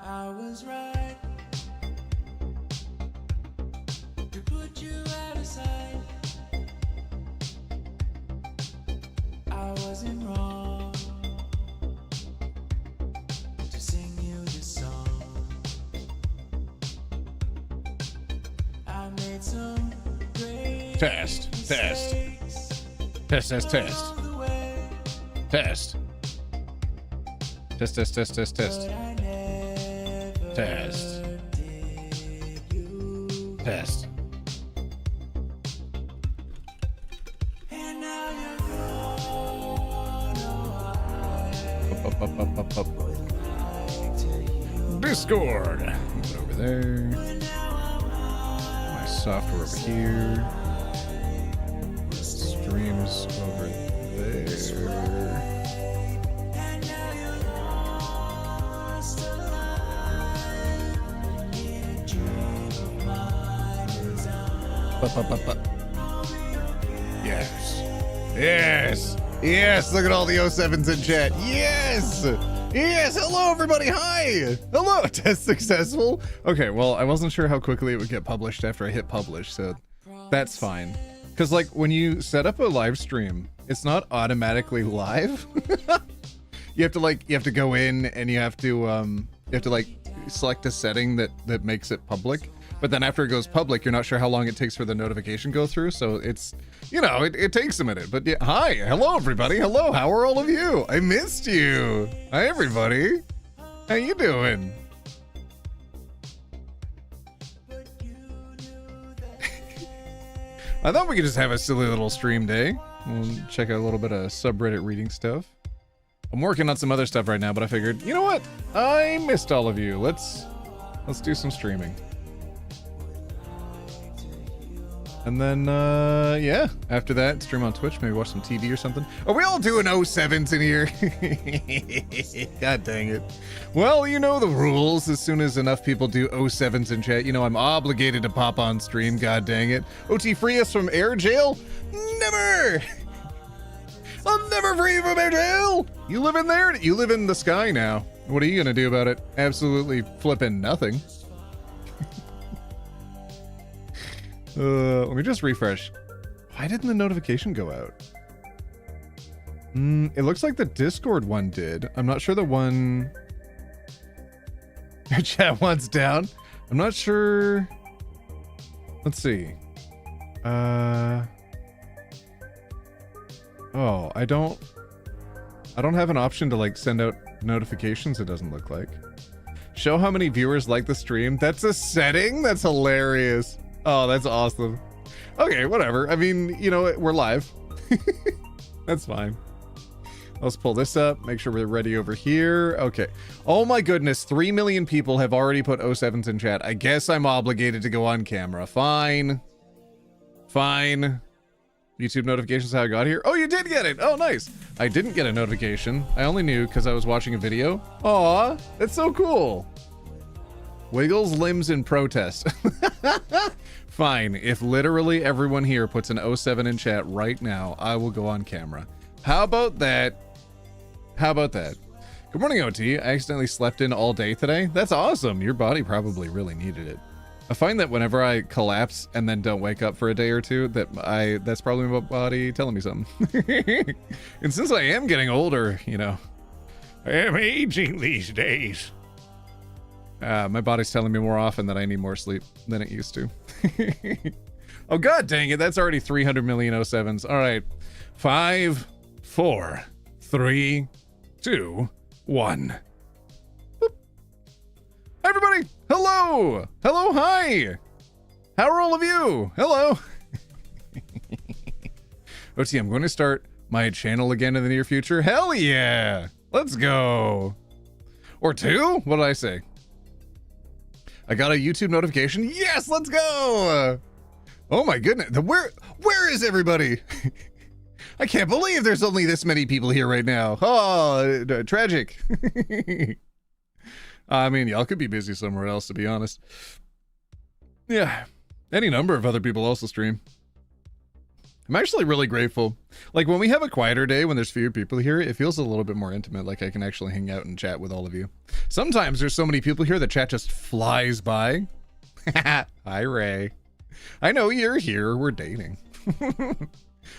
I was right to put you out of sight. I wasn't wrong to sing you this song. I made some great Test. mistakes Test. along the way, Test. Test. but I never Test. did you. Test. And now you're gone. Oh, Discord. Move it over there. My software over here. Streams over there. Yes. Yes. Yes. Look at all the 07s in chat. Yes. Yes. Hello, everybody. Hi. Hello. Test successful. Okay. Well, I wasn't sure how quickly it would get published after I hit publish, so that's fine. Because, like, when you set up a live stream, it's not automatically live. You have to go in and you have to like select a setting that makes it public. But then after it goes public, you're not sure how long it takes for the notification go through. So it's, you know, it takes a minute. But yeah, hi, hello everybody, hello. How are all of you? I missed you. Hi everybody. How you doing? I thought we could just have a silly little stream day. We'll check out a little bit of subreddit reading stuff. I'm working on some other stuff right now, but I figured, you know what? I missed all of you. Let's do some streaming. And then, yeah, after that, stream on Twitch, maybe watch some TV or something. Are we all doing 07s in here? God dang it. Well, you know the rules. As soon as enough people do 07s in chat, you know I'm obligated to pop on stream. God dang it. OT, free us from air jail? Never! I'll never free you from air jail! You live in there? You live in the sky now. What are you gonna do about it? Absolutely flipping nothing. Let me just refresh. Why didn't the notification go out? It looks like the Discord one did. I'm not sure the one... Your chat one's down. I'm not sure... Let's see. Oh, I don't have an option to like send out notifications, it doesn't look like. Show how many viewers like the stream. That's a setting? That's hilarious. Oh, that's awesome. Okay, whatever. I mean, you know, we're live. That's fine. Let's pull this up, make sure we're ready over here. Okay. Oh my goodness, 3 million people have already put 07s in chat. I guess I'm obligated to go on camera. Fine. Fine. YouTube notifications how I got here. Oh, you did get it. Oh, nice. I didn't get a notification. I only knew because I was watching a video. Aw, that's so cool. Wiggles limbs in protest. Fine. If literally everyone here puts an 07 in chat right now, I will go on camera. How about that? How about that? Good morning, OT. I accidentally slept in all day today. That's awesome. Your body probably really needed it. I find that whenever I collapse and then don't wake up for a day or two, that's probably my body telling me something. And since I am getting older, you know, I am aging these days. My body's telling me more often that I need more sleep than it used to. Oh, god dang it. That's already 300 million 07s. All right. 5, 4, 3, 2, 1. Boop. Hi, everybody. Hello. Hello. Hi. How are all of you? Hello. OT, I'm going to start my channel again in the near future. Hell yeah. Let's go. Or 2? What did I say? I got a YouTube notification. Yes, let's go. Oh my goodness. Where is everybody? I can't believe there's only this many people here right now. Oh, tragic. I mean, y'all could be busy somewhere else, to be honest. Yeah. Any number of other people also stream. I'm actually really grateful. Like when we have a quieter day, when there's fewer people here, it feels a little bit more intimate. Like I can actually hang out and chat with all of you. Sometimes there's so many people here that chat just flies by. Hi, Ray. I know you're here. We're dating.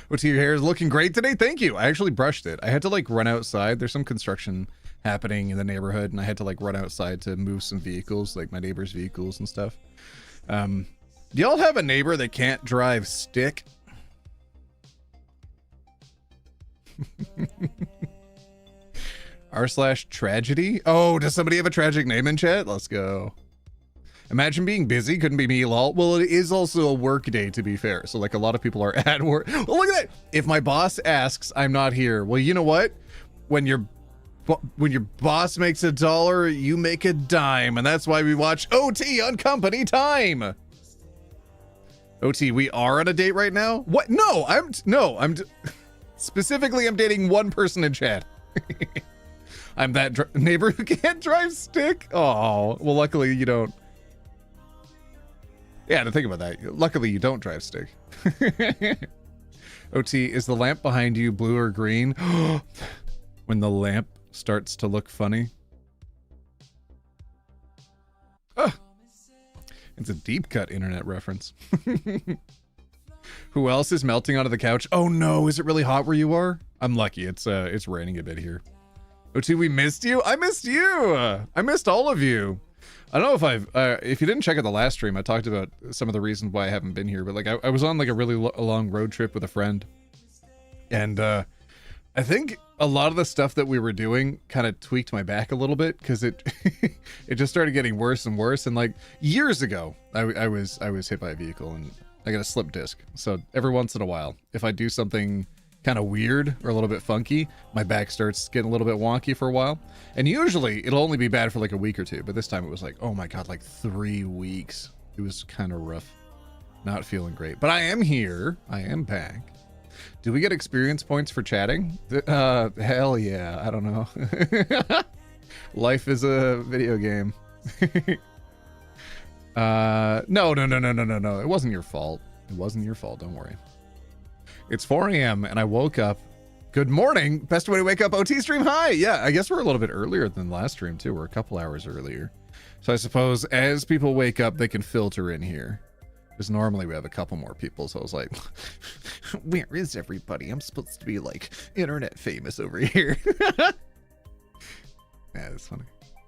What's your hair is looking great today? Thank you. I actually brushed it. I had to like run outside. There's some construction happening in the neighborhood and I had to like run outside to move some vehicles, like my neighbor's vehicles and stuff. Do y'all have a neighbor that can't drive stick? r/tragedy. Oh, does somebody have a tragic name in chat? Let's go. Imagine being busy. Couldn't be me, lol. Well, it is also a work day, to be fair. So like a lot of people are at work. Well, look at that. If my boss asks, I'm not here. Well, you know what? When your boss makes $1, you make a dime. And that's why we watch OT on company time. OT, we are on a date right now? What? No, I'm specifically, I'm dating one person in chat. I'm that neighbor who can't drive stick. Oh, well, luckily you don't. Yeah, to think about that. Luckily you don't drive stick. OT, is the lamp behind you blue or green? When the lamp starts to look funny. It's a deep cut internet reference. Who else is melting onto the couch? Oh no, is it really hot where you are? I'm lucky. It's raining a bit here. OT, we missed you. I missed you. I missed all of you. I don't know if if you didn't check out the last stream, I talked about some of the reasons why I haven't been here, but like I was on like a really long road trip with a friend, and I think a lot of the stuff that we were doing kind of tweaked my back a little bit because it it just started getting worse and worse. And like years ago, I was hit by a vehicle and I got a slip disc. So every once in a while, if I do something kind of weird or a little bit funky, my back starts getting a little bit wonky for a while. And usually it'll only be bad for like a week or two, but this time it was like, oh my God, like 3 weeks. It was kind of rough. Not feeling great, but I am here. I am back. Do we get experience points for chatting? Hell yeah. I don't know. Life is a video game. No. It wasn't your fault. It wasn't your fault. Don't worry. It's 4 a.m. and I woke up. Good morning. Best way to wake up. OT stream. Hi. Yeah, I guess we're a little bit earlier than last stream too. We're a couple hours earlier. So I suppose as people wake up, they can filter in here. Because normally we have a couple more people. So I was like, where is everybody? I'm supposed to be like internet famous over here. Yeah, that's funny.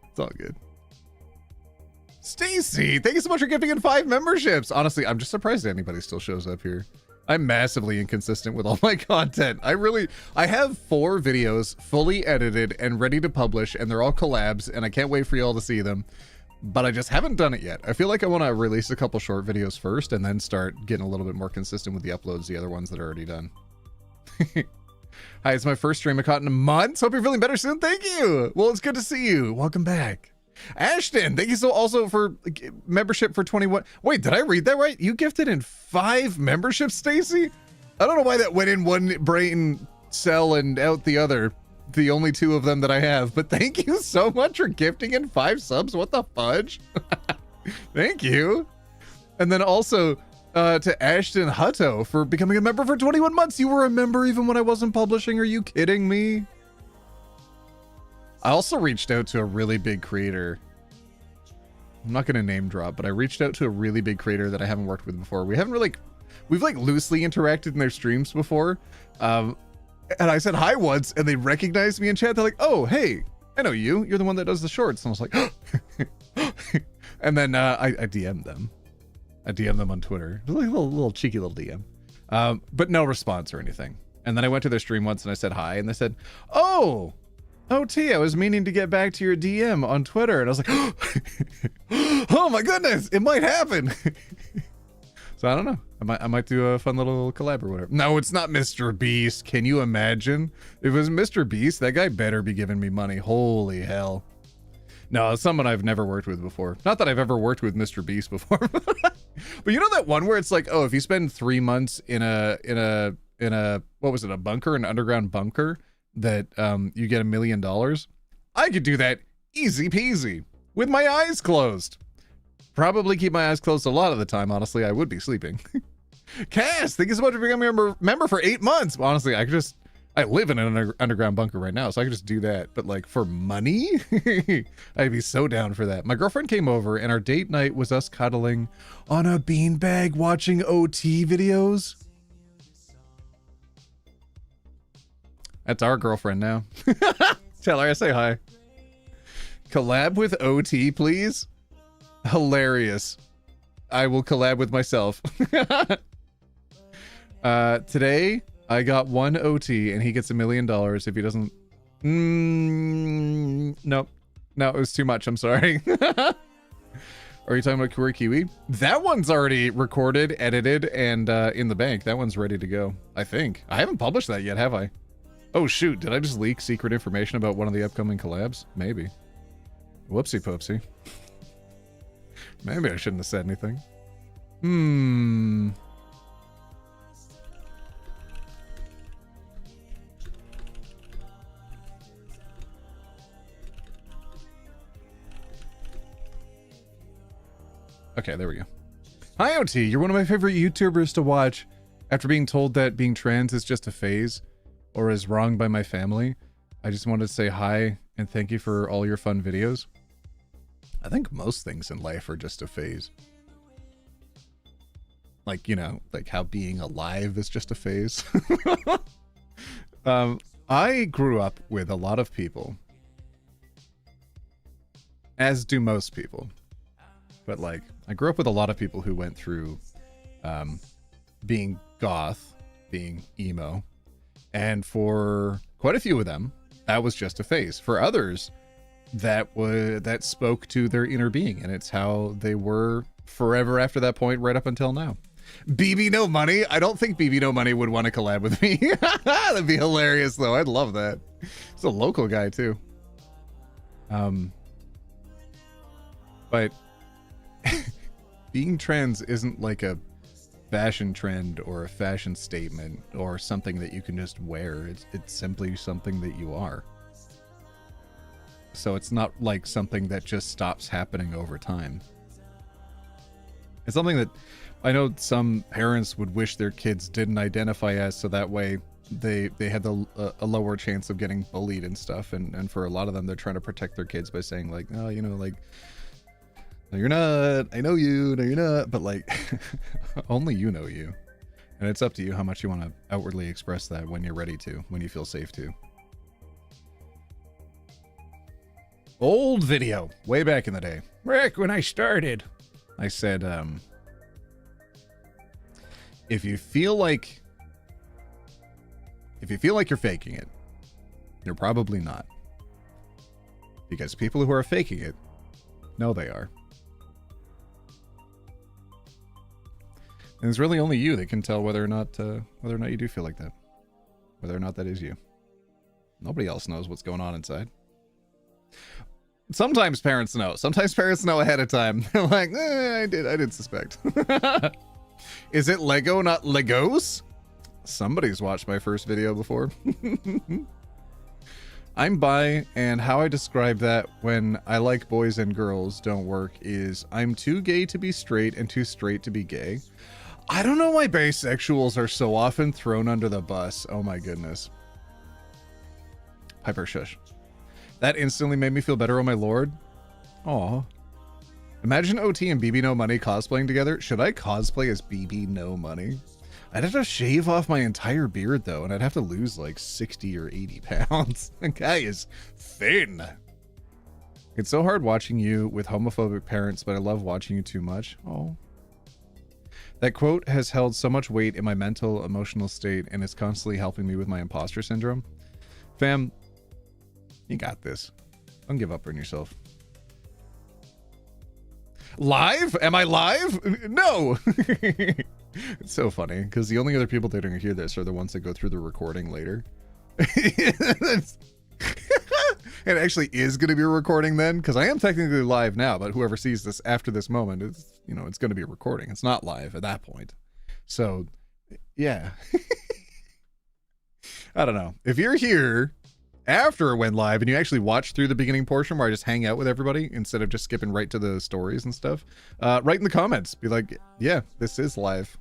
It's all good. Stacy, thank you so much for gifting in 5 memberships. Honestly, I'm just surprised anybody still shows up here. I'm massively inconsistent with all my content. I have 4 videos fully edited and ready to publish, and they're all collabs, and I can't wait for you all to see them. But I just haven't done it yet. I feel like I want to release a couple short videos first and then start getting a little bit more consistent with the uploads, the other ones that are already done. Hi, it's my first stream I caught in months. Hope you're feeling better soon. Thank you. Well, it's good to see you. Welcome back. Ashton, thank you so also for membership for 21. Wait, did I read that right? You gifted in 5 memberships, Stacy? I don't know why that went in one brain cell and out the other. The only 2 of them that I have, but thank you so much for gifting in 5 subs. What the fudge? Thank you. And then also to Ashton Hutto for becoming a member for 21 months. You were a member even when I wasn't publishing. Are you kidding me? I also reached out to a really big creator. I'm not going to name drop, but I reached out to a really big creator that I haven't worked with before. We've like loosely interacted in their streams before. And I said hi once and they recognized me in chat. They're like, oh, hey, I know you. You're the one that does the shorts. And I was like, and then I DM'd them. I DM'd them on Twitter. It was like a little cheeky little DM. But no response or anything. And then I went to their stream once and I said hi. And they said, oh, OT, I was meaning to get back to your DM on Twitter. And I was like, oh my goodness, it might happen. So I don't know. I might do a fun little collab or whatever. No, it's not Mr. Beast. Can you imagine? If it was Mr. Beast, that guy better be giving me money. Holy hell. No, it's someone I've never worked with before. Not that I've ever worked with Mr. Beast before. But you know that one where it's like, oh, if you spend 3 months in a what was it, a bunker, an underground bunker, that you get $1 million? I could do that easy peasy with my eyes closed. Probably keep my eyes closed a lot of the time, honestly. I would be sleeping. Cass, thank you so much for becoming a member for 8 months. Honestly, I live in an underground bunker right now, so I could just do that. But like for money, I'd be so down for that. My girlfriend came over and our date night was us cuddling on a beanbag watching OT videos. That's our girlfriend now. Tell her I say hi. Collab with OT, please. Hilarious. I will collab with myself. Today I got one OT and he gets $1 million if he doesn't. Nope. No, it was too much. I'm sorry. Are you talking about Kuri Kiwi? That one's already recorded, edited, and in the bank. That one's ready to go, I think. I haven't published that yet, have I? Oh, shoot. Did I just leak secret information about one of the upcoming collabs? Maybe. Whoopsie poopsie. Maybe I shouldn't have said anything. Okay, there we go. Hi, OT. You're one of my favorite YouTubers to watch. After being told that being trans is just a phase or is wronged by my family, I just wanted to say hi and thank you for all your fun videos. I think most things in life are just a phase. Like, you know, like how being alive is just a phase. I grew up with a lot of people, as do most people. But like, I grew up with a lot of people who went through being goth, being emo, and for quite a few of them, that was just a phase. For others, that spoke to their inner being, and it's how they were forever after that point, right up until now. BB No Money? I don't think BB No Money would want to collab with me. That'd be hilarious, though. I'd love that. He's a local guy, too. But being trans isn't like a fashion trend or a fashion statement or something that you can just wear. It's simply something that you are. So it's not like something that just stops happening over time. It's something that I know some parents would wish their kids didn't identify as, so that way they had a lower chance of getting bullied and stuff. And for a lot of them, they're trying to protect their kids by saying like, oh, you know, like, no, you're not. I know you. No, you're not. But like, only you know you. And it's up to you how much you want to outwardly express that when you're ready to, when you feel safe to. Old video, way back in the day. Rick, when I started, I said, if you feel like you're faking it, you're probably not. Because people who are faking it know they are. And it's really only you that can tell whether or not you do feel like that. Whether or not that is you. Nobody else knows what's going on inside. Sometimes parents know. Sometimes parents know ahead of time. They're like, I did suspect. Is it Lego, not Legos? Somebody's watched my first video before. I'm bi, and how I describe that when I like boys and girls don't work is I'm too gay to be straight and too straight to be gay. I don't know why bisexuals are so often thrown under the bus. Oh my goodness. Piper, shush. That instantly made me feel better, oh my lord. Aw. Imagine OT and BB No Money cosplaying together. Should I cosplay as BB No Money? I'd have to shave off my entire beard, though, and I'd have to lose like 60 or 80 pounds. The guy is thin. It's so hard watching you with homophobic parents, but I love watching you too much. Oh. That quote has held so much weight in my mental, emotional state, and is constantly helping me with my imposter syndrome. Fam, you got this. Don't give up on yourself. Live? Am I live? No! It's so funny, because the only other people that are going to hear this are the ones that go through the recording later. It actually is going to be a recording then, because I am technically live now, but whoever sees this after this moment, it's, you know, it's going to be a recording. It's not live at that point. So, yeah. I don't know. If you're here after it went live and you actually watch through the beginning portion where I just hang out with everybody instead of just skipping right to the stories and stuff, write in the comments. Be like, yeah, this is live.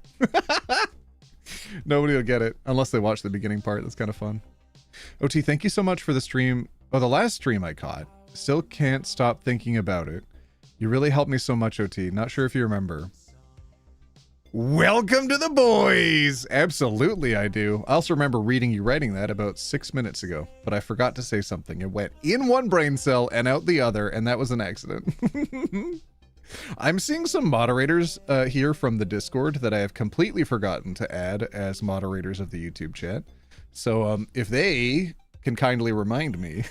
Nobody will get it unless they watch the beginning part. That's kind of fun. OT, thank you so much for the stream. Oh, the last stream I caught. Still can't stop thinking about it. You really helped me so much, OT. Not sure if you remember. Welcome to the boys! Absolutely I do. I also remember reading you writing that about 6 minutes ago, but I forgot to say something. It went in one brain cell and out the other, and that was an accident. I'm seeing some moderators here from the Discord that I have completely forgotten to add as moderators of the YouTube chat. So if they can kindly remind me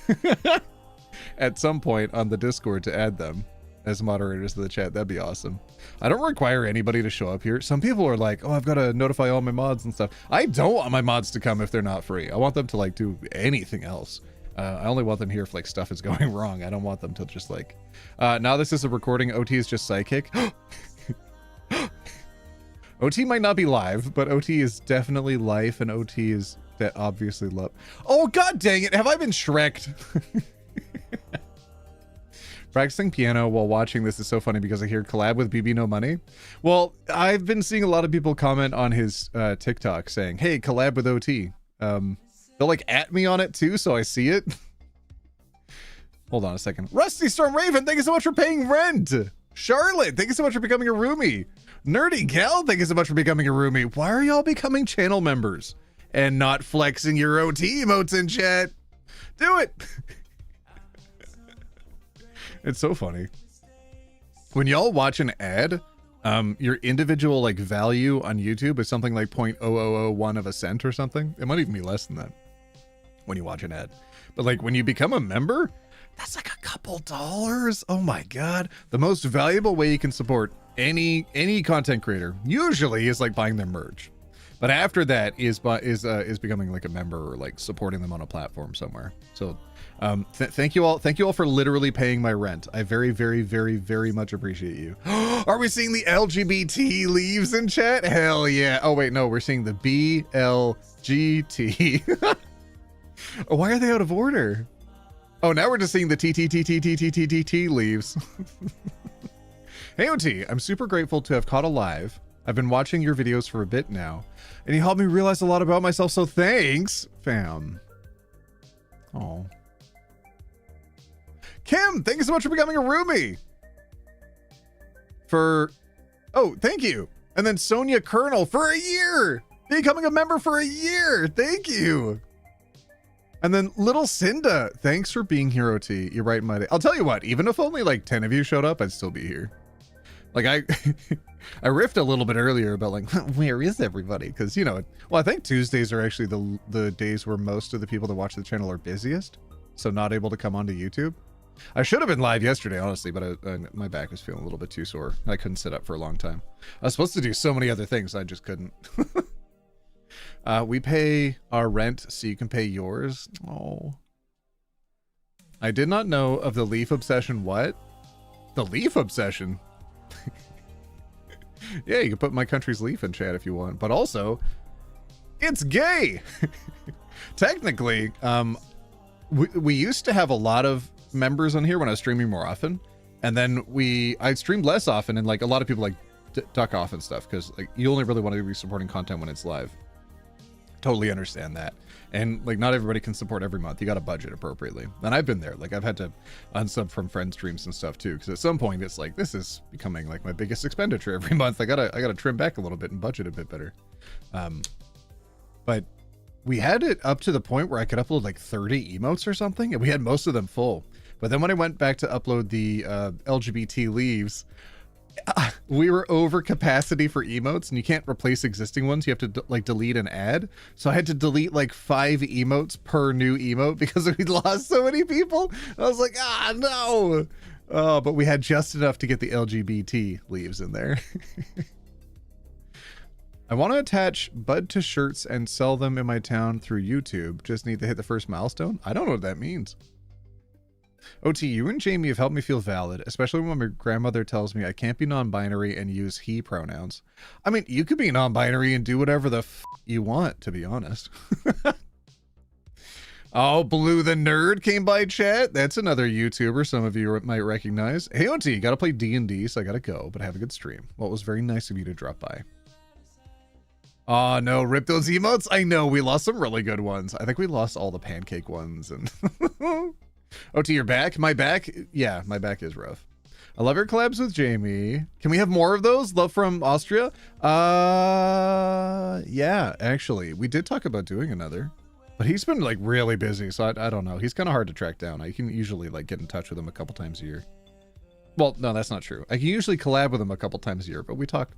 at some point on the Discord to add them as moderators of the chat, that'd be awesome. I don't require anybody to show up here. Some people are like, oh, I've got to notify all my mods and stuff. I don't want my mods to come if they're not free. I want them to like do anything else. I only want them here if like stuff is going wrong. I don't want them to just like, now this is a recording. OT is just psychic. OT might not be live, but OT is definitely life, and OT is obviously love. Oh, god dang it. Have I been Shrek'd? Practicing piano while watching this is so funny because I hear collab with BB No Money. Well, I've been seeing a lot of people comment on his TikTok saying, hey, collab with OT. They'll like at me on it too, so I see it. Hold on a second. Rusty Storm Raven, thank you so much for paying rent. Charlotte, thank you so much for becoming a roomie. Nerdy Gal, thank you so much for becoming a roomie. Why are y'all becoming channel members and not flexing your OT emotes in chat? Do it. It's so funny. When y'all watch an ad, your individual like value on YouTube is something like 0.0001 of a cent or something. It might even be less than that when you watch an ad. But like when you become a member, that's like a couple dollars. Oh my god. The most valuable way you can support any content creator usually is like buying their merch. But after that is becoming like a member or like supporting them on a platform somewhere. So thank you all for literally paying my rent. I very, very, very, very much appreciate you. Are we seeing the LGBT leaves in chat? Hell yeah. Oh wait, no, we're seeing the BLGT. Why are they out of order? Oh, now we're just seeing the TTTTTTTT leaves. Hey OT, I'm super grateful to have caught a live. I've been watching your videos for a bit now, and you helped me realize a lot about myself, so thanks, fam. Oh. Kim, thank you so much for becoming a roomie. Oh, thank you. And then Sonia Colonel for a year. Becoming a member for a year. Thank you. And then Little Cinda, thanks for being here, OT. You're right in my day. I'll tell you what, even if only like 10 of you showed up, I'd still be here. Like I riffed a little bit earlier about like, where is everybody? Because, you know, well, I think Tuesdays are actually the days where most of the people that watch the channel are busiest. So not able to come onto YouTube. I should have been live yesterday, honestly, but my back was feeling a little bit too sore. I couldn't sit up for a long time. I was supposed to do so many other things. I just couldn't. We pay our rent so you can pay yours. Oh. I did not know of the leaf obsession. What? The leaf obsession? Yeah, you can put my country's leaf in chat if you want, but also it's gay. Technically, we used to have a lot of members on here when I was streaming more often, and then I streamed less often, and like a lot of people like duck off and stuff because like you only really want to be supporting content when it's live. Totally understand that. And like not everybody can support every month. You got to budget appropriately. And I've been there. Like I've had to unsub from friend streams and stuff too, because at some point it's like this is becoming like my biggest expenditure every month. I gotta trim back a little bit and budget a bit better. But we had it up to the point where I could upload like 30 emotes or something, and we had most of them full. But then when I went back to upload the LGBT leaves, we were over capacity for emotes, and you can't replace existing ones. You have to like delete and add. So I had to delete like 5 emotes per new emote because we lost so many people. I was like, no. But we had just enough to get the LGBT leaves in there. I want to attach bud to shirts and sell them in my town through YouTube. Just need to hit the first milestone. I don't know what that means. OT, you and Jamie have helped me feel valid, especially when my grandmother tells me I can't be non-binary and use he pronouns. I mean, you could be non-binary and do whatever the f you want, to be honest. Oh, Blue the Nerd came by chat. That's another YouTuber some of you might recognize. Hey, OT, gotta play D&D, so I gotta go, but have a good stream. Well, it was very nice of you to drop by. Oh, no, rip those emotes. I know, we lost some really good ones. I think we lost all the pancake ones. And OT, you're back? My back? Yeah, my back is rough. I love your collabs with Jamie. Can we have more of those? Love from Austria? Yeah, actually, we did talk about doing another. But he's been like really busy, so I don't know. He's kind of hard to track down. I can usually like get in touch with him a couple times a year. Well, no, that's not true. I can usually collab with him a couple times a year, but we talk,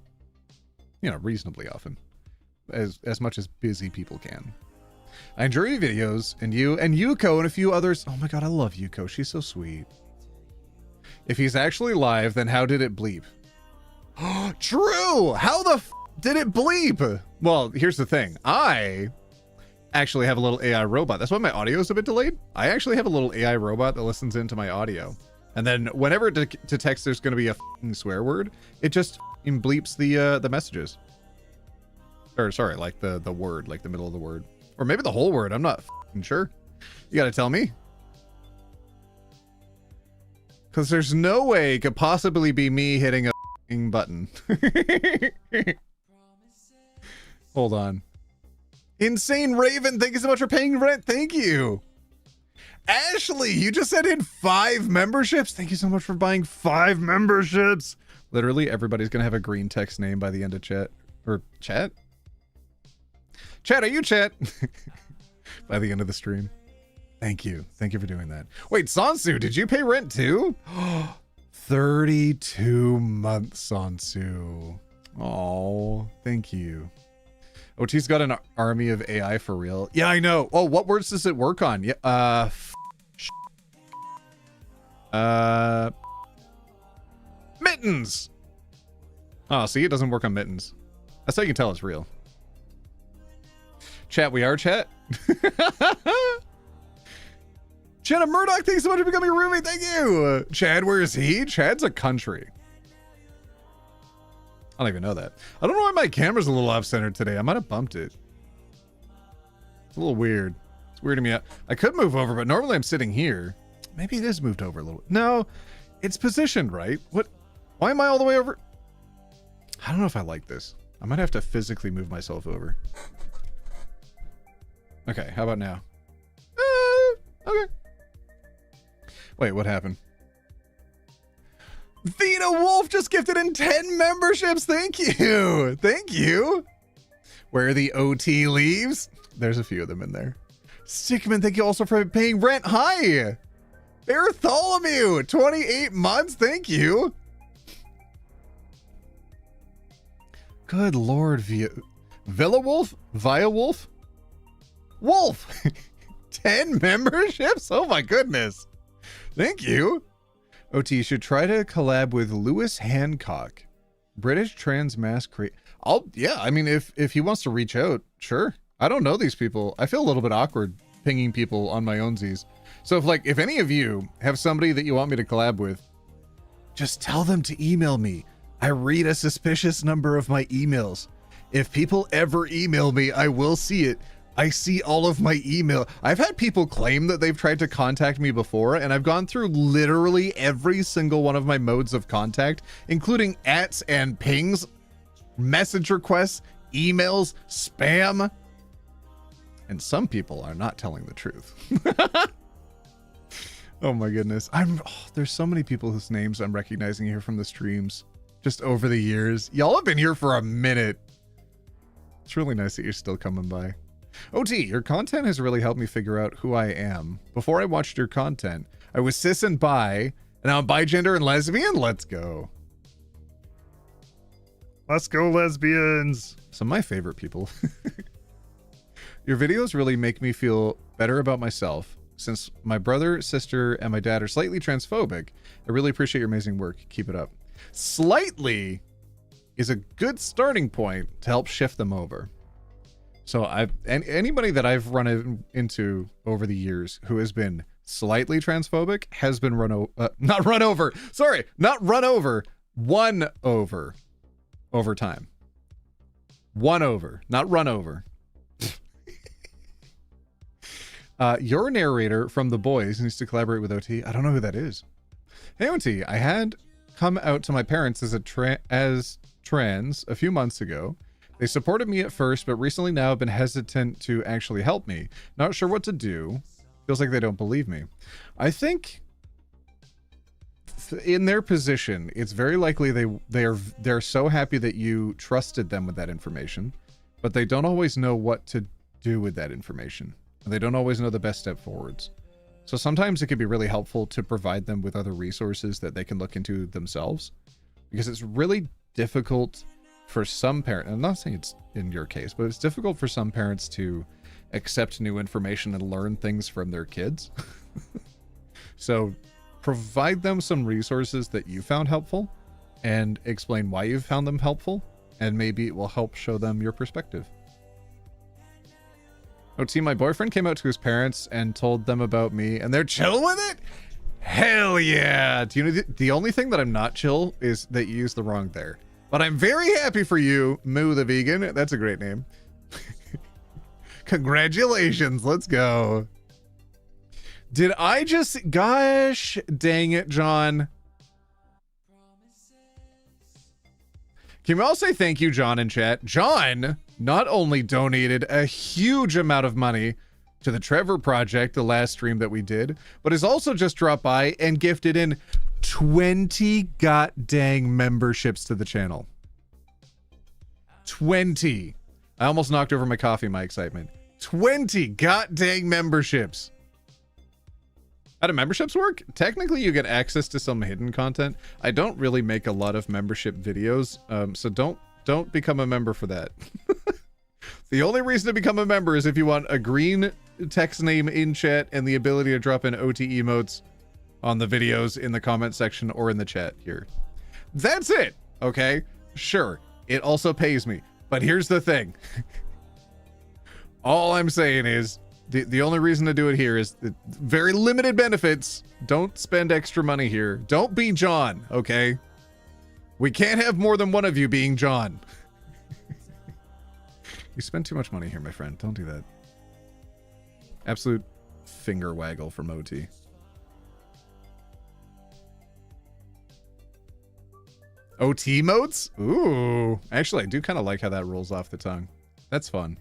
you know, reasonably often. As much as busy people can. I enjoy your videos, and you and Yuko and a few others. Oh my god, I love Yuko. She's so sweet. If he's actually live, then how did it bleep? True! How the f did it bleep? Well, here's the thing. I actually have a little AI robot. That's why my audio is a bit delayed. I actually have a little AI robot that listens into my audio. And then whenever it detects there's going to be a f***ing swear word, it just bleeps the messages. Or sorry, like the word, like the middle of the word. Or maybe the whole word. I'm not f***ing sure. You got to tell me. Because there's no way it could possibly be me hitting a f***ing button. Hold on. Insane Raven, thank you so much for paying rent. Thank you. Ashley, you just sent in 5 memberships. Thank you so much for buying 5 memberships. Literally, everybody's going to have a green text name by the end of chat. Or chat? Chat, are you chat? By the end of the stream. Thank you. Thank you for doing that. Wait, Sansu, did you pay rent too? 32 months, Sansu. Oh, thank you. OT's got an army of AI for real. Yeah, I know. Oh, what words does it work on? Yeah, mittens. Oh, see, it doesn't work on mittens. That's how you can tell it's real. Chat, we are chat. Jenna Murdoch, thanks so much for becoming a roommate. Thank you. Chad, where is he? Chad's a country. I don't even know that. I don't know why my camera's a little off-centered today. I might have bumped it. It's a little weird. It's weirding me out. I could move over, but normally I'm sitting here. Maybe it is moved over a little. No, it's positioned right. What? Why am I all the way over? I don't know if I like this. I might have to physically move myself over. Okay, how about now? Okay. Wait, what happened? Vita Wolf just gifted in 10 memberships. Thank you. Thank you. Where are the OT leaves? There's a few of them in there. Stickman, thank you also for paying rent. Hi. Bartholomew, 28 months. Thank you. Good Lord. Villa Wolf? Via Wolf? Wolf. 10 memberships? Oh my goodness. Thank you. OT, should try to collab with Lewis Hancock, British trans mass create. Yeah, I mean, if he wants to reach out, sure. I don't know these people. I feel a little bit awkward pinging people on my ownsies. So if any of you have somebody that you want me to collab with, just tell them to email me. I read a suspicious number of my emails. If people ever email me, I will see it. I see all of my email. I've had people claim that they've tried to contact me before, and I've gone through literally every single one of my modes of contact, including ats and pings, message requests, emails, spam. And some people are not telling the truth. Oh my goodness. There's so many people whose names I'm recognizing here from the streams just over the years. Y'all have been here for a minute. It's really nice that you're still coming by. OT, your content has really helped me figure out who I am. Before I watched your content, I was cis and bi, and now I'm bi-gender and lesbian. Let's go. Let's go, lesbians. Some of my favorite people. Your videos really make me feel better about myself. Since my brother, sister, and my dad are slightly transphobic, I really appreciate your amazing work. Keep it up. Slightly is a good starting point to help shift them over. So anybody that I've run into over the years who has been slightly transphobic has been won over over time. Won over, not run over. Your narrator from The Boys needs to collaborate with OT. I don't know who that is. Hey, OT, I had come out to my parents as trans a few months ago. They supported me at first, but recently now have been hesitant to actually help me. Not sure what to do. Feels like they don't believe me. I think in their position, it's very likely they're so happy that you trusted them with that information, but they don't always know what to do with that information. They don't always know the best step forwards. So sometimes it can be really helpful to provide them with other resources that they can look into themselves, because it's really difficult for some parents, I'm not saying it's in your case, but it's difficult for some parents to accept new information and learn things from their kids. So provide them some resources that you found helpful and explain why you found them helpful, and maybe it will help show them your perspective. OT, my boyfriend came out to his parents and told them about me, and they're chill with it? Hell yeah! Do you know the only thing that I'm not chill is that you used the wrong there. But I'm very happy for you, Moo the Vegan. That's a great name. Congratulations, let's go. Did I just... Gosh, dang it, John. Can we all say thank you, John, in chat? John not only donated a huge amount of money to the Trevor Project, the last stream that we did, but has also just dropped by and gifted in 20 god-dang memberships to the channel. 20. I almost knocked over my coffee, my excitement. 20 god-dang memberships. How do memberships work? Technically, you get access to some hidden content. I don't really make a lot of membership videos, so don't become a member for that. The only reason to become a member is if you want a green text name in chat and the ability to drop in OT emotes on the videos in the comment section or in the chat here. That's it, okay? Sure, it also pays me, but here's the thing. All I'm saying is, the only reason to do it here is the very limited benefits. Don't spend extra money here. Don't be John, okay? We can't have more than one of you being John. You spend too much money here, my friend. Don't do that. Absolute finger waggle from OT. OT modes? Ooh. Actually, I do kind of like how that rolls off the tongue. That's fun.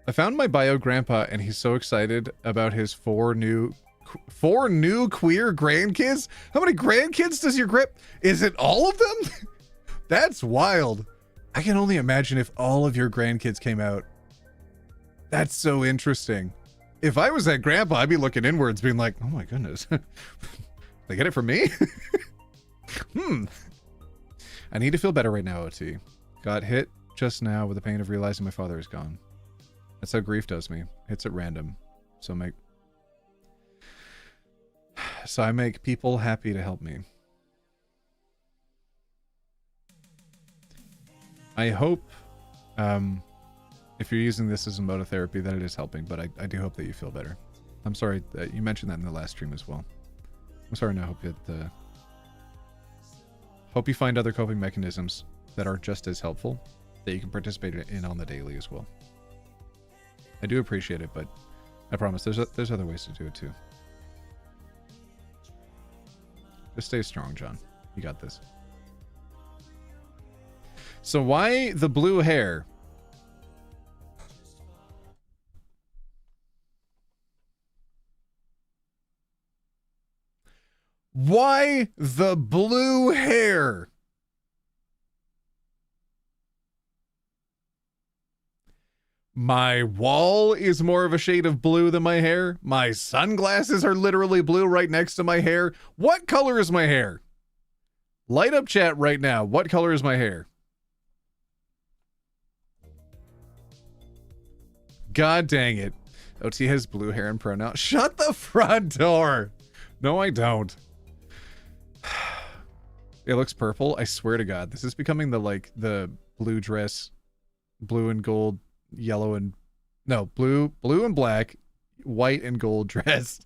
I found my bio grandpa and he's so excited about his four new queer grandkids. How many grandkids does your grip? Is it all of them? That's wild. I can only imagine if all of your grandkids came out. That's so interesting. If I was that grandpa, I'd be looking inwards being like, oh my goodness. They get it from me? I need to feel better right now, OT. Got hit just now with the pain of realizing my father is gone. That's how grief does me. Hits at random. So I make people happy to help me. I hope, if you're using this as a mode of therapy, that it is helping, but I do hope that you feel better. I'm sorry that you mentioned that in the last stream as well. I'm sorry, and I hope you find other coping mechanisms that are just as helpful that you can participate in on the daily as well. I do appreciate it, but I promise there's other ways to do it too. Just stay strong, John. You got this. So why the blue hair? Why the blue hair? My wall is more of a shade of blue than my hair. My sunglasses are literally blue right next to my hair. What color is my hair? Light up chat right now. What color is my hair? God dang it. OT has blue hair and pronouns. Shut the front door. No, I don't. It looks purple. I swear to God, this is becoming the blue dress, blue and gold, yellow and no, blue and black, white and gold dress.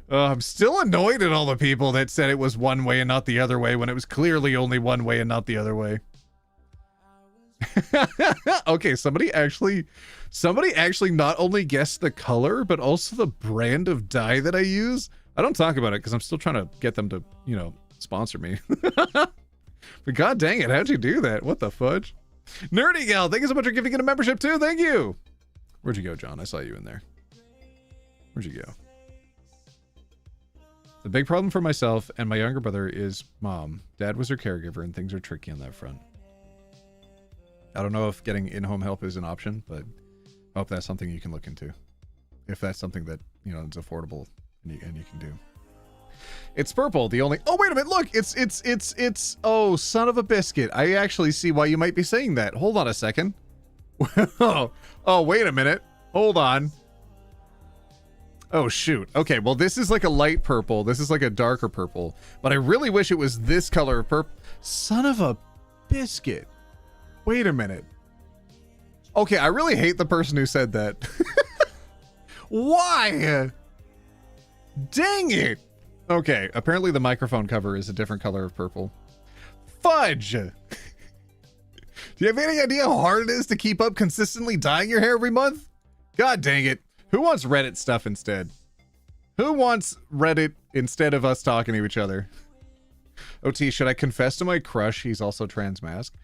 I'm still annoyed at all the people that said it was one way and not the other way when it was clearly only one way and not the other way. Okay, somebody actually not only guessed the color, but also the brand of dye that I use. I don't talk about it because I'm still trying to get them to, you know, sponsor me. But god dang it, how'd you do that? What the fudge? Nerdy Gal, thank you so much for giving it a membership too. Thank you. Where'd you go, John? I saw you in there. Where'd you go? The big problem for myself and my younger brother is mom. Dad was her caregiver and things are tricky on that front. I don't know if getting in-home help is an option, but I hope that's something you can look into. If that's something that, you know, is affordable and you can do. It's purple, the only... Oh, wait a minute, look! It's... Oh, son of a biscuit. I actually see why you might be saying that. Hold on a second. Oh, wait a minute. Hold on. Oh, shoot. Okay, well, this is like a light purple. This is like a darker purple. But I really wish it was this color of purple. Son of a biscuit. Wait a minute. Okay, I really hate the person who said that. Why? Dang it. Okay, apparently the microphone cover is a different color of purple. Fudge! Do you have any idea how hard it is to keep up consistently dyeing your hair every month? God dang it. Who wants Reddit stuff instead? Who wants Reddit instead of us talking to each other? OT, should I confess to my crush? He's also trans mask.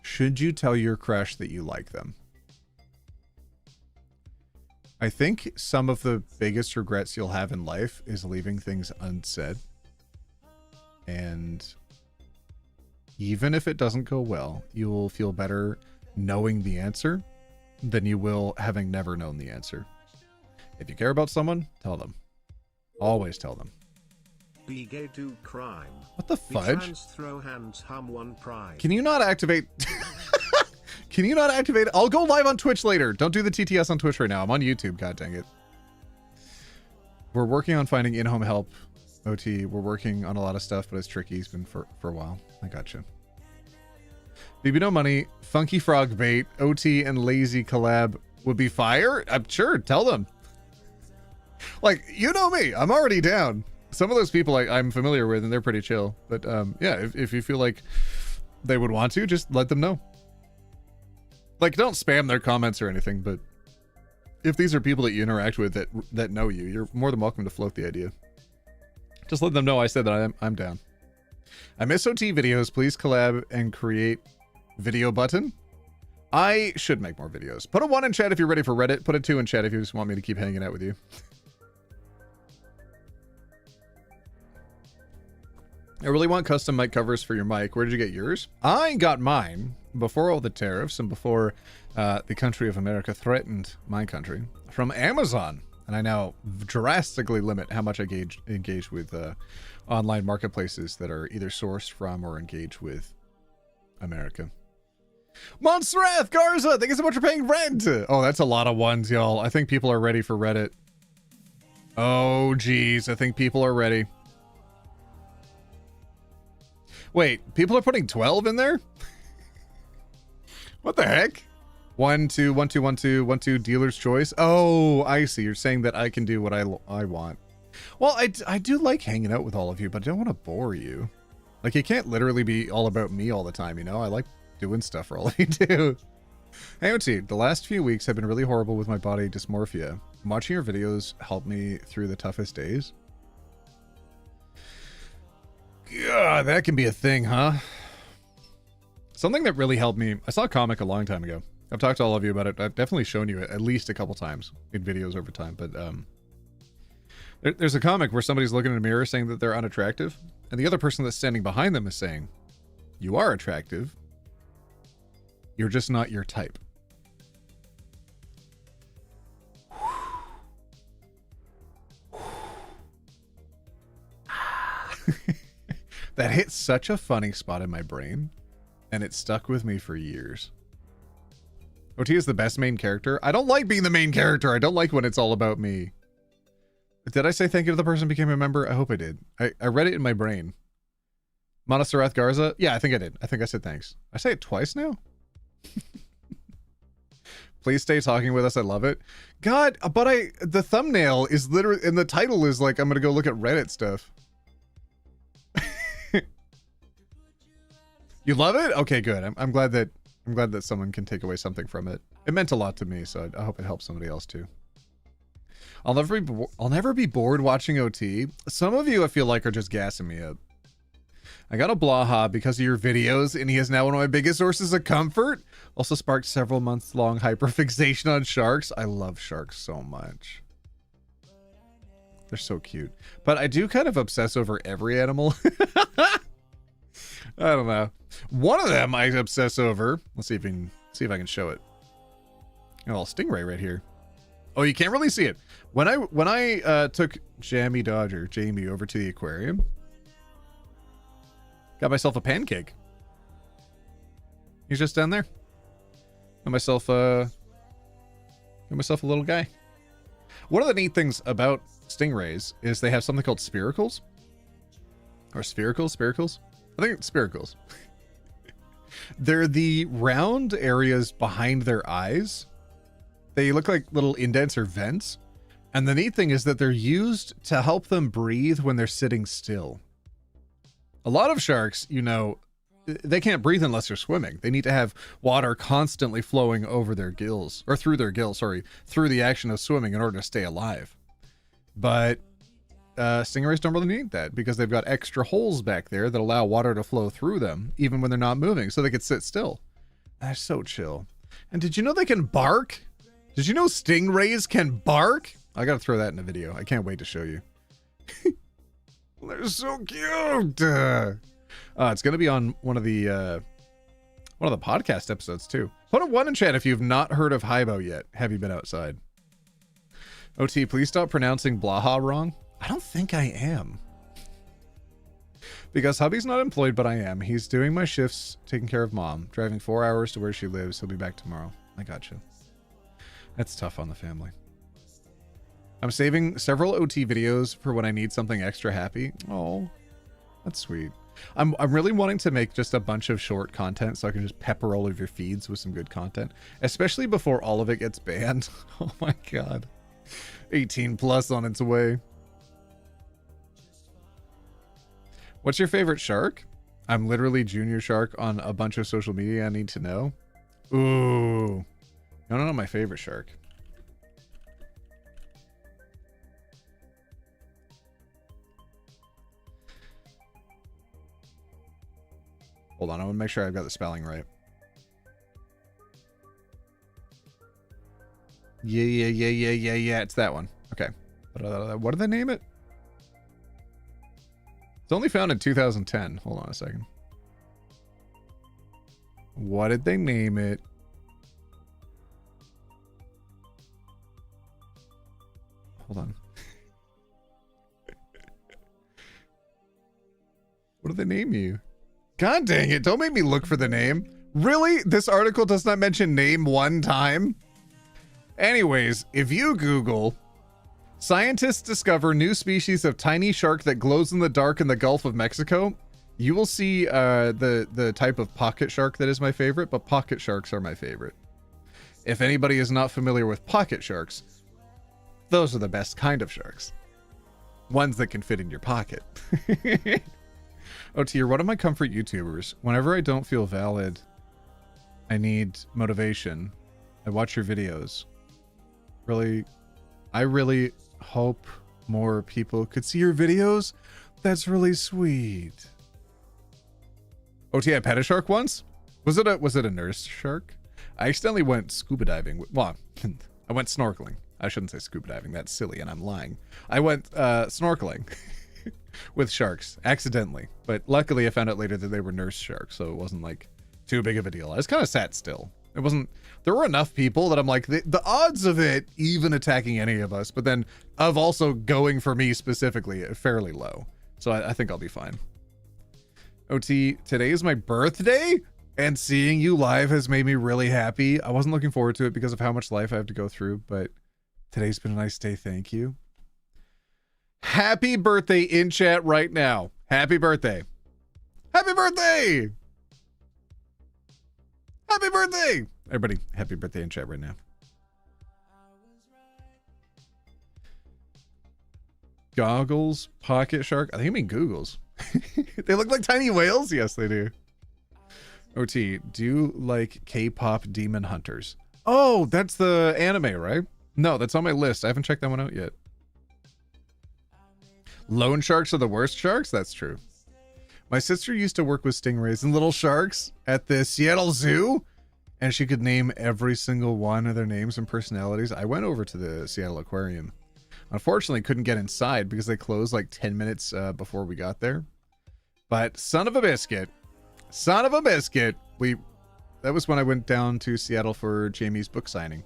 Should you tell your crush that you like them? I think some of the biggest regrets you'll have in life is leaving things unsaid. And even if it doesn't go well, you will feel better knowing the answer than you will having never known the answer. If you care about someone, tell them. Always tell them. Be gay, do crime. What the fudge? Trans, throw hands, hum one pride. Can you not activate... Can you not activate... I'll go live on Twitch later. Don't do the TTS on Twitch right now. I'm on YouTube, god dang it. We're working on finding in-home help. OT, we're working on a lot of stuff, but it's tricky. It's been for a while. I gotcha. BB No Money, Funky Frog Bait, OT and Lazy collab would be fire? I'm sure, tell them. Like, you know me, I'm already down. Some of those people I'm familiar with and they're pretty chill. But yeah, if you feel like they would want to, just let them know. Like, don't spam their comments or anything, but if these are people that you interact with that know you, you're more than welcome to float the idea. Just let them know I said that I'm down. I miss OT videos. Please collab and create video button. I should make more videos. Put a 1 in chat if you're ready for Reddit. Put a 2 in chat if you just want me to keep hanging out with you. I really want custom mic covers for your mic. Where did you get yours? I got mine before all the tariffs and before the country of America threatened my country from Amazon. And I now drastically limit how much I engage with online marketplaces that are either sourced from or engage with America. Monstrath Garza, thank you so much for paying rent. Oh, that's a lot of ones, y'all. I think people are ready for Reddit. Oh, geez. I think people are ready. Wait, people are putting 12 in there? What the heck? 1, 2, 1, 2, 1, 2, 1, 2, dealer's choice. Oh, I see. You're saying that I can do what I want. Well, I do like hanging out with all of you, but I don't want to bore you. Like, it can't literally be all about me all the time, you know? I like doing stuff for all of you do. Hey, OT, the last few weeks have been really horrible with my body dysmorphia. Watching your videos helped me through the toughest days. God, that can be a thing, huh? Something that really helped me, I saw a comic a long time ago. I've talked to all of you about it. I've definitely shown you it at least a couple times in videos over time, but there's a comic where somebody's looking in a mirror saying that they're unattractive, and the other person that's standing behind them is saying, you are attractive, you're just not your type. That hit such a funny spot in my brain, and it stuck with me for years. OT is the best main character. I don't like being the main character. I don't like when it's all about me. Did I say thank you to the person who became a member? I hope I did. I read it in my brain. Montserrat Garza? Yeah, I think I did. I think I said thanks. I say it twice now? Please stay talking with us. I love it. God, but the thumbnail is literally, and the title is like, I'm going to go look at Reddit stuff. You love it? Okay, good. I'm glad that someone can take away something from it. It meant a lot to me, so I hope it helps somebody else too. I'll never be bored watching OT. Some of you I feel like are just gassing me up. I got a Blaha because of your videos, and he is now one of my biggest sources of comfort. Also sparked several months long hyperfixation on sharks. I love sharks so much. They're so cute. But I do kind of obsess over every animal. I don't know. One of them I obsess over. Let's see if I can show it. Oh, stingray right here. Oh, you can't really see it. When I took Jamie over to the aquarium, got myself a pancake. He's just down there. Got myself a little guy. One of the neat things about stingrays is they have something called spiracles. Or spiracles? I think it's spiracles. They're the round areas behind their eyes. They look like little indents or vents. And the neat thing is that they're used to help them breathe when they're sitting still. A lot of sharks, you know, they can't breathe unless they're swimming. They need to have water constantly flowing over their gills, or through their gills, sorry, through the action of swimming in order to stay alive. But stingrays don't really need that because they've got extra holes back there that allow water to flow through them, even when they're not moving, so they can sit still. That's so chill. And did you know they can bark? Did you know stingrays can bark? I gotta throw that in a video. I can't wait to show you. They're so cute. It's gonna be on one of the podcast episodes too. Put a 1 in chat if you've not heard of Hybo yet. Have you been outside? OT, please stop pronouncing Blaha wrong. I don't think I am. Because hubby's not employed, but I am. He's doing my shifts, taking care of mom, driving 4 hours to where she lives. He'll be back tomorrow. I gotcha. That's tough on the family. I'm saving several OT videos for when I need something extra happy. Oh, that's sweet. I'm really wanting to make just a bunch of short content so I can just pepper all of your feeds with some good content, especially before all of it gets banned. Oh my god. 18 plus on its way. What's your favorite shark? I'm literally junior shark on a bunch of social media I need to know. Ooh. I don't know my favorite shark. Hold on, I want to make sure I've got the spelling right. Yeah. It's that one. Okay. What did they name it? It's only found in 2010. Hold on a second. What did they name it? Hold on. What did they name you? God dang it. Don't make me look for the name. Really? This article does not mention name one time? Anyways, if you Google, scientists discover new species of tiny shark that glows in the dark in the Gulf of Mexico, you will see the type of pocket shark that is my favorite, but pocket sharks are my favorite. If anybody is not familiar with pocket sharks, those are the best kind of sharks. Ones that can fit in your pocket. OT, you're one of my comfort YouTubers. Whenever I don't feel valid, I need motivation, I watch your videos. I really hope more people could see your videos. That's really sweet. OT, I pet a shark once? Was it a nurse shark? I accidentally went scuba diving. Well, I went snorkeling. I shouldn't say scuba diving. That's silly, and I'm lying. I went snorkeling with sharks accidentally, but luckily I found out later that they were nurse sharks, so it wasn't like too big of a deal. I was kind of sat still. It wasn't. There were enough people that I'm like, the odds of it even attacking any of us, but then of also going for me specifically, fairly low. So I think I'll be fine. OT, today is my birthday, and seeing you live has made me really happy. I wasn't looking forward to it because of how much life I have to go through, but today's been a nice day. Thank you. Happy birthday in chat right now. Happy birthday. Happy birthday. Happy birthday. Everybody, happy birthday in chat right now. Goggles, pocket shark. I think you mean Googles. They look like tiny whales. Yes, they do. OT, do you like K-pop Demon Hunters? Oh, that's the anime, right? No, that's on my list. I haven't checked that one out yet. Loan sharks are the worst sharks? That's true. My sister used to work with stingrays and little sharks at the Seattle Zoo, and she could name every single one of their names and personalities. I went over to the Seattle Aquarium. Unfortunately, couldn't get inside because they closed like 10 minutes before we got there. But son of a biscuit, that was when I went down to Seattle for Jamie's book signing.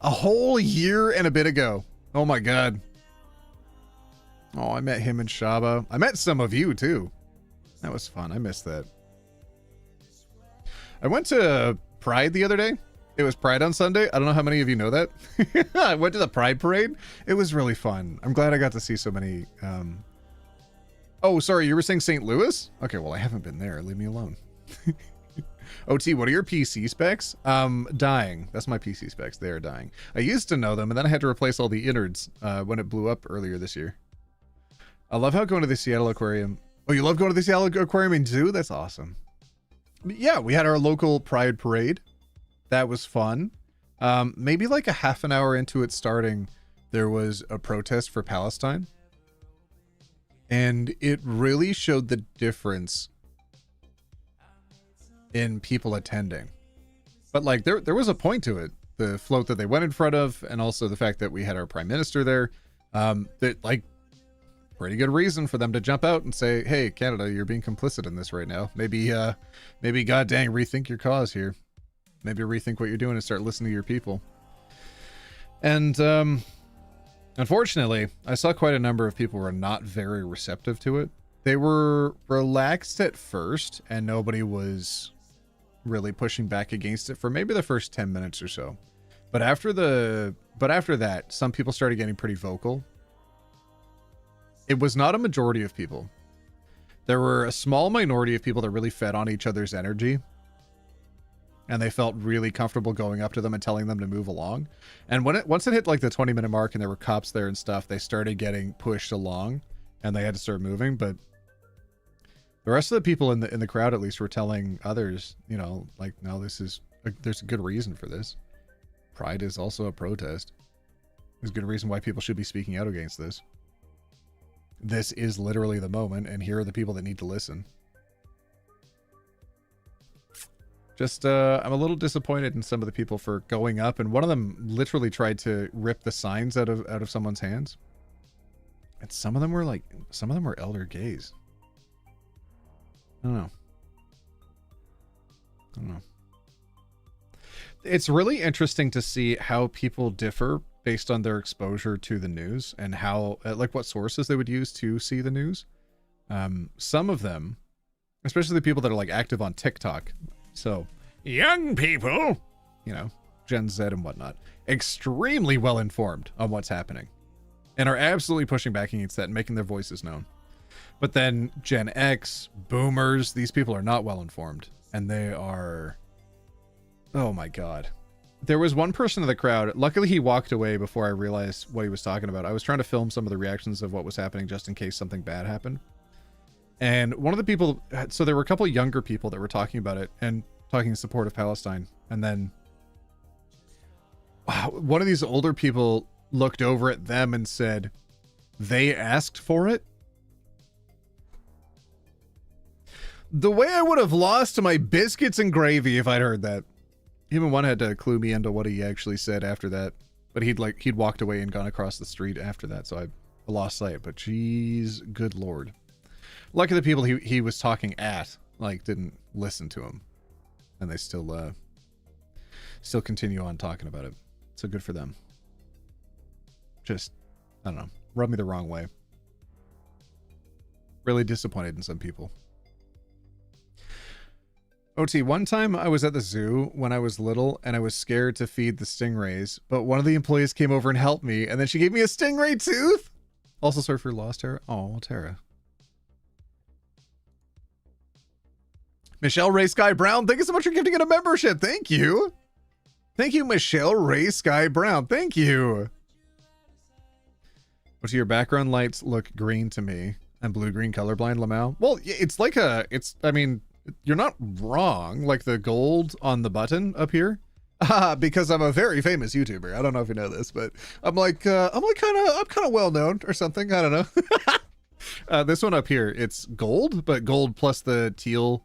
A whole year and a bit ago. Oh my God. Oh, I met him and Shaba. I met some of you too. That was fun. I missed that. I went to Pride the other day. It was Pride on Sunday. I don't know how many of you know that. I went to the Pride Parade. It was really fun. I'm glad I got to see so many. Oh, sorry. You were saying St. Louis? Okay, well, I haven't been there. Leave me alone. OT, what are your PC specs? Dying. That's my PC specs. They are dying. I used to know them, and then I had to replace all the innards when it blew up earlier this year. I love how going to the Seattle Aquarium. Oh, you love going to the Seattle Aquarium and Zoo? That's awesome. But yeah, we had our local Pride Parade. That was fun. Maybe like a half an hour into it starting, there was a protest for Palestine. And it really showed the difference in people attending. But like there was a point to it. The float that they went in front of, and also the fact that we had our prime minister there. That like pretty good reason for them to jump out and say, hey, Canada, you're being complicit in this right now. Maybe god dang, rethink your cause here. Maybe rethink what you're doing and start listening to your people. And unfortunately, I saw quite a number of people who were not very receptive to it. They were relaxed at first, and nobody was really pushing back against it for maybe the first 10 minutes or so. But after that, some people started getting pretty vocal. It was not a majority of people. There were a small minority of people that really fed on each other's energy. And they felt really comfortable going up to them and telling them to move along. And once it hit like the 20-minute mark and there were cops there and stuff, they started getting pushed along and they had to start moving. But the rest of the people in the crowd at least were telling others, you know, like, no, there's a good reason for this. Pride is also a protest. There's a good reason why people should be speaking out against this. This is literally the moment, and here are the people that need to listen. Just, I'm a little disappointed in some of the people for going up, and one of them literally tried to rip the signs out of someone's hands. And some of them were elder gays. I don't know. It's really interesting to see how people differ based on their exposure to the news and how, like, what sources they would use to see the news. Some of them, especially the people that are like active on TikTok. So young people, you know, Gen Z and whatnot, extremely well informed on what's happening and are absolutely pushing back against that and making their voices known. But then Gen X, boomers, these people are not well informed, and they are, oh my God. There was one person in the crowd. Luckily, he walked away before I realized what he was talking about. I was trying to film some of the reactions of what was happening just in case something bad happened. And one of the people, so there were a couple of younger people that were talking about it and talking in support of Palestine. And then one of these older people looked over at them and said, they asked for it? The way I would have lost my biscuits and gravy if I'd heard that. Even one had to clue me into what he actually said after that. But he'd walked away and gone across the street after that, so I lost sight. But geez, good Lord. Lucky the people he was talking at, like, didn't listen to him. And they still continue on talking about it. So good for them. Just, I don't know, rubbed me the wrong way. Really disappointed in some people. OT, one time I was at the zoo when I was little and I was scared to feed the stingrays, but one of the employees came over and helped me, and then she gave me a stingray tooth. Also, sorry for your loss, Tara. Oh, Tara. Michelle Ray Sky Brown, thank you so much for gifting it a membership. Thank you. Thank you, Michelle Ray Sky Brown. Thank you. But your background lights look green to me. I'm blue-green colorblind, Lamau. Well, it's like I mean, You're not wrong. Like the gold on the button up here. Because I'm a very famous YouTuber. I don't know if you know this, but I'm kind of well known or something. I don't know. This one up here, it's gold, but gold plus the teal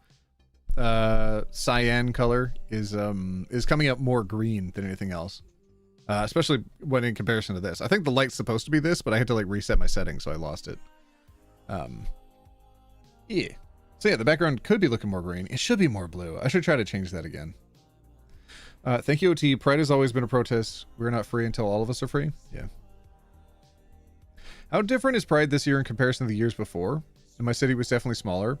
cyan color is coming up more green than anything else. Especially when in comparison to this. I think the light's supposed to be this, but I had to like reset my settings, so I lost it. Yeah. So yeah, the background could be looking more green. It should be more blue. I should try to change that again. Thank you, OT. Pride has always been a protest. We're not free until all of us are free. Yeah. How different is Pride this year in comparison to the years before? And my city was definitely smaller.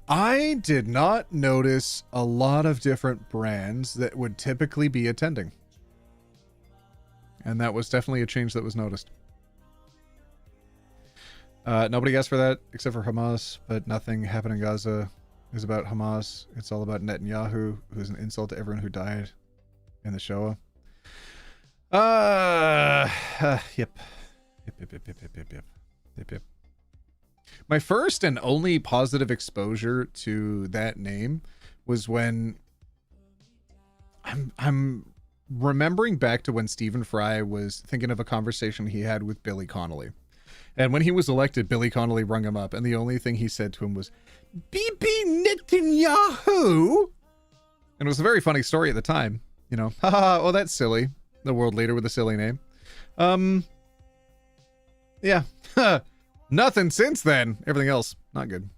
I did not notice a lot of different brands that would typically be attending. And that was definitely a change that was noticed. Nobody asked for that except for Hamas, but nothing happened in Gaza is about Hamas. It's all about Netanyahu, who's an insult to everyone who died in the Shoah. Yep. My first and only positive exposure to that name was when I'm remembering back to when Stephen Fry was thinking of a conversation he had with Billy Connolly. And when he was elected, Billy Connolly rung him up, and the only thing he said to him was, "Bibi Netanyahu." And it was a very funny story at the time. You know, haha, oh, that's silly. The world leader with a silly name. Yeah. Nothing since then. Everything else, not good.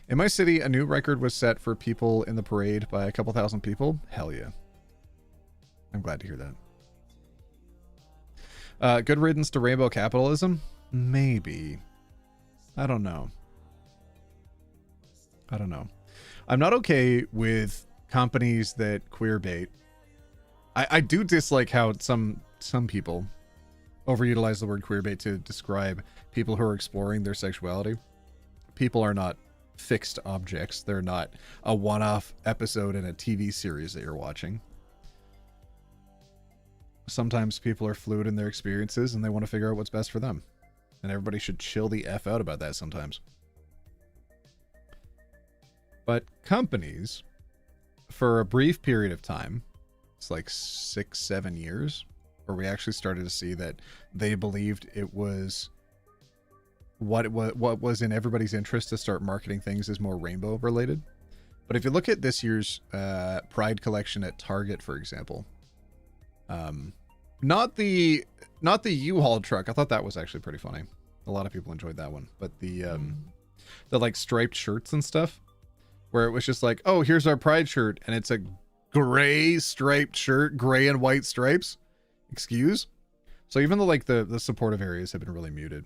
In my city, a new record was set for people in the parade by a couple thousand people. Hell yeah. I'm glad to hear that. Good riddance to rainbow capitalism? Maybe. I don't know. I'm not okay with companies that queer bait. I do dislike how some people overutilize the word queer bait to describe people who are exploring their sexuality. People are not fixed objects. They're not a one-off episode in a TV series that you're watching. Sometimes people are fluid in their experiences and they want to figure out what's best for them. And everybody should chill the F out about that sometimes. But companies, for a brief period of time, it's like 6-7 years, where we actually started to see that they believed it was what was in everybody's interest to start marketing things as more rainbow related. But if you look at this year's Pride collection at Target, for example, not the U-Haul truck. I thought that was actually pretty funny. A lot of people enjoyed that one. But the like striped shirts and stuff, where it was just like, oh, here's our Pride shirt, and it's a gray striped shirt, gray and white stripes. Excuse? So even though like the supportive areas have been really muted.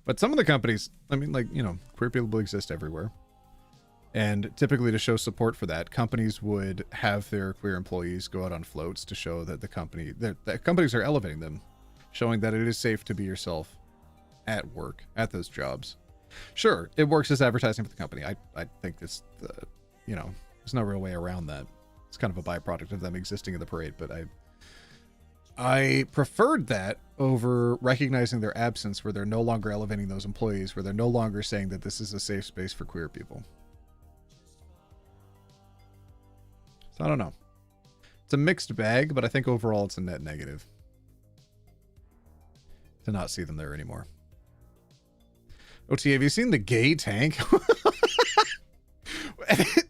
But some of the companies, I mean, like, you know, queer people exist everywhere. And typically to show support for that, companies would have their queer employees go out on floats to show that the companies are elevating them, showing that it is safe to be yourself at work, at those jobs. Sure, it works as advertising for the company. I think it's there's no real way around that. It's kind of a byproduct of them existing in the parade, but I preferred that over recognizing their absence, where they're no longer elevating those employees, where they're no longer saying that this is a safe space for queer people. So I don't know. It's a mixed bag, but I think overall it's a net negative to not see them there anymore. OT, have you seen the gay tank?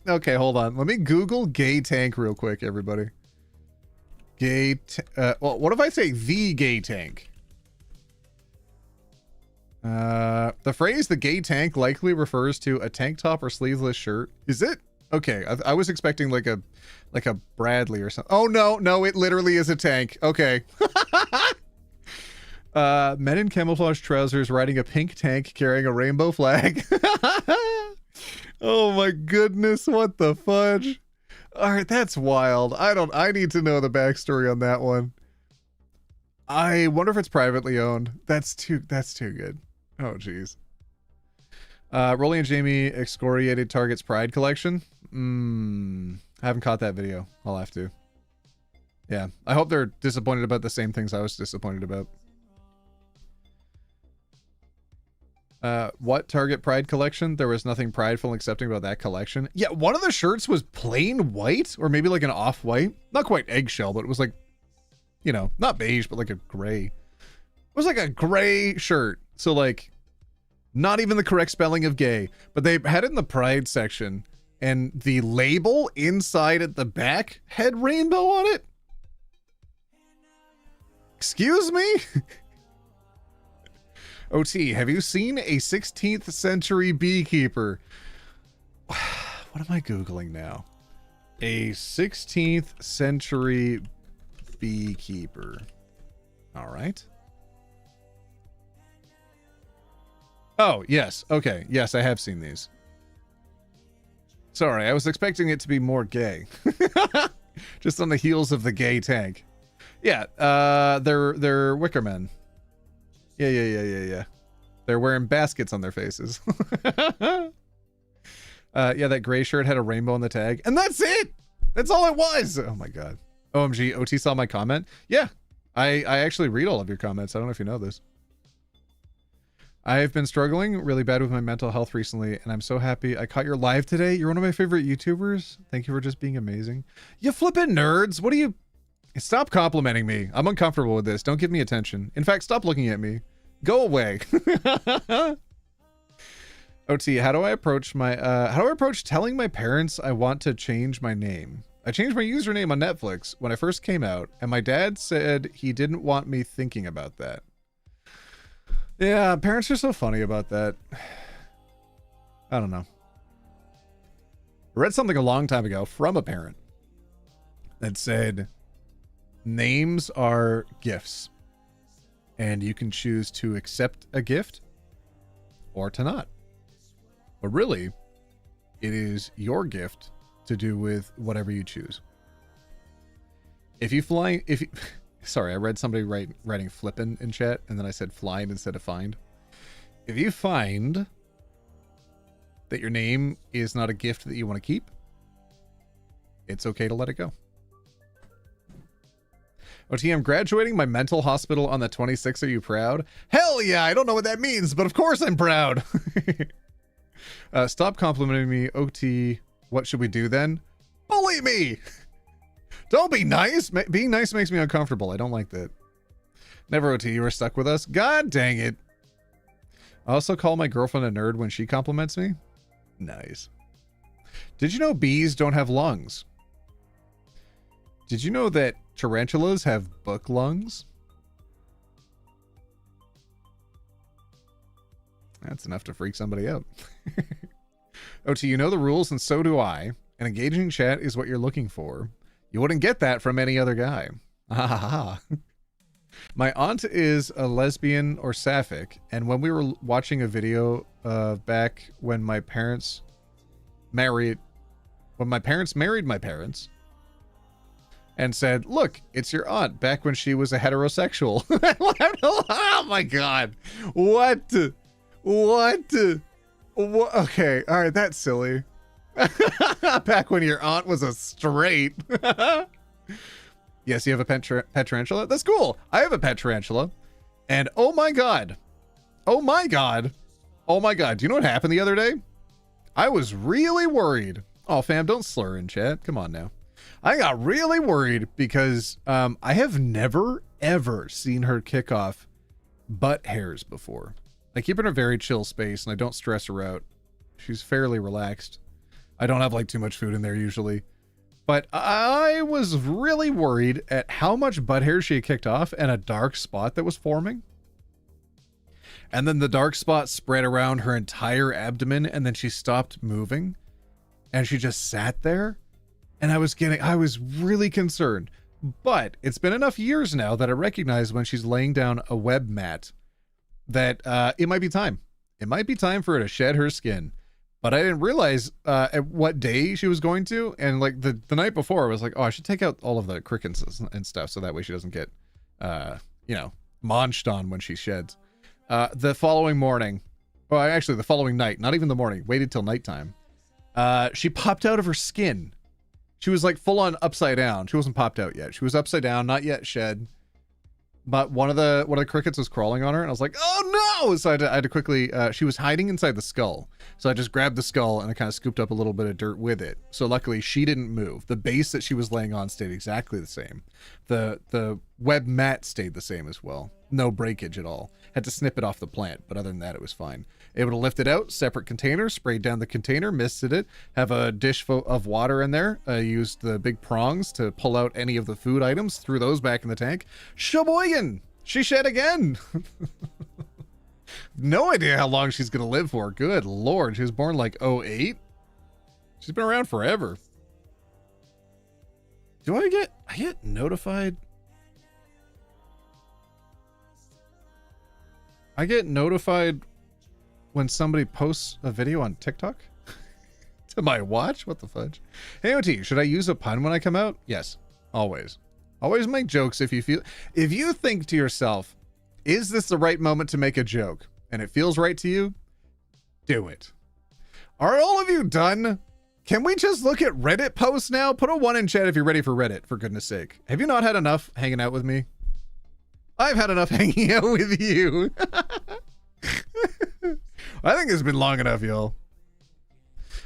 Okay, hold on. Let me Google gay tank real quick, everybody. Well, what if I say the gay tank? The phrase the gay tank likely refers to a tank top or sleeveless shirt. Is it? Okay, I was expecting like a Bradley or something. Oh no, it literally is a tank. Okay. Men in camouflage trousers riding a pink tank carrying a rainbow flag. Oh my goodness, what the fudge? All right, that's wild. I need to know the backstory on that one. I wonder if it's privately owned. That's too good. Oh geez. Rolly and Jamie excoriated Target's Pride collection. I haven't caught that video. I'll have to. Yeah, I hope they're disappointed about the same things I was disappointed about. What Target Pride collection? There was nothing prideful and accepting about that collection. Yeah, one of the shirts was plain white, or maybe like an off-white. Not quite eggshell, but it was like, you know, not beige, but like a gray. It was like a gray shirt. So like, not even the correct spelling of gay, but they had it in the Pride section, and the label inside at the back had rainbow on it. Excuse me? OT, have you seen a 16th century beekeeper? What am I Googling now? A 16th century beekeeper. All right. Oh, yes. Okay. Yes, I have seen these. Sorry, I was expecting it to be more gay. Just on the heels of the gay tank. Yeah, they're wicker men. Yeah. They're wearing baskets on their faces. Yeah, that gray shirt had a rainbow on the tag. And that's it! That's all it was! Oh my god. OMG, OT saw my comment? Yeah, I actually read all of your comments. I don't know if you know this. I've been struggling really bad with my mental health recently, and I'm so happy I caught your live today. You're one of my favorite YouTubers. Thank you for just being amazing. You flippin' nerds! What do you... Stop complimenting me. I'm uncomfortable with this. Don't give me attention. In fact, stop looking at me. Go away. OT, how do I approach telling my parents I want to change my name? I changed my username on Netflix when I first came out, and my dad said he didn't want me thinking about that. Yeah, parents are so funny about that. I don't know. I read something a long time ago from a parent that said names are gifts, and you can choose to accept a gift or to not. But really, it is your gift to do with whatever you choose. Sorry, I read somebody writing flippin' in chat, and then I said flying instead of find. If you find that your name is not a gift that you want to keep, it's okay to let it go. OT, I'm graduating my mental hospital on the 26th. Are you proud? Hell yeah, I don't know what that means, but of course I'm proud. Stop complimenting me, OT. What should we do then? Bully me! Don't be nice. Being nice makes me uncomfortable. I don't like that. Never, OT, you were stuck with us? God dang it. I also call my girlfriend a nerd when she compliments me. Nice. Did you know bees don't have lungs? Did you know that tarantulas have book lungs? That's enough to freak somebody out. OT, you know the rules, and so do I. An engaging chat is what you're looking for. You wouldn't get that from any other guy. My aunt is a lesbian or sapphic, and when we were watching a video back when my parents married my parents, and said, look, it's your aunt back when she was a heterosexual. Oh my god. What? Okay, all right, that's silly. Back when your aunt was a straight. Yes, you have a pet tarantula? That's cool. I have a pet tarantula. And oh my god. Do you know what happened the other day? I was really worried. Oh, fam, don't slur in chat. Come on now. I got really worried because I have never, ever seen her kick off butt hairs before. I keep her in a very chill space and I don't stress her out. She's fairly relaxed. I don't have like too much food in there usually. But I was really worried at how much butt hair she had kicked off and a dark spot that was forming. And then the dark spot spread around her entire abdomen and then she stopped moving. And she just sat there. And I was really concerned. But it's been enough years now that I recognize when she's laying down a web mat that it might be time. It might be time for her to shed her skin. But I didn't realize at what day she was going to. And like the night before, I was like, oh, I should take out all of the crickets and stuff so that way she doesn't get, munched on when she sheds. The following morning, well, actually the following night, not even the morning, waited till nighttime. She popped out of her skin. She was like full on upside down. She wasn't popped out yet. She was upside down, not yet shed. but one of the crickets was crawling on her, and I was like, oh no! So I had to quickly, she was hiding inside the skull. So I just grabbed the skull and I kind of scooped up a little bit of dirt with it. So luckily she didn't move. The base that she was laying on stayed exactly the same. The web mat stayed the same as well. No breakage at all. Had to snip it off the plant, but other than that, it was fine. Able to lift it out, separate container, sprayed down the container, misted it, have a dish of water in there. I used the big prongs to pull out any of the food items, threw those back in the tank. Sheboygan! She shed again! No idea how long she's gonna live for. Good lord, she was born like 08. She's been around forever. Do I get notified? I get notified when somebody posts a video on TikTok to my watch. What the fudge? Hey OT, should I use a pun when I come out? Yes, always. Always make jokes if you think to yourself, is this the right moment to make a joke? And it feels right to you, do it. Are all of you done? Can we just look at Reddit posts now? Put a 1 in chat if you're ready for Reddit, for goodness sake. Have you not had enough hanging out with me? I've had enough hanging out with you. I think it's been long enough, y'all.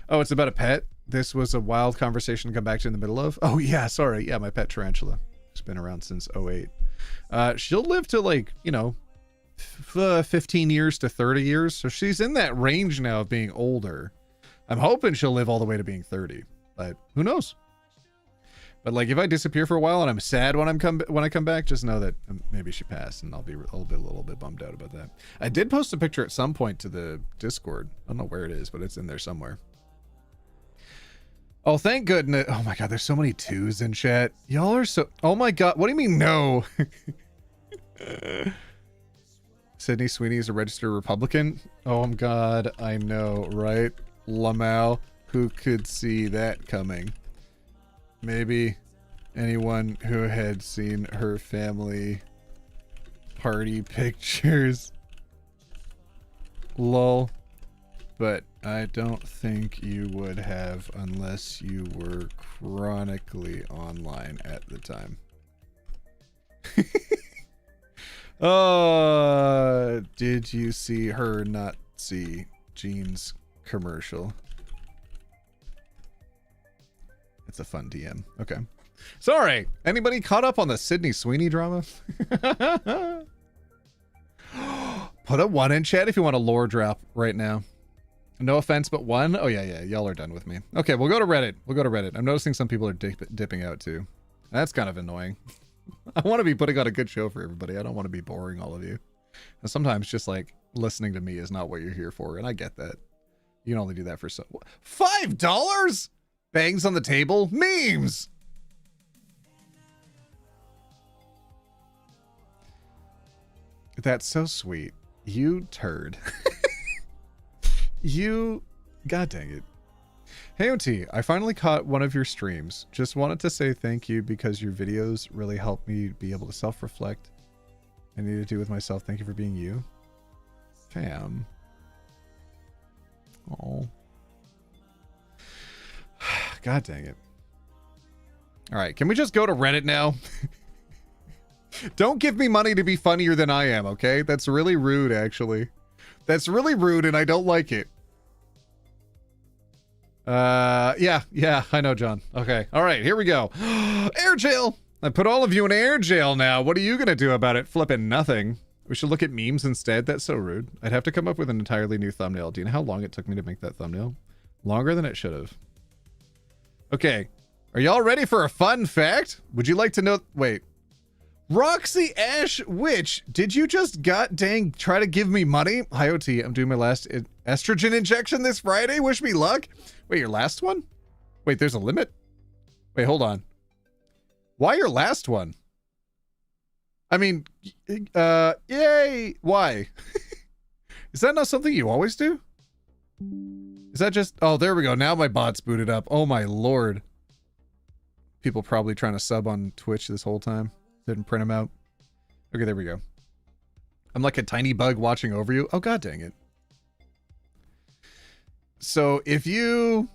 Oh, it's about a pet? This was a wild conversation to come back to in the middle of? Oh, yeah, sorry. Yeah, my pet tarantula. It's been around since 08. She'll live to like, 15 years to 30 years. So she's in that range now of being older. I'm hoping she'll live all the way to being 30, but who knows? But like, if I disappear for a while and I'm sad when I come back, just know that maybe she passed, and I'll be a little bit bummed out about that. I did post a picture at some point to the Discord. I don't know where it is, but it's in there somewhere. Oh, thank goodness. Oh my God, there's so many 2s in chat. Y'all are so, oh my God. What do you mean no? Sydney Sweeney is a registered Republican. Oh my God, I know, right? Lamau, who could see that coming? Maybe anyone who had seen her family party pictures. Lol. But I don't think you would have unless you were chronically online at the time. Did you see her not see Jean's commercial? It's a fun DM. Okay. Sorry. Anybody caught up on the Sydney Sweeney drama? Put a 1 in chat if you want a lore drop right now. No offense, but 1? Oh, yeah. Y'all are done with me. Okay, we'll go to Reddit. I'm noticing some people are dipping out, too. That's kind of annoying. I want to be putting on a good show for everybody. I don't want to be boring all of you. And sometimes just, like, listening to me is not what you're here for, and I get that. You can only do that for so... $5?! Bangs on the table? Memes! That's so sweet. You turd. You... God dang it. Hey OT, I finally caught one of your streams. Just wanted to say thank you because your videos really helped me be able to self-reflect. I need to do with myself. Thank you for being you. Fam. Oh. God dang it. All right, can we just go to Reddit now? Don't give me money to be funnier than I am, okay? That's really rude, actually. That's really rude, and I don't like it. Yeah, I know, John. Okay, all right, here we go. Air jail! I put all of you in air jail now. What are you gonna do about it? Flipping nothing. We should look at memes instead. That's so rude. I'd have to come up with an entirely new thumbnail. Do you know how long it took me to make that thumbnail? Longer than it should have. Okay, are y'all ready for a fun fact? Would you like to know? Wait. Roxy Ash Witch, did you just dang try to give me money? Hi OT, I'm doing my last estrogen injection this Friday. Wish me luck. Wait, your last one? Wait, there's a limit? Wait, hold on. Why your last one? I mean, yay. Why? Is that not something you always do? Is that just... Oh, there we go. Now my bot's booted up. Oh my lord. People probably trying to sub on Twitch this whole time. Didn't print them out. Okay, there we go. I'm like a tiny bug watching over you. Oh, god dang it. So if you...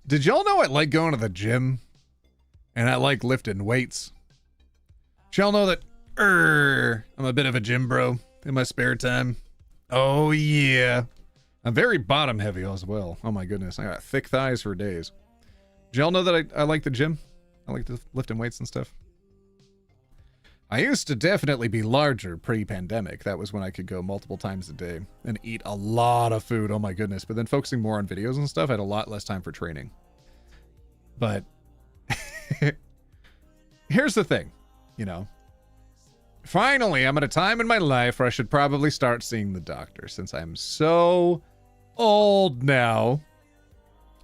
Did y'all know I like going to the gym? And I like lifting weights. Y'all know that I'm a bit of a gym bro in my spare time. Oh yeah. I'm very bottom heavy as well. Oh my goodness. I got thick thighs for days. Did y'all know that I like the gym? I like to lifting weights and stuff. I used to definitely be larger pre-pandemic. That was when I could go multiple times a day and eat a lot of food. Oh my goodness. But then focusing more on videos and stuff, I had a lot less time for training. But here's the thing, you know. Finally, I'm at a time in my life where I should probably start seeing the doctor since I'm so old now.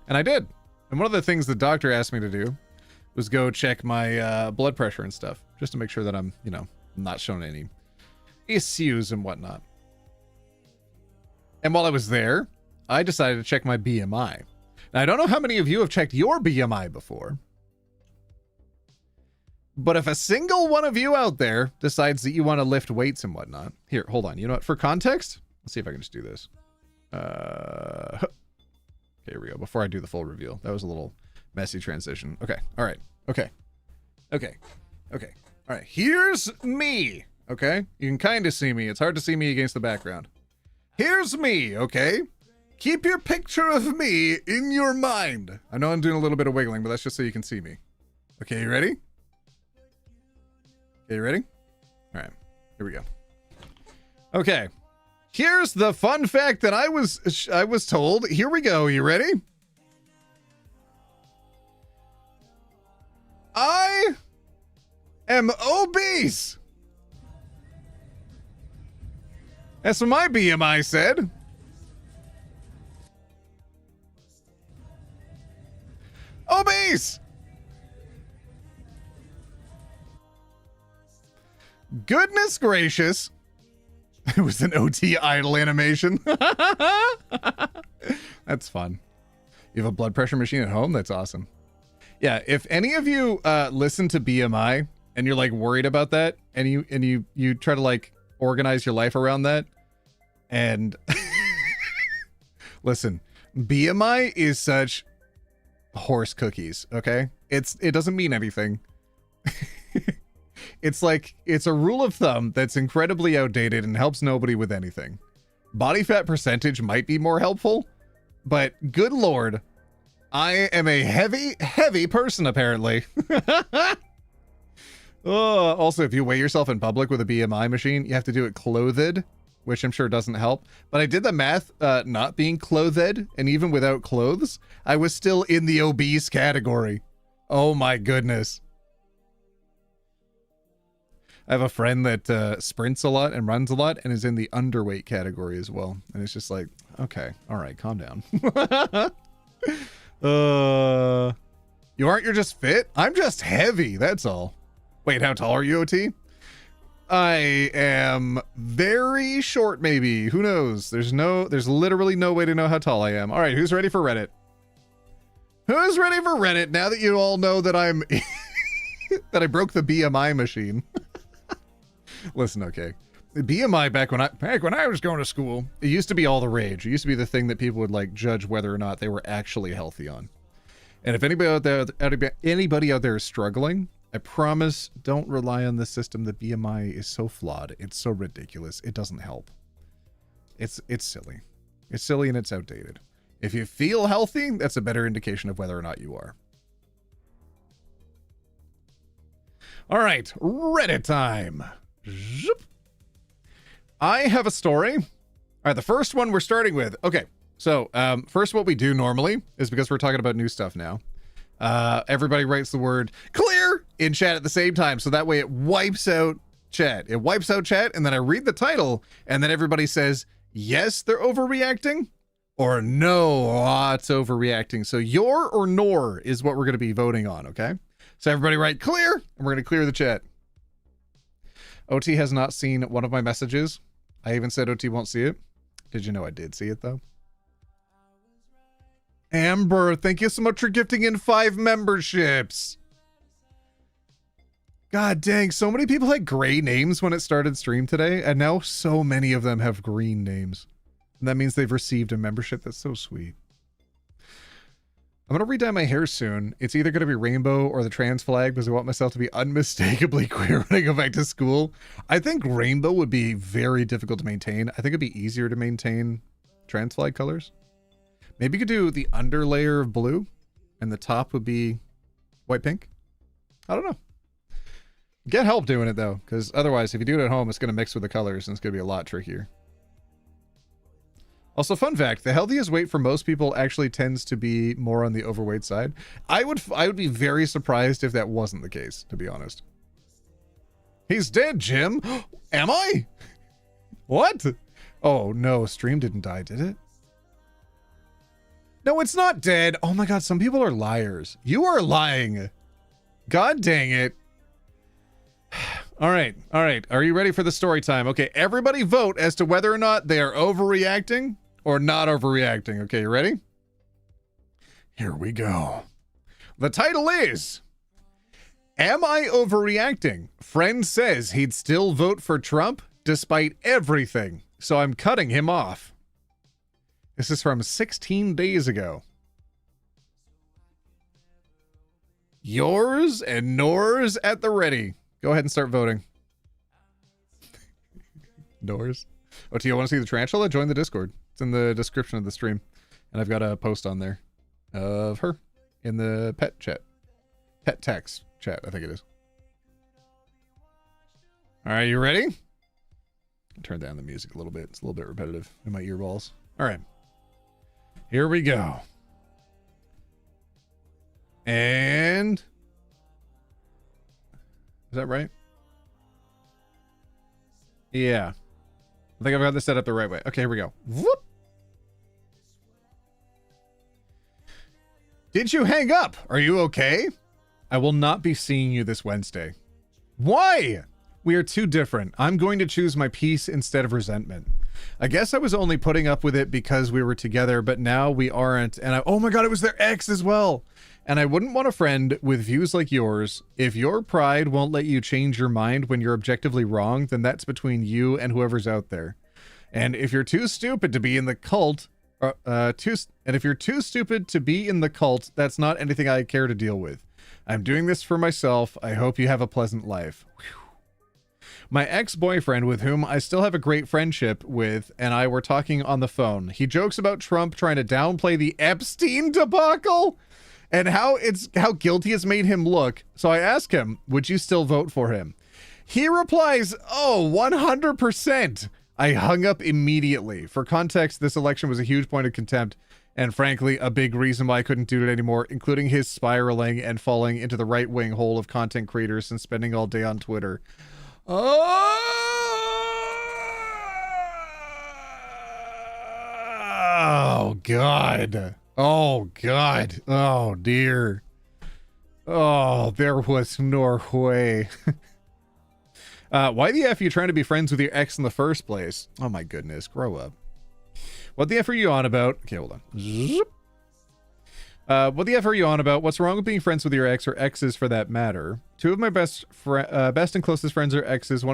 And I did. And one of the things the doctor asked me to do was go check my blood pressure and stuff, just to make sure that I'm, you know, not showing any issues and whatnot. And while I was there, I decided to check my BMI. Now, I don't know how many of you have checked your BMI before, but if a single one of you out there decides that you want to lift weights and whatnot, here, hold on. You know what? For context, let's see if I can just do this. Okay, here we go. Before I do the full reveal, that was a little messy transition. Okay. All right. Okay. Okay. Okay. All right. Here's me. Okay. You can kind of see me. It's hard to see me against the background. Here's me. Okay. Keep your picture of me in your mind. I know I'm doing a little bit of wiggling, but that's just so you can see me. Okay. You ready? Okay. You ready? All right. Here we go. Okay. Here's the fun fact that I was told. Here we go. You ready? I am obese. That's what my BMI said. Obese. Goodness gracious. It was an OT idle animation. That's fun. You have a blood pressure machine at home? That's awesome. Yeah, if any of you listen to BMI and you're like worried about that and you try to like organize your life around that, and listen, BMI is such horse cookies, okay? It doesn't mean anything. It's like, it's a rule of thumb that's incredibly outdated and helps nobody with anything. Body fat percentage might be more helpful, but good lord, I am a heavy person apparently. Oh, also, if you weigh yourself in public with a BMI machine, you have to do it clothed, which I'm sure doesn't help. But I did the math, not being clothed, and even without clothes, I was still in the obese category. Oh my goodness. I have a friend that sprints a lot and runs a lot and is in the underweight category as well. And it's just like, okay, all right, calm down. You aren't, you're just fit? I'm just heavy, that's all. Wait, how tall are you, OT? I am very short, maybe. Who knows? There's literally no way to know how tall I am. All right, who's ready for Reddit? Who's ready for Reddit now that you all know that I'm that I broke the BMI machine? Listen, okay. The BMI back when I was going to school, it used to be all the rage. It used to be the thing that people would like judge whether or not they were actually healthy on. And if anybody out there is struggling, I promise, don't rely on the system. The BMI is so flawed. It's so ridiculous. It doesn't help. It's silly. It's silly and it's outdated. If you feel healthy, that's a better indication of whether or not you are. All right, Reddit time. Zoop. I have a story. All right, the first one we're starting with. Okay, so first what we do normally is, because we're talking about new stuff now, everybody writes the word clear in chat at the same time, so that way it wipes out chat. It wipes out chat, and then I read the title, and then everybody says, yes, they're overreacting, or no, it's overreacting. So your or nor is what we're going to be voting on, okay? So everybody write clear, and we're going to clear the chat. OT has not seen one of my messages. I even said OT won't see it. Did you know I did see it, though? Amber, thank you so much for gifting in 5 memberships. God dang, so many people had gray names when it started stream today, and now so many of them have green names. And that means they've received a membership. That's so sweet. I'm going to redye my hair soon. It's either going to be rainbow or the trans flag because I want myself to be unmistakably queer when I go back to school. I think rainbow would be very difficult to maintain. I think it'd be easier to maintain trans flag colors. Maybe you could do the underlayer of blue and the top would be white pink. I don't know. Get help doing it though, because otherwise if you do it at home, it's going to mix with the colors and it's going to be a lot trickier. Also, fun fact, the healthiest weight for most people actually tends to be more on the overweight side. I would be very surprised if that wasn't the case, to be honest. He's dead, Jim. Am I? What? Oh, no, stream didn't die, did it? No, it's not dead. Oh my god, some people are liars. You are lying. God dang it. All right. Are you ready for the story time? Okay, everybody vote as to whether or not they are overreacting or not overreacting. Okay, you ready? Here we go. The title is, Am I Overreacting? Friend says he'd still vote for Trump despite everything, so I'm cutting him off. This is from 16 days ago. Yours and Nours at the ready. Go ahead and start voting. Nours. Oh, do you want to see the tarantula? Join the Discord. It's in the description of the stream. And I've got a post on there of her in the pet chat. Pet text chat, I think it is. All right, you ready? Turn down the music a little bit. It's a little bit repetitive in my earballs. All right. Here we go. And... is that right? Yeah. I think I've got this set up the right way. Okay, here we go. Whoop. Did you hang up? Are you okay? I will not be seeing you this Wednesday. Why? We are too different. I'm going to choose my peace instead of resentment. I guess I was only putting up with it because we were together, but now we aren't. And oh my god, it was their ex as well. And I wouldn't want a friend with views like yours. If your pride won't let you change your mind when you're objectively wrong, then that's between you and whoever's out there. And if you're too stupid to be in the cult, if you're too stupid to be in the cult, that's not anything I care to deal with. I'm doing this for myself. I hope you have a pleasant life. Whew. My ex-boyfriend, with whom I still have a great friendship with, and I were talking on the phone. He jokes about Trump trying to downplay the Epstein debacle and how guilty it's made him look. So I ask him, would you still vote for him? He replies, oh, 100%. I hung up immediately. For context, this election was a huge point of contempt, and frankly, a big reason why I couldn't do it anymore, including his spiraling and falling into the right-wing hole of content creators and spending all day on Twitter. Oh, God. Oh, God. Oh, dear. Oh, there was no way. Why the F are you trying to be friends with your ex in the first place? Oh, my goodness. Grow up. What the F are you on about? Okay, hold on. What the F are you on about? What's wrong with being friends with your ex or exes for that matter? Two of my best and closest friends are exes.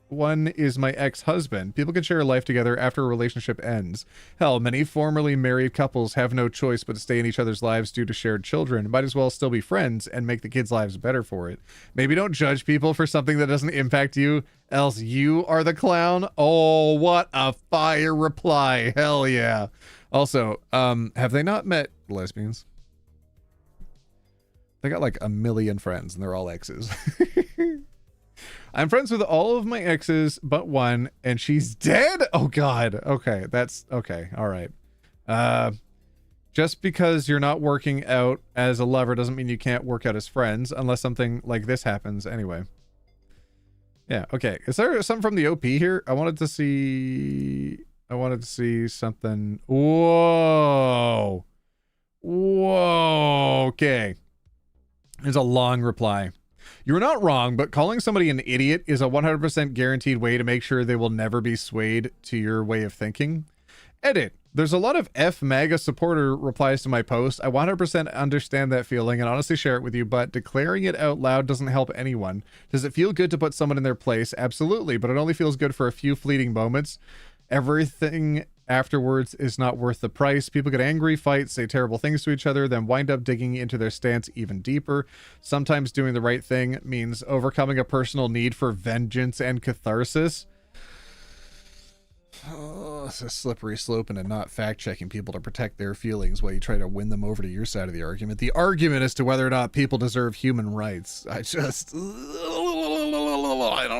One is my ex-husband. People can share a life together after a relationship ends. Hell, many formerly married couples have no choice but to stay in each other's lives due to shared children. Might as well still be friends and make the kids' lives better for it. Maybe don't judge people for something that doesn't impact you, else you are the clown. Oh, what a fire reply. Hell yeah. Also, have they not met lesbians? They got like 1 million friends and they're all exes. I'm friends with all of my exes but one, and she's dead? Oh god. Okay, that's okay. All right. Just because you're not working out as a lover doesn't mean you can't work out as friends unless something like this happens anyway. Yeah, okay. Is there something from the OP here? I wanted to see something. Whoa. Whoa. Okay. There's a long reply. You're not wrong, but calling somebody an idiot is a 100% guaranteed way to make sure they will never be swayed to your way of thinking. Edit. There's a lot of F-MAGA supporter replies to my post. I 100% understand that feeling and honestly share it with you, but declaring it out loud doesn't help anyone. Does it feel good to put someone in their place? Absolutely, but it only feels good for a few fleeting moments. Everything afterwards is not worth the price. People get angry, fight, say terrible things to each other, then wind up digging into their stance even deeper. Sometimes doing the right thing means overcoming a personal need for vengeance and catharsis. Oh, it's a slippery slope into not fact-checking people to protect their feelings while you try to win them over to your side of the argument. The argument as to whether or not people deserve human rights. I don't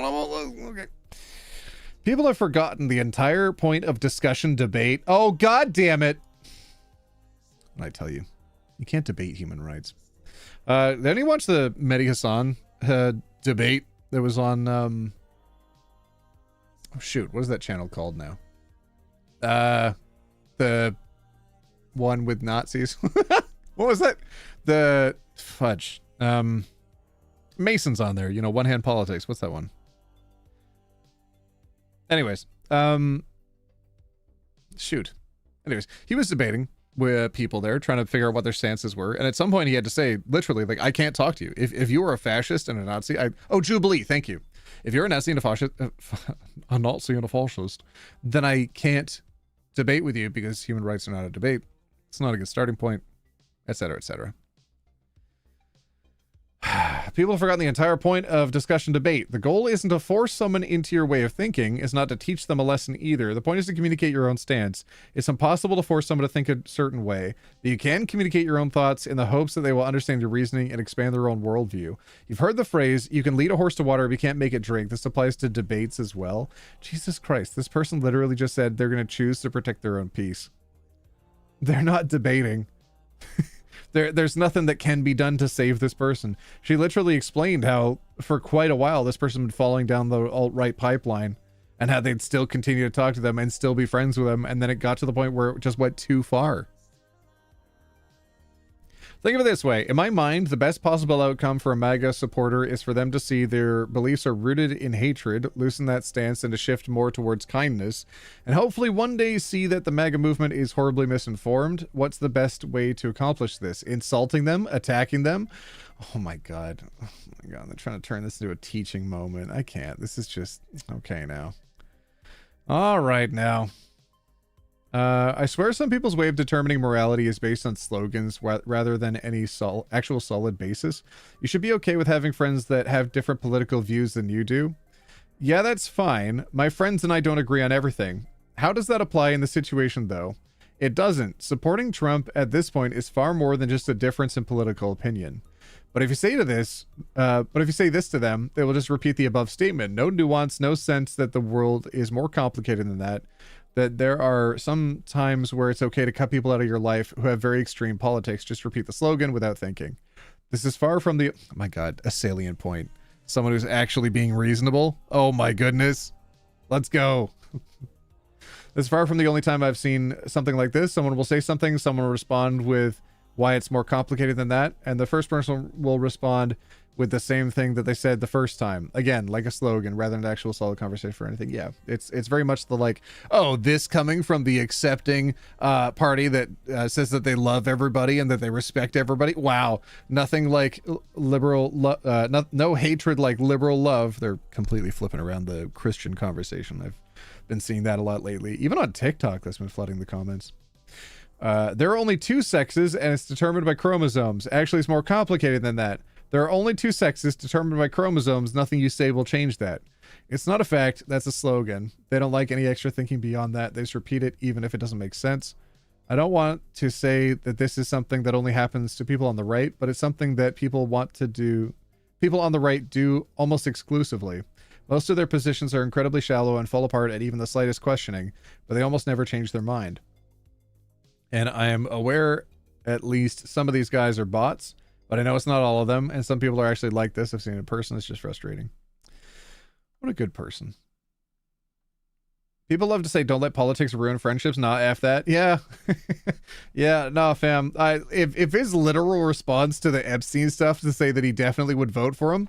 know. Okay. People have forgotten the entire point of discussion debate. Oh, God damn it. I tell you, you can't debate human rights. Did anyone watch the Mehdi Hassan debate that was on... oh, shoot. What is that channel called now? The one with Nazis. What was that? The... Fudge. Mason's on there. You know, One Hand Politics. What's that one? Anyways, shoot. Anyways, he was debating with people there, trying to figure out what their stances were. And at some point he had to say, literally, like, I can't talk to you. If you were a fascist and a Nazi, oh, Jubilee, thank you. If you're a Nazi and a fascist, a Nazi and a fascist, then I can't debate with you because human rights are not a debate. It's not a good starting point, etc., etc. People have forgotten the entire point of discussion debate. The goal isn't to force someone into your way of thinking. It's not to teach them a lesson either. The point is to communicate your own stance. It's impossible to force someone to think a certain way, but you can communicate your own thoughts in the hopes that they will understand your reasoning and expand their own worldview. You've heard the phrase, you can lead a horse to water if you can't make it drink. This applies to debates as well. Jesus Christ, this person literally just said they're going to choose to protect their own peace. They're not debating. There's nothing that can be done to save this person. She literally explained how for quite a while this person had been falling down the alt-right pipeline and how they'd still continue to talk to them and still be friends with them, and then it got to the point where it just went too far. Think of it this way. In my mind, the best possible outcome for a MAGA supporter is for them to see their beliefs are rooted in hatred, loosen that stance, and to shift more towards kindness, and hopefully one day see that the MAGA movement is horribly misinformed. What's the best way to accomplish this? Insulting them? Attacking them? Oh my God. Oh my God. They're trying to turn this into a teaching moment. I can't. This is just... Okay now. All right now. I swear some people's way of determining morality is based on slogans rather than any actual solid basis. You should be okay with having friends that have different political views than you do. Yeah, that's fine. My friends and I don't agree on everything. How does that apply in the situation, though? It doesn't. Supporting Trump at this point is far more than just a difference in political opinion. But if you say this to them, they will just repeat the above statement. No nuance, no sense that the world is more complicated than that. That there are some times where it's okay to cut people out of your life who have very extreme politics. Just repeat the slogan without thinking. This is far from the... Oh my God, a salient point. Someone who's actually being reasonable. Oh my goodness. Let's go. This is far from the only time I've seen something like this. Someone will say something, someone will respond with why it's more complicated than that, and the first person will respond with the same thing that they said the first time. Again, like a slogan rather than an actual solid conversation or anything. Yeah, it's very much the like, oh, this coming from the accepting party that says that they love everybody and that they respect everybody. Wow, nothing like liberal, no hatred like liberal love. They're completely flipping around the Christian conversation. I've been seeing that a lot lately. Even on TikTok, that's been flooding the comments. There are only two sexes and it's determined by chromosomes. Actually, it's more complicated than that. There are only two sexes determined by chromosomes. Nothing you say will change that. It's not a fact. That's a slogan. They don't like any extra thinking beyond that. They just repeat it even if it doesn't make sense. I don't want to say that this is something that only happens to people on the right, but it's something that people want to do. People on the right do almost exclusively. Most of their positions are incredibly shallow and fall apart at even the slightest questioning, but they almost never change their mind. And I am aware at least some of these guys are bots, but I know it's not all of them, and some people are actually like this. I've seen it in person. It's just frustrating. What a good person. People love to say, don't let politics ruin friendships. Nah, F that. Yeah. Yeah, nah, fam. If his literal response to the Epstein stuff to say that he definitely would vote for him,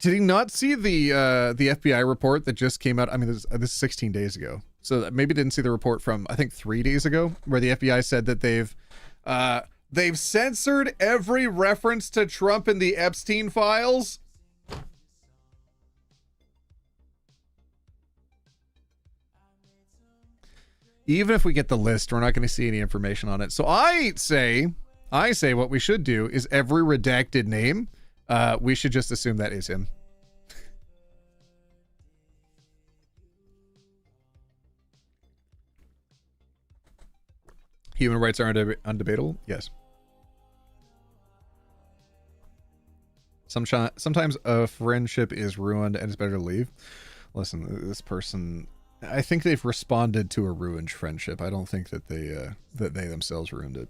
did he not see the FBI report that just came out? I mean, this is 16 days ago. So maybe didn't see the report from, I think, 3 days ago, where the FBI said that they've censored every reference to Trump in the Epstein files. Even if we get the list, we're not going to see any information on it. So I say what we should do is every redacted name, we should just assume that is him. Human rights are undebatable? Yes. Sometimes a friendship is ruined and it's better to leave. Listen, this person, I think they've responded to a ruined friendship. I don't think that they themselves ruined it.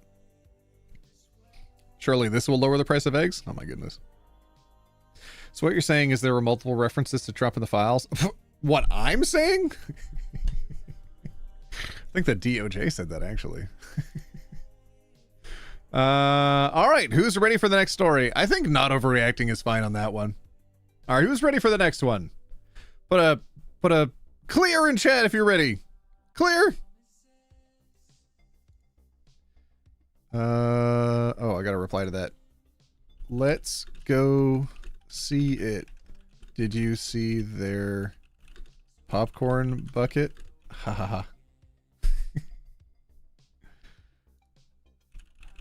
Surely this will lower the price of eggs? Oh my goodness. So what you're saying is there were multiple references to Trump in the files? What I'm saying? I think the DOJ said that actually. All right, who's ready for the next story? I think not overreacting is fine on that one. All right, who's ready for the next one? Put a clear in chat if you're ready. Clear. Oh, I gotta reply to that. Let's go see it. Did you see their popcorn bucket? Ha ha ha.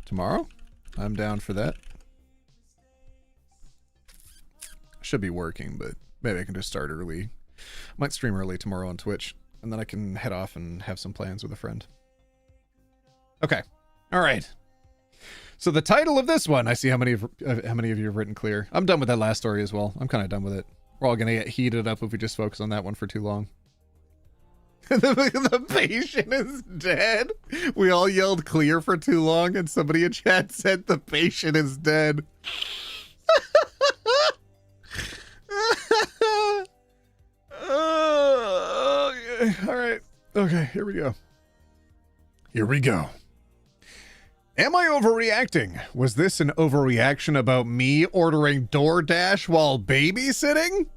Tomorrow? I'm down for that. Should be working, but maybe I can just start early. Might stream early tomorrow on Twitch, and then I can head off and have some plans with a friend. Okay. All right. So the title of this one, I see how many of you have written clear. I'm done with that last story as well. I'm kind of done with it. We're all gonna get heated up if we just focus on that one for too long. The patient is dead. We all yelled clear for too long, and somebody in chat said the patient is dead. All right. Okay, here we go. Here we go. Am I overreacting? Was this an overreaction about me ordering DoorDash while babysitting?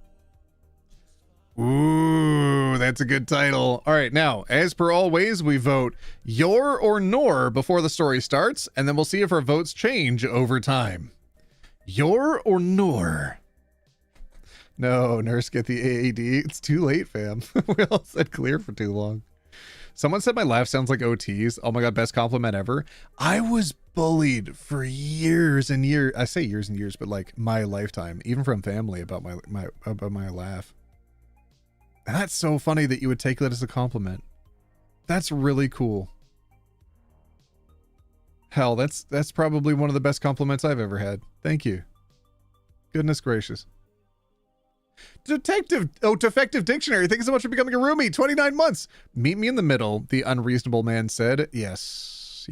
Ooh, that's a good title. All right, now, as per always, we vote your or nor before the story starts, and then we'll see if our votes change over time. Your or nor? No, nurse, get the AAD. It's too late, fam. We all said clear for too long. Someone said my laugh sounds like OT's. Oh my god, best compliment ever. I was bullied for years and years. I say years and years, but like my lifetime, even from family, about my laugh. And that's so funny that you would take that as a compliment. That's really cool. Hell, that's probably one of the best compliments I've ever had. Thank you. Goodness gracious. Defective Dictionary, thank you so much for becoming a roomie. 29 months. Meet me in the middle, the unreasonable man said. Yes.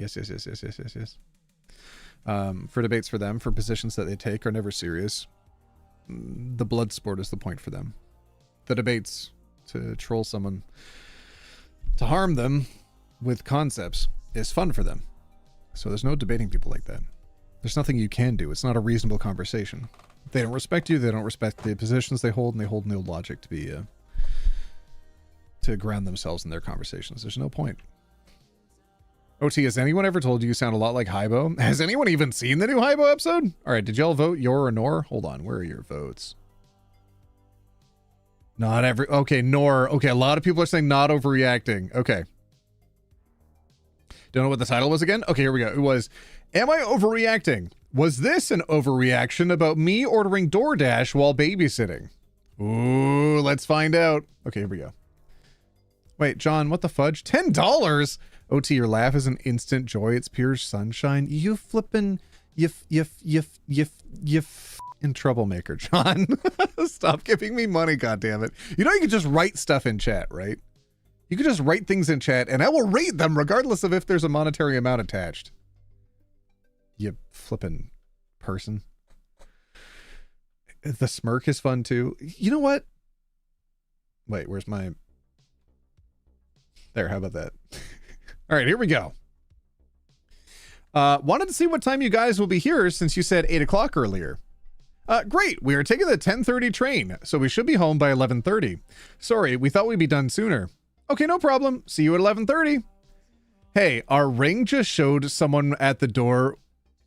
For debates for them, for positions that they take are never serious. The blood sport is the point for them. The debates to troll someone, to harm them with concepts is fun for them. So there's no debating people like that. There's nothing you can do. It's not a reasonable conversation. They don't respect you. They don't respect the positions they hold, and they hold no logic to be to ground themselves in their conversations. There's no point. OT, has anyone ever told you sound a lot like Hybo? Has anyone even seen the new Hybo episode? All right, did y'all vote your or nor? Hold on, where are your votes? Not every... Okay, nor. Okay, a lot of people are saying not overreacting. Okay. Don't know what the title was again? Okay, here we go. It was, am I overreacting? Was this an overreaction about me ordering DoorDash while babysitting? Ooh, let's find out. Okay, here we go. Wait, John, what the fudge? $10? OT, your laugh is an instant joy. It's pure sunshine. You flippin'... You in troublemaker, John. Stop giving me money, goddammit. You know you can just write stuff in chat, right? You can just write things in chat, and I will read them regardless of if there's a monetary amount attached. You flippin' person. The smirk is fun too. You know what? Wait, where's my... There, how about that? All right, here we go. Wanted to see what time you guys will be here since you said 8 o'clock earlier. Great, we are taking the 10:30 train, so we should be home by 11:30. Sorry, we thought we'd be done sooner. Okay, no problem. See you at 11:30. Hey, our ring just showed someone at the door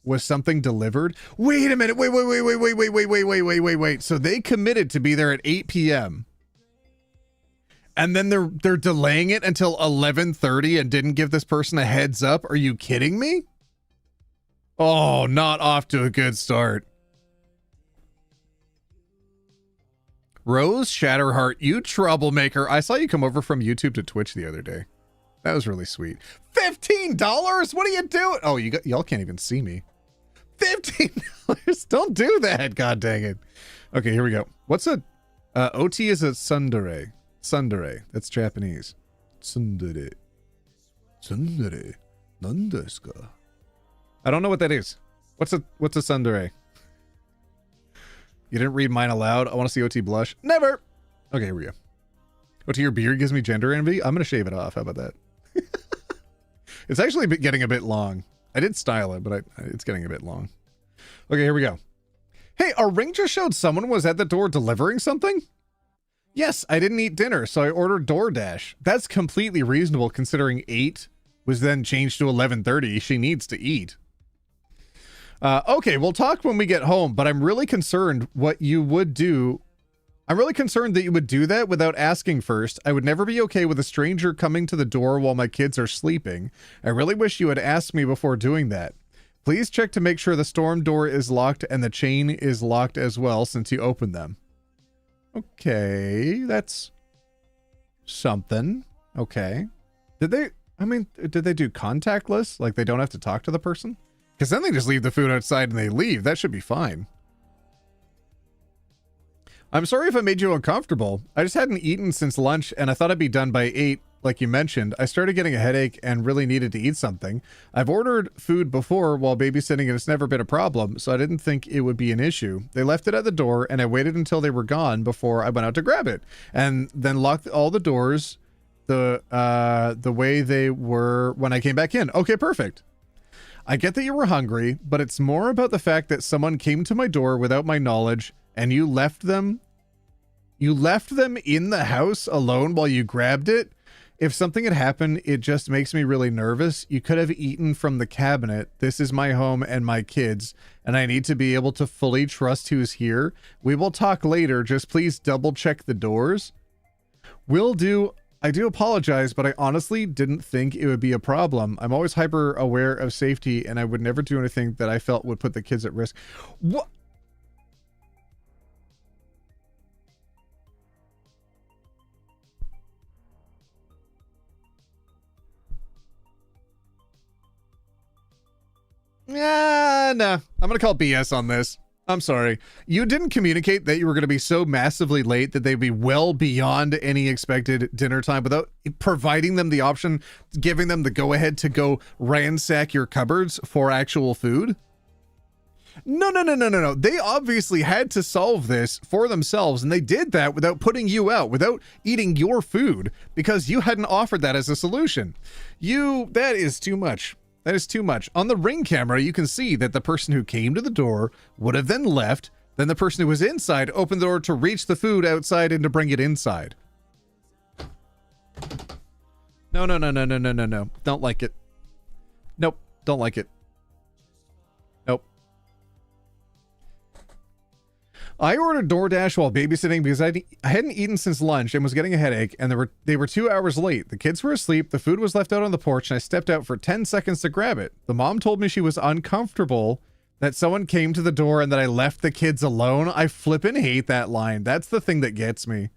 with something delivered. Wait a minute. Wait. So they committed to be there at 8 p.m. And then they're delaying it until 11:30 and didn't give this person a heads up. Are you kidding me? Oh, not off to a good start. Rose Shatterheart, you troublemaker. I saw you come over from YouTube to Twitch the other day. That was really sweet. $15? What are you doing? Oh, y'all can't even see me. $15? Don't do that. God dang it. Okay, here we go. What's a OT is a tsundere. Tsundere. That's Japanese. Tsundere. Tsundere. Nandesu. I don't know what that is. What's a tsundere? You didn't read mine aloud. I want to see OT blush. Never. Okay, here we go. OT, your beard gives me gender envy. I'm going to shave it off. How about that? It's actually getting a bit long. I did style it, but it's getting a bit long. Okay, here we go. Hey, our ring just showed someone was at the door delivering something? Yes, I didn't eat dinner, so I ordered DoorDash. That's completely reasonable considering 8 was then changed to 11:30. She needs to eat. Okay, we'll talk when we get home, but I'm really concerned what you would do. I'm really concerned that you would do that without asking first. I would never be okay with a stranger coming to the door while my kids are sleeping. I really wish you had asked me before doing that. Please check to make sure the storm door is locked and the chain is locked as well since you opened them. Okay, that's something. Okay. Did they do contactless? Like they don't have to talk to the person? Because then they just leave the food outside and they leave. That should be fine. I'm sorry if I made you uncomfortable. I just hadn't eaten since lunch and I thought I'd be done by 8, like you mentioned. I started getting a headache and really needed to eat something. I've ordered food before while babysitting and it's never been a problem, so I didn't think it would be an issue. They left it at the door and I waited until they were gone before I went out to grab it. And then locked all the doors the way they were when I came back in. Okay, perfect. I get that you were hungry, but it's more about the fact that someone came to my door without my knowledge and you left them in the house alone while you grabbed it. If something had happened, it just makes me really nervous. You could have eaten from the cabinet. This is my home and my kids, and I need to be able to fully trust who's here. We will talk later. Just please double check the doors. Will do. I do apologize, but I honestly didn't think it would be a problem. I'm always hyper aware of safety, and I would never do anything that I felt would put the kids at risk. What? Yeah, no. I'm going to call BS on this. I'm sorry. You didn't communicate that you were going to be so massively late that they'd be well beyond any expected dinner time without providing them the option, giving them the go-ahead to go ransack your cupboards for actual food. No. They obviously had to solve this for themselves, and they did that without putting you out, without eating your food, because you hadn't offered that as a solution. That is too much. That is too much. On the Ring camera, you can see that the person who came to the door would have then left. Then the person who was inside opened the door to reach the food outside and to bring it inside. No. Don't like it. Nope. Don't like it. Nope. I ordered DoorDash while babysitting because I hadn't eaten since lunch and was getting a headache, and they were 2 hours late. The kids were asleep, the food was left out on the porch, and I stepped out for 10 seconds to grab it. The mom told me she was uncomfortable that someone came to the door and that I left the kids alone. I flippin' hate that line. That's the thing that gets me.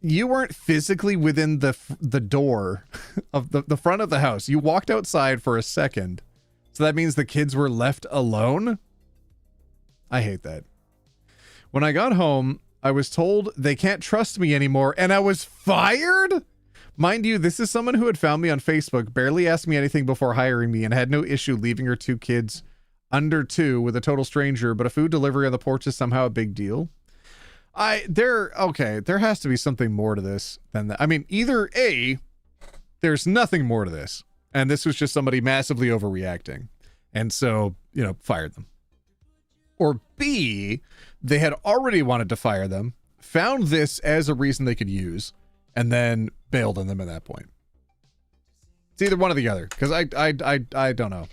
You weren't physically within the door of the front of the house. You walked outside for a second. So that means the kids were left alone? I hate that. When I got home, I was told they can't trust me anymore, and I was fired? Mind you, this is someone who had found me on Facebook, barely asked me anything before hiring me, and had no issue leaving her 2 kids under 2 with a total stranger, but a food delivery on the porch is somehow a big deal. There has to be something more to this than that. I mean, either A, there's nothing more to this, and this was just somebody massively overreacting, and so, fired them. Or B, they had already wanted to fire them, found this as a reason they could use, and then bailed on them at that point. It's either one or the other, because I don't know.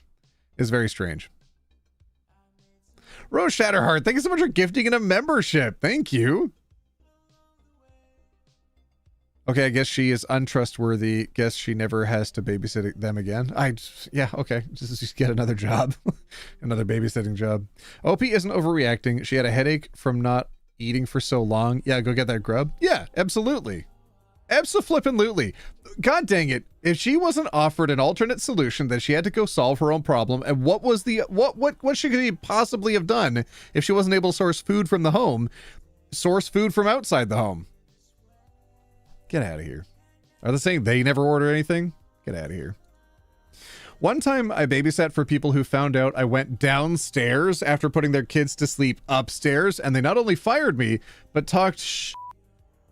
It's very strange. Rose Shatterheart, thank you so much for gifting in a membership. Thank you. Okay, I guess she is untrustworthy. Guess she never has to babysit them again. Yeah, okay. Just get another job. Another babysitting job. OP isn't overreacting. She had a headache from not eating for so long. Yeah, go get that grub. Yeah, absolutely. Abso-flippin'-lutely. God dang it. If she wasn't offered an alternate solution, then she had to go solve her own problem. And what was the, what should she possibly have done if she wasn't able to source food from the home? Source food from outside the home. Get out of here. Are they saying they never order anything? Get out of here. One time I babysat for people who found out I went downstairs after putting their kids to sleep upstairs, and they not only fired me, but talked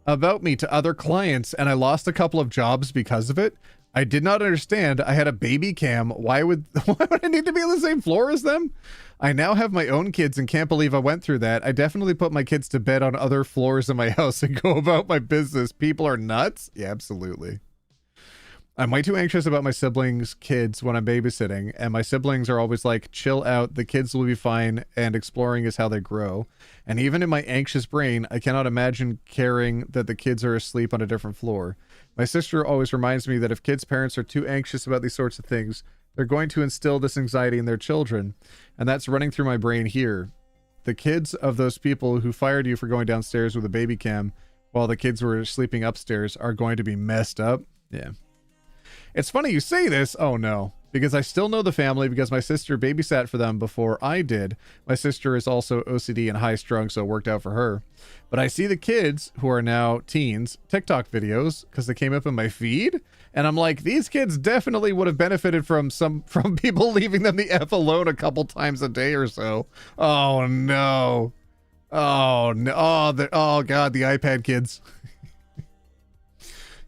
about me to other clients, and I lost a couple of jobs because of it. I did not understand. I had a baby cam. Why would I need to be on the same floor as them? I now have my own kids and can't believe I went through that. I definitely put my kids to bed on other floors in my house and go about my business. People are nuts. Yeah, absolutely. I'm way too anxious about my siblings' kids when I'm babysitting, and my siblings are always like, chill out, the kids will be fine, and exploring is how they grow. And even in my anxious brain, I cannot imagine caring that the kids are asleep on a different floor. My sister always reminds me that if kids' parents are too anxious about these sorts of things, they're going to instill this anxiety in their children, and that's running through my brain here. The kids of those people who fired you for going downstairs with a baby cam while the kids were sleeping upstairs are going to be messed up. Yeah. It's funny you say this. Oh no, because I still know the family because my sister babysat for them before I did. My sister is also OCD and high strung, so it worked out for her. But I see the kids who are now teens TikTok videos because they came up in my feed, and I'm like, these kids definitely would have benefited from people leaving them the F alone a couple times a day or so. Oh no. Oh no. Oh god, the iPad kids.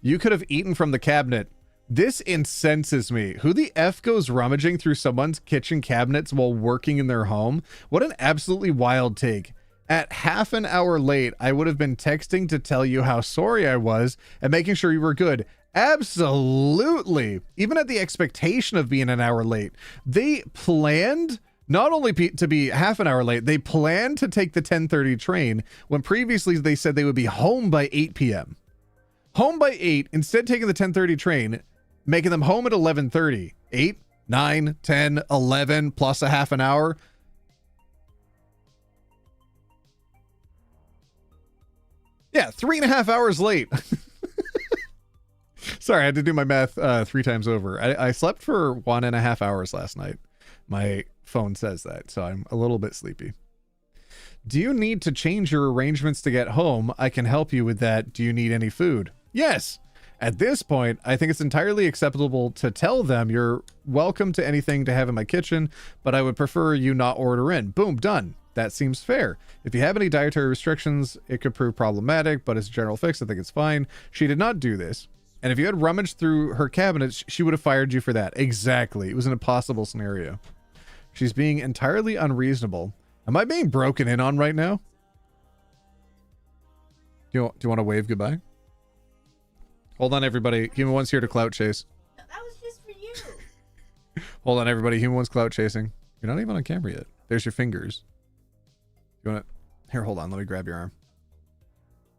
You could have eaten from the cabinet. This incenses me. Who the F goes rummaging through someone's kitchen cabinets while working in their home? What an absolutely wild take. At half an hour late, I would have been texting to tell you how sorry I was and making sure you were good. Absolutely. Even at the expectation of being an hour late, they planned not only to be half an hour late, they planned to take the 10:30 train when previously they said they would be home by 8 p.m. Home by 8, instead taking the 10:30 train, making them home at 11:30. 8, 9, 10, 11 plus a half an hour. Yeah, 3.5 hours late. Sorry, I had to do my math 3 times over. I slept for 1.5 hours last night. My phone says that, so I'm a little bit sleepy. Do you need to change your arrangements to get home? I can help you with that. Do you need any food? Yes. At this point, I think it's entirely acceptable to tell them you're welcome to anything to have in my kitchen, but I would prefer you not order in. Boom, done. That seems fair. If you have any dietary restrictions, it could prove problematic, but as a general fix, I think it's fine. She did not do this. And if you had rummaged through her cabinets, she would have fired you for that. Exactly. It was an impossible scenario. She's being entirely unreasonable. Am I being broken in on right now? Do you want to wave goodbye? Hold on, everybody. Human One's here to clout chase. That was just for you. Hold on, everybody. Human One's clout chasing. You're not even on camera yet. There's your fingers. You want to... Here, hold on. Let me grab your arm.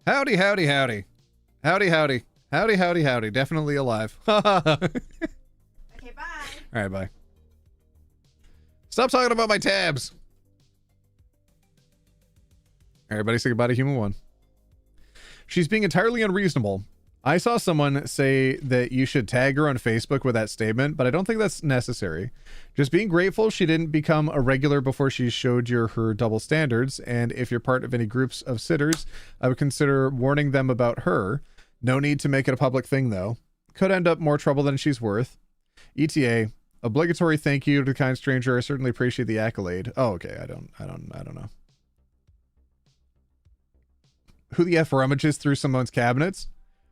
Howdy, howdy, howdy. Howdy, howdy. Howdy, howdy, howdy. Definitely alive. Okay, bye. All right, bye. Stop talking about my tabs. Everybody say goodbye to Human One. She's being entirely unreasonable. I saw someone say that you should tag her on Facebook with that statement, but I don't think that's necessary. Just being grateful she didn't become a regular before she showed you her double standards, and if you're part of any groups of sitters, I would consider warning them about her. No need to make it a public thing, though. Could end up more trouble than she's worth. ETA, obligatory thank you to kind stranger. I certainly appreciate the accolade. Oh, okay. I don't know. Who the F rummages through someone's cabinets?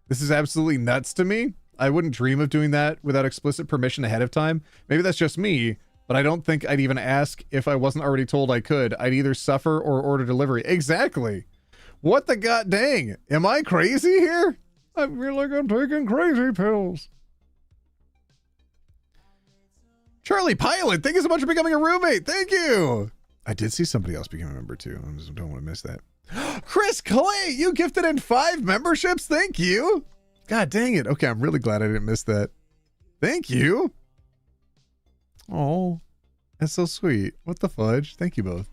This is absolutely nuts to me. I wouldn't dream of doing that without explicit permission ahead of time. Maybe that's just me, but I don't think I'd even ask if I wasn't already told I could. I'd either suffer or order delivery. Exactly. What the god dang? Am I crazy here? I feel like I'm taking crazy pills. Charlie Pilot, thank you so much for becoming a roommate. Thank you. I did see somebody else become a member too. I just don't want to miss that. Chris Clay, you gifted in 5 memberships. Thank you. God dang it. Okay, I'm really glad I didn't miss that. Thank you. Oh, that's so sweet. What the fudge? Thank you both.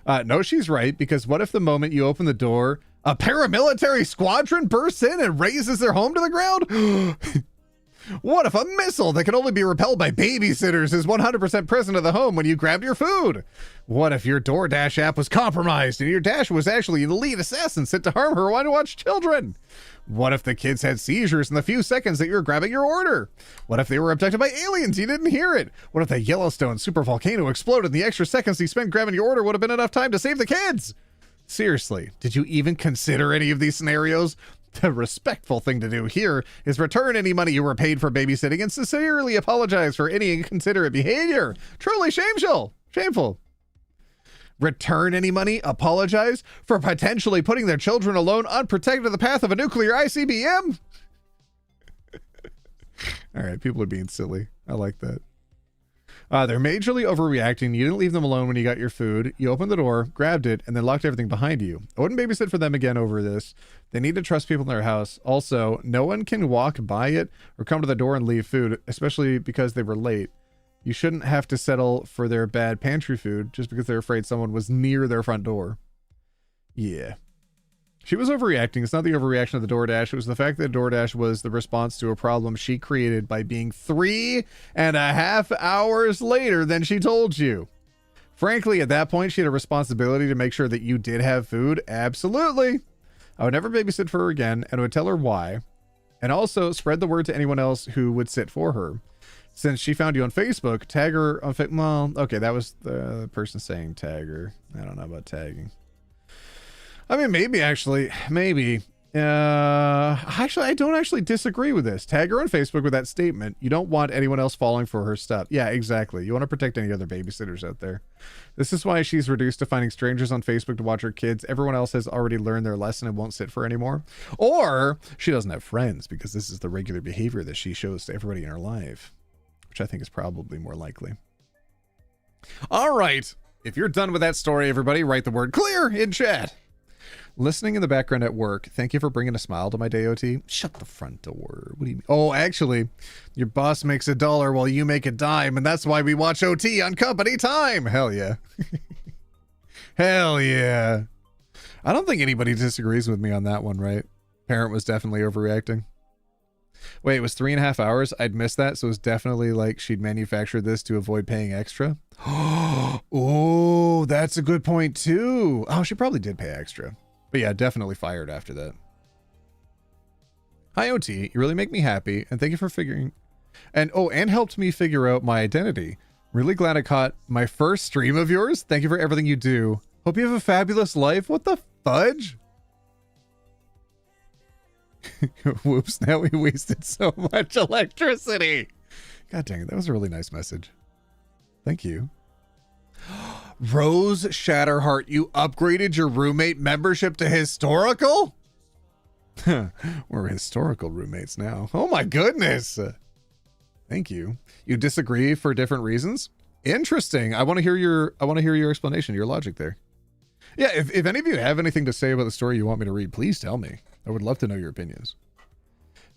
No, she's right, because what if the moment you open the door, a paramilitary squadron bursts in and razes their home to the ground? What if a missile that can only be repelled by babysitters is 100% present in the home when you grab your food? What if your DoorDash app was compromised and your Dash was actually the lead assassin sent to harm her while to watch children? What if the kids had seizures in the few seconds that you were grabbing your order? What if they were abducted by aliens? You didn't hear it. What if the Yellowstone supervolcano exploded and the extra seconds you spent grabbing your order would have been enough time to save the kids? Seriously, did you even consider any of these scenarios? The respectful thing to do here is return any money you were paid for babysitting and sincerely apologize for any inconsiderate behavior. Truly shameful. Shameful. Return any money, apologize for potentially putting their children alone unprotected in the path of a nuclear ICBM? All right, people are being silly. I like that. They're majorly overreacting. You didn't leave them alone when you got your food. You opened the door, grabbed it, and then locked everything behind you. I wouldn't babysit for them again over this. They need to trust people in their house. Also, no one can walk by it or come to the door and leave food, especially because they were late. You shouldn't have to settle for their bad pantry food just because they're afraid someone was near their front door. Yeah. She was overreacting. It's not the overreaction of the DoorDash. It was the fact that DoorDash was the response to a problem she created by being 3.5 hours later than she told you. Frankly, at that point, she had a responsibility to make sure that you did have food. Absolutely. I would never babysit for her again and would tell her why. And also spread the word to anyone else who would sit for her. Since she found you on Facebook, tag her on well, okay, that was the person saying tag her. I don't know about tagging. I mean, maybe actually, maybe. Actually, I don't actually disagree with this. Tag her on Facebook with that statement. You don't want anyone else falling for her stuff. Yeah, exactly. You want to protect any other babysitters out there. This is why she's reduced to finding strangers on Facebook to watch her kids. Everyone else has already learned their lesson and won't sit for anymore. Or she doesn't have friends because this is the regular behavior that she shows to everybody in her life, which I think is probably more likely. All right. If you're done with that story, everybody, write the word clear in chat. Listening in the background at work. Thank you for bringing a smile to my day, OT. Shut the front door. What do you mean? Oh, actually, your boss makes $1 while you make a dime, and that's why we watch OT on company time. Hell yeah. Hell yeah. I don't think anybody disagrees with me on that one, right? Parent was definitely overreacting. Wait, it was 3.5 hours? I'd missed that, so it was definitely like she'd manufactured this to avoid paying extra. Oh, that's a good point too. Oh, she probably did pay extra. But yeah, definitely fired after that. Hi, OT. You really make me happy, and thank you for figuring... And helped me figure out my identity. Really glad I caught my first stream of yours. Thank you for everything you do. Hope you have a fabulous life. What the fudge? Whoops, now we wasted so much electricity. God dang it, that was a really nice message. Thank you. Rose Shatterheart, you upgraded your roommate membership to historical? We're historical roommates now. Oh my goodness. Thank you. You disagree for different reasons? Interesting. I want to hear your explanation, your logic there. Yeah, if any of you have anything to say about the story you want me to read, please tell me. I would love to know your opinions.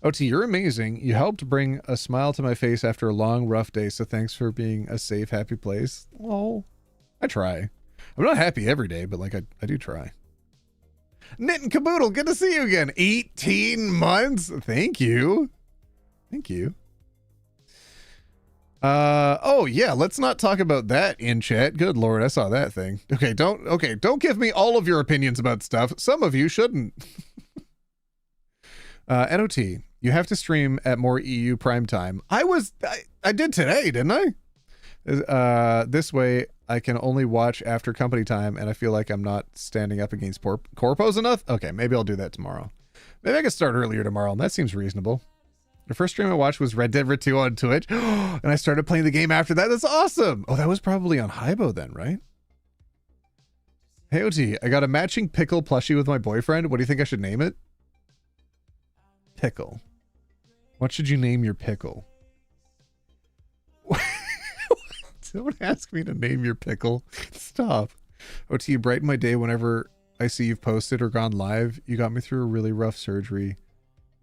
OT, you're amazing. You helped bring a smile to my face after a long, rough day, so thanks for being a safe, happy place. Oh, I try. I'm not happy every day, but like I do try. Knit and Caboodle, good to see you again. 18 months. Thank you. Thank you. Oh yeah, let's not talk about that in chat. Good Lord, I saw that thing. Okay, don't give me all of your opinions about stuff. Some of you shouldn't. NOT, you have to stream at more EU prime time. I did today, didn't I? This way I can only watch after company time, and I feel like I'm not standing up against corpos enough. Okay, maybe I'll do that tomorrow. Maybe I can start earlier tomorrow, and that seems reasonable. The first stream I watched was Red Dead 2 on Twitch, and I started playing the game after that. That's awesome. Oh, that was probably on Hybo then, right? Hey, OT, I got a matching pickle plushie with my boyfriend. What do you think I should name it? Pickle. What should you name your pickle? Don't ask me to name your pickle. Stop. OT, you brighten my day whenever I see you've posted or gone live. You got me through a really rough surgery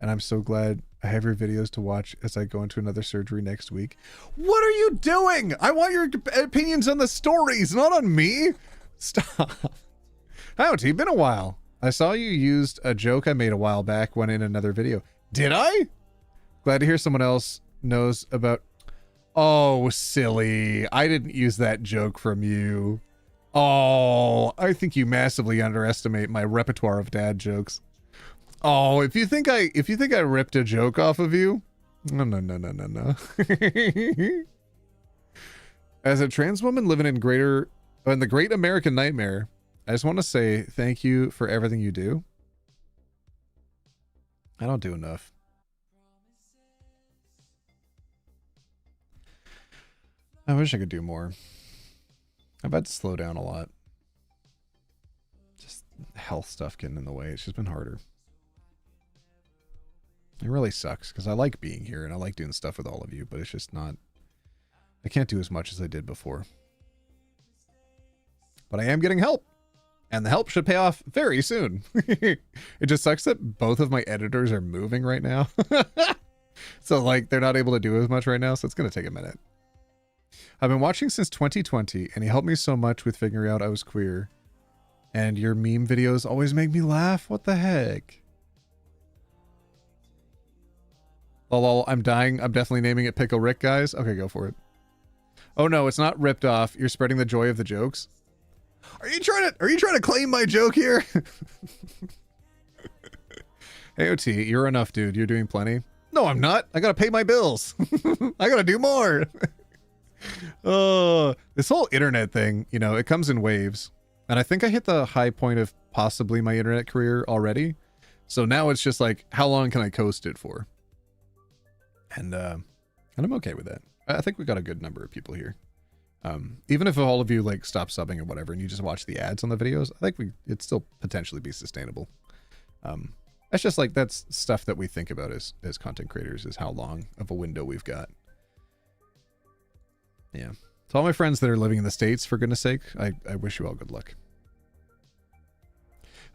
and I'm so glad I have your videos to watch as I go into another surgery next week. What are you doing? I want your opinions on the stories, not on me. Stop. How T, been a while. I saw you used a joke I made a while back when in another video. Did I? Glad to hear someone else knows about. Oh, silly. I didn't use that joke from you. Oh, I think you massively underestimate my repertoire of dad jokes. Oh, if you think I ripped a joke off of you, no. As a trans woman living in the Great American Nightmare, I just want to say thank you for everything you do. I don't do enough. I wish I could do more. I've had to slow down a lot. Just health stuff getting in the way. It's just been harder. It really sucks because I like being here and I like doing stuff with all of you, but it's just not. I can't do as much as I did before. But I am getting help. And the help should pay off very soon. It just sucks that both of my editors are moving right now. So like they're not able to do as much right now, so it's going to take a minute. I've been watching since 2020 and he helped me so much with figuring out I was queer. And your meme videos always make me laugh. What the heck? Lol, I'm dying. I'm definitely naming it Pickle Rick, guys. Okay, go for it. Oh no, it's not ripped off. You're spreading the joy of the jokes. Are you trying to claim my joke here? Hey, OT, you're enough, dude. You're doing plenty. No, I'm not. I gotta pay my bills. I gotta do more. Oh, this whole internet thing, you know, it comes in waves. And I think I hit the high point of possibly my internet career already. So now it's just like, how long can I coast it for? And I'm okay with that. I think we got a good number of people here. Even if all of you like stop subbing or whatever and you just watch the ads on the videos, I think it'd still potentially be sustainable. That's just like, that's stuff that we think about as content creators, is how long of a window we've got. Yeah. To all my friends that are living in the States, for goodness sake, I wish you all good luck.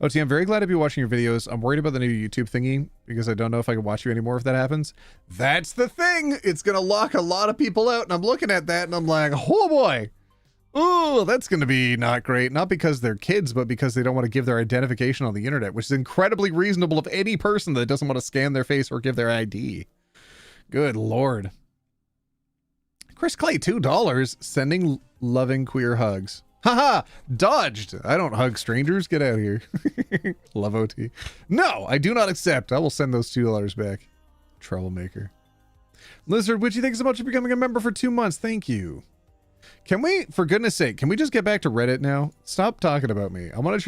OT, I'm very glad to be watching your videos. I'm worried about the new YouTube thingy because I don't know if I can watch you anymore if that happens. That's the thing. It's going to lock a lot of people out. And I'm looking at that and I'm like, oh boy. Oh, that's going to be not great. Not because they're kids, but because they don't want to give their identification on the internet, which is incredibly reasonable of any person that doesn't want to scan their face or give their ID. Good Lord. Chris Clay, $2. Sending loving queer hugs. Haha, dodged. I don't hug strangers. Get out of here. Love OT. No, I do not accept. I will send those $2 back. Troublemaker. Lizard, what do you think so much for becoming a member for 2 months? Thank you. Can we, for goodness sake, can we just get back to Reddit now? Stop talking about me. I wanted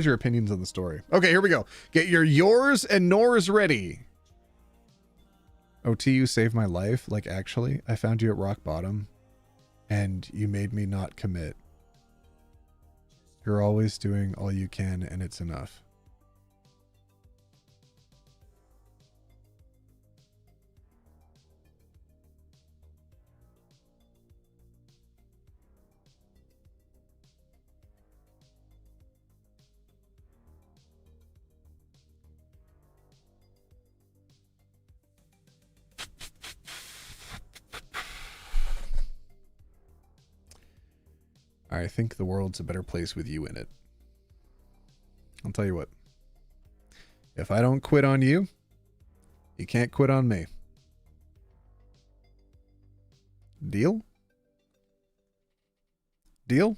your opinions on the story. Okay, here we go. Get your yours and nors ready. OT, you saved my life. Like, actually, I found you at rock bottom and you made me not commit. You're always doing all you can, and it's enough. I think the world's a better place with you in it. I'll tell you what. If I don't quit on you, you can't quit on me. Deal? Deal?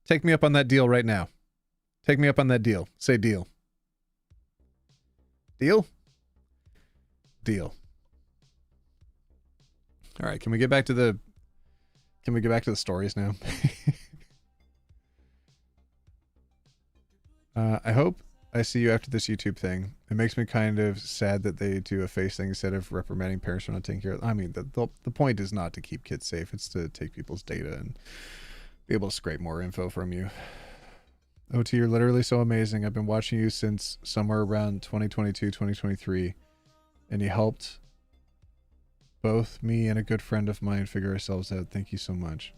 Take me up on that deal right now. Take me up on that deal. Say deal. Deal? Deal. All right, can we get back to the stories now? I hope I see you after this YouTube thing. It makes me kind of sad that they do a face thing instead of reprimanding parents for not taking care of. I mean, the point is not to keep kids safe. It's to take people's data and be able to scrape more info from you. OT, you're literally so amazing. I've been watching you since somewhere around 2022, 2023, and you helped both me and a good friend of mine figure ourselves out. Thank you so much.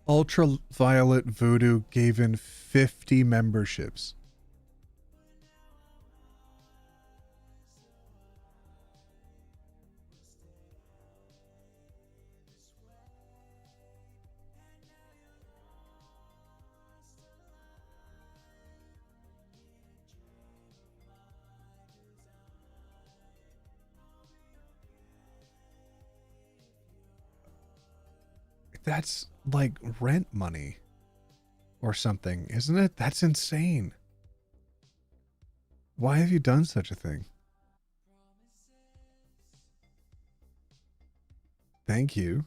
Ultraviolet Voodoo gave in 50 memberships. That's like rent money or something, isn't it? That's insane. Why have you done such a thing? Thank you.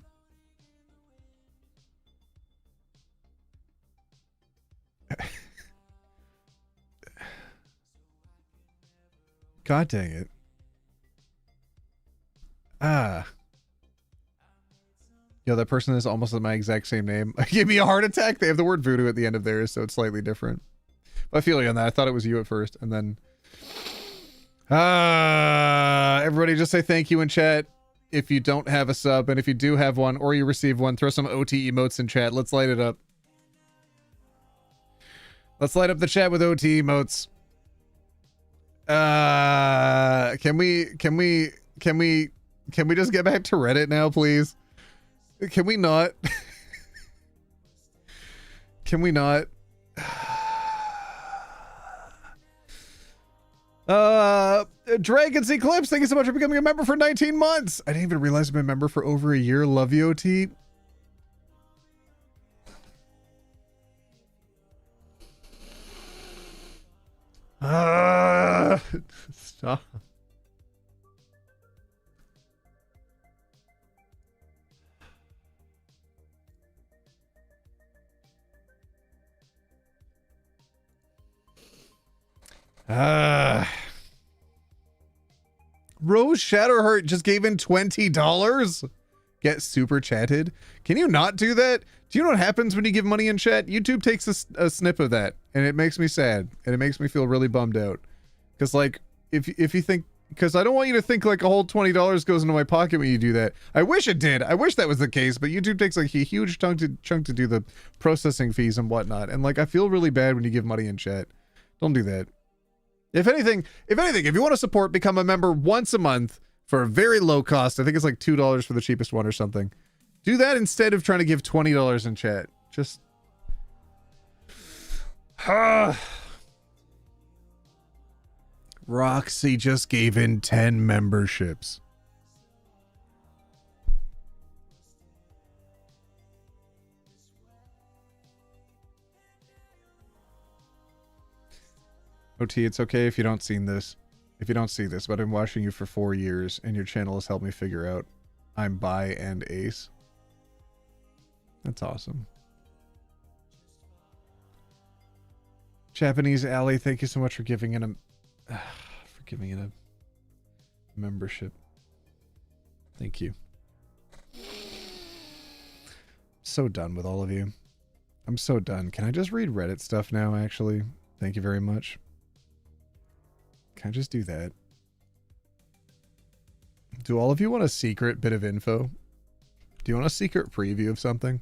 God dang it. Ah. Yo, that person is almost my exact same name. Give me a heart attack. They have the word voodoo at the end of theirs, so it's slightly different. But I feel you on that. I thought it was you at first, and then... everybody just say thank you in chat if you don't have a sub, and if you do have one, or you receive one, throw some OT emotes in chat. Let's light it up. Let's light up the chat with OT emotes. Can we just get back to Reddit now, please? Can we not? Can we not? Dragon's Eclipse, thank you so much for becoming a member for 19 months. I didn't even realize I've been a member for over a year. Love you, OT. Stop. Rose Shadowheart just gave in $20. Get super chatted. Can you not do that? Do you know what happens when you give money in chat? YouTube takes a snip of that, and it makes me sad, and it makes me feel really bummed out. Because, like, if you think... Because I don't want you to think, like, a whole $20 goes into my pocket when you do that. I wish it did. I wish that was the case, but YouTube takes, like, a huge chunk to do the processing fees and whatnot. And, like, I feel really bad when you give money in chat. Don't do that. If anything, if you want to support, become a member once a month for a very low cost. I think it's like $2 for the cheapest one or something. Do that instead of trying to give $20 in chat. Just... Roxy just gave in 10 memberships. OT, it's okay if you don't see this. If you don't see this, but I've been watching you for 4 years, and your channel has helped me figure out I'm bi and ace. That's awesome. Japanese Alley, thank you so much for giving in a membership. Thank you. So done with all of you. I'm so done. Can I just read Reddit stuff now, actually? Thank you very much. Can I just do that? Do all of you want a secret bit of info? Do you want a secret preview of something?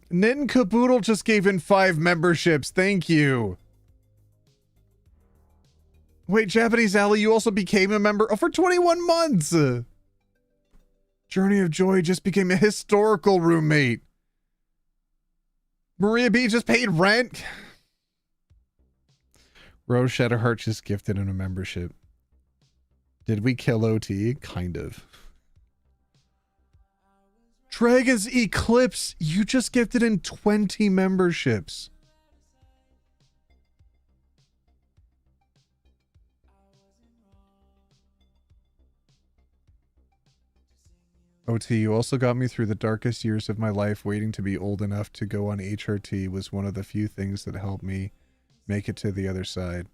Nin Caboodle just gave in 5 memberships. Thank you. Wait, Japanese Alley, you also became a member for 21 months. Journey of Joy just became a historical roommate. Maria B just paid rent. Rose Shadowheart just gifted in a membership. Did we kill OT? Kind of. Dragon's Eclipse, you just gifted in 20 memberships. OT, you also got me through the darkest years of my life. Waiting to be old enough to go on HRT was one of the few things that helped me make it to the other side.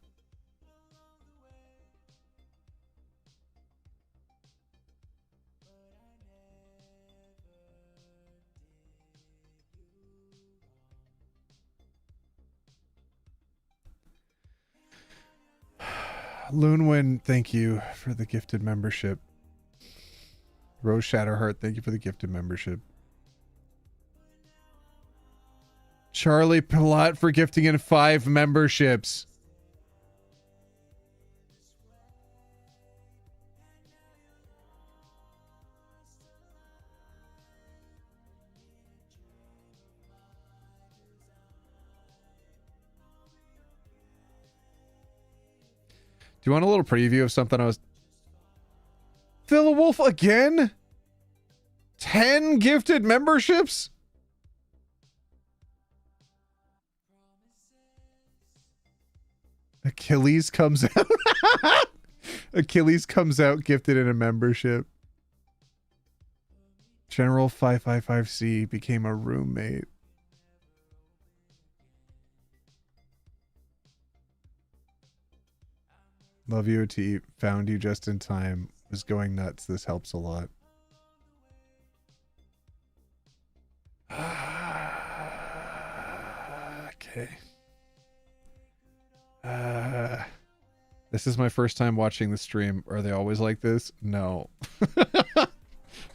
Loonwin, thank you for the gifted membership. Rose Shadowheart, thank you for the gifted membership. Charlie Palat for gifting in 5 memberships. Do you want a little preview of something I was... Phil Wolf again? 10 gifted memberships? Achilles comes out. Achilles comes out gifted in a membership. General 555C became a roommate. Love you, OT. Found you just in time. Was going nuts. This helps a lot. Okay. This is my first time watching the stream. Are they always like this? No.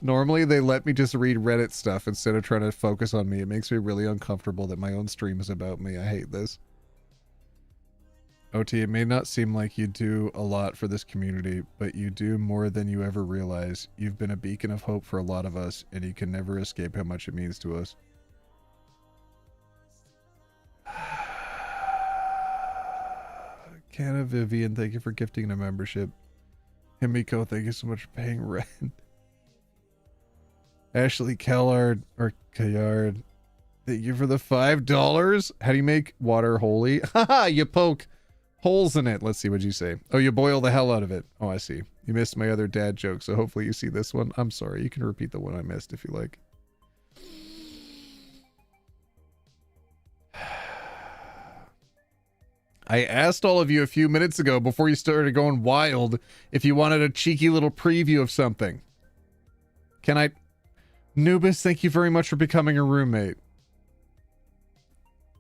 Normally they let me just read Reddit stuff instead of trying to focus on me. It makes me really uncomfortable that my own stream is about me. I hate this. OT, it may not seem like you do a lot for this community, but you do more than you ever realize. You've been a beacon of hope for a lot of us, and you can never escape how much it means to us. Canna Vivian, thank you for gifting a membership. Himiko, thank you so much for paying rent. Ashley Kellard, or Kayard, thank you for the $5. How do you make water holy? Haha, you poke holes in it. Let's see what you say. Oh, you boil the hell out of it. Oh, I see. You missed my other dad joke, so hopefully you see this one. I'm sorry. You can repeat the one I missed if you like. I asked all of you a few minutes ago before you started going wild if you wanted a cheeky little preview of something. Can I... Nubis, thank you very much for becoming a roommate.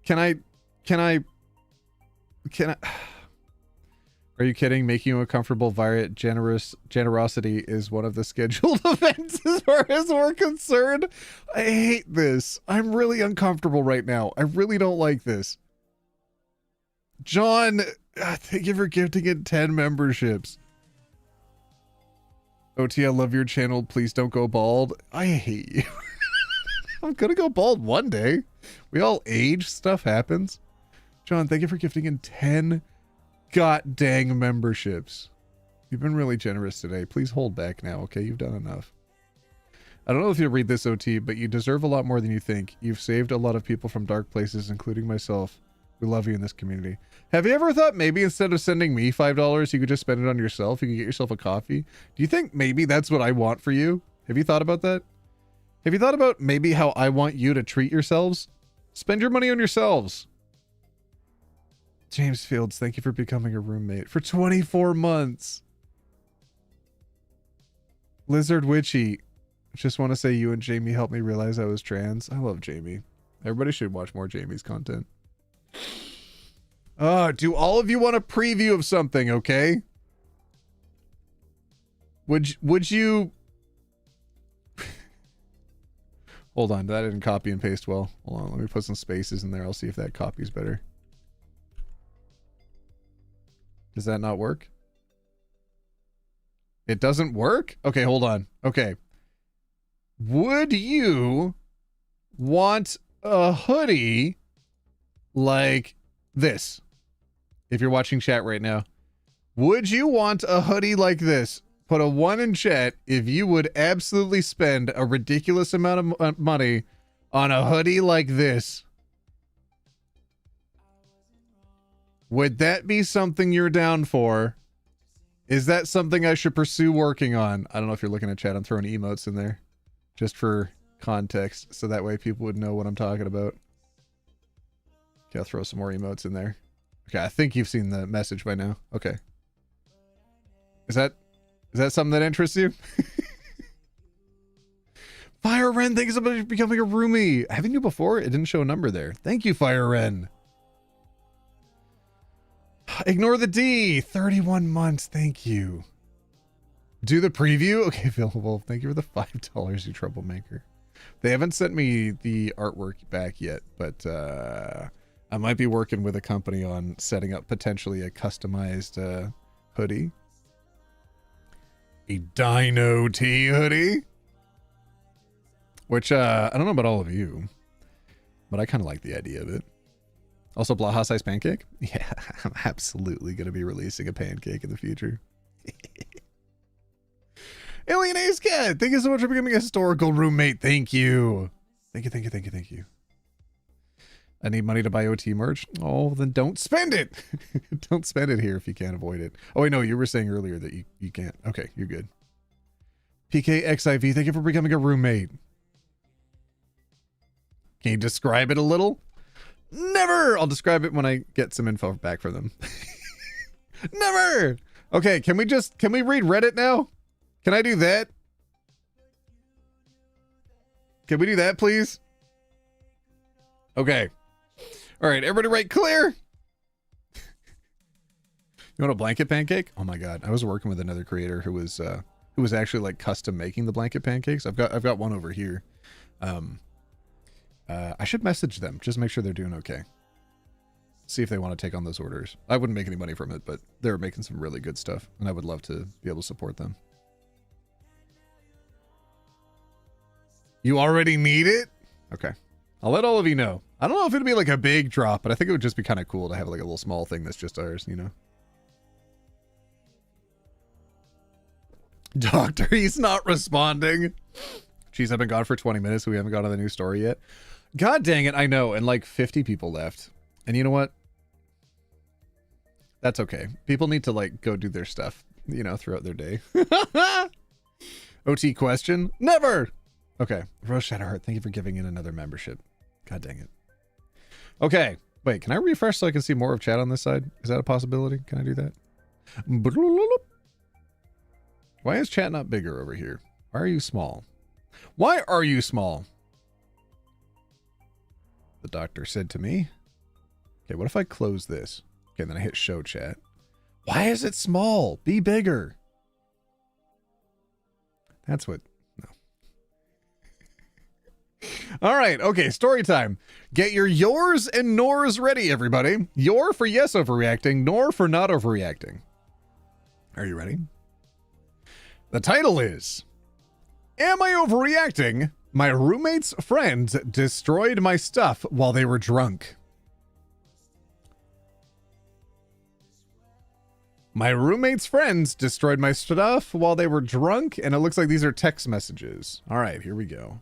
Can I... Are you kidding? Making you uncomfortable via generosity is one of the scheduled events as far as we're concerned. I hate this. I'm really uncomfortable right now. I really don't like this. John, thank you for gifting it 10 memberships. OT, I love your channel. Please don't go bald. I hate you. I'm gonna go bald one day. We all age. Stuff happens. John, thank you for gifting in 10 god dang memberships. You've been really generous today. Please hold back now, okay? You've done enough. I don't know if you'll read this, OT, but you deserve a lot more than you think. You've saved a lot of people from dark places, including myself. We love you in this community. Have you ever thought maybe instead of sending me $5, you could just spend it on yourself? You could get yourself a coffee? Do you think maybe that's what I want for you? Have you thought about that? Have you thought about maybe how I want you to treat yourselves? Spend your money on yourselves. James Fields, thank you for becoming a roommate for 24 months. Lizard Witchy, just want to say you and Jamie helped me realize I was trans. I love Jamie. Everybody should watch more Jamie's content. Do all of you want a preview of something, okay? Would you... Hold on, that didn't copy and paste well. Hold on, let me put some spaces in there. I'll see if that copies better. Does that not work? It doesn't work? Okay, hold on. Okay. Would you want a hoodie like this? If you're watching chat right now, would you want a hoodie like this? Put a 1 in chat if you would absolutely spend a ridiculous amount of money on a hoodie like this. Would that be something you're down for? Is that something I should pursue working on? I don't know if you're looking at chat. I'm throwing emotes in there just for context, so that way people would know what I'm talking about. Okay, I'll throw some more emotes in there. Okay, I think you've seen the message by now. Okay. Is that something that interests you? Fire Wren, thanks so much for becoming a roomie. Haven't you before? It didn't show a number there. Thank you, Fire Wren. Ignore the D. 31 months. Thank you. Do the preview? Okay, Phil Wolf. Thank you for the $5, you troublemaker. They haven't sent me the artwork back yet, but I might be working with a company on setting up potentially a customized hoodie. A Dino T hoodie. Which, I don't know about all of you, but I kind of like the idea of it. Also, Blaha Size Pancake? Yeah, I'm absolutely going to be releasing a pancake in the future. Alien Ace Cat, thank you so much for becoming a historical roommate. Thank you. Thank you, thank you, thank you, thank you. I need money to buy OT merch. Oh, then don't spend it. Don't spend it here if you can't avoid it. Oh, wait, no, you were saying earlier that you can't. Okay, you're good. PKXIV, thank you for becoming a roommate. Can you describe it a little? Never! I'll describe it when I get some info back from them. Never! Okay, can we read Reddit now? Can I do that? Can we do that, please? Okay. All right, everybody write clear. You want a blanket pancake? Oh my God. I was working with another creator who was actually like custom making the blanket pancakes. I've got one over here. I should message them, just make sure they're doing okay. See if they want to take on those orders. I wouldn't make any money from it, but they're making some really good stuff, and I would love to be able to support them. You already need it? Okay. I'll let all of you know. I don't know if it'd be like a big drop, but I think it would just be kind of cool to have like a little small thing that's just ours, you know? Doctor, he's not responding. Jeez, I've been gone for 20 minutes, so we haven't got on the new story yet. God dang it, I know, and like 50 people left. And you know what? That's okay. People need to like go do their stuff, you know, throughout their day. OT question? Never! Okay. Rose Shadowheart, thank you for giving in another membership. God dang it. Okay. Wait, can I refresh so I can see more of chat on this side? Is that a possibility? Can I do that? Why is chat not bigger over here? Why are you small? Why are you small? The doctor said to me. Okay, what if I close this? Okay, then I hit show chat. Why is it small? Be bigger. That's what... All right, okay, story time. Get your yours and nors ready, everybody. Your for yes overreacting, nor for not overreacting. Are you ready? The title is, Am I Overreacting? My roommate's friends destroyed my stuff while they were drunk. My roommate's friends destroyed my stuff while they were drunk, and it looks like these are text messages. All right, here we go.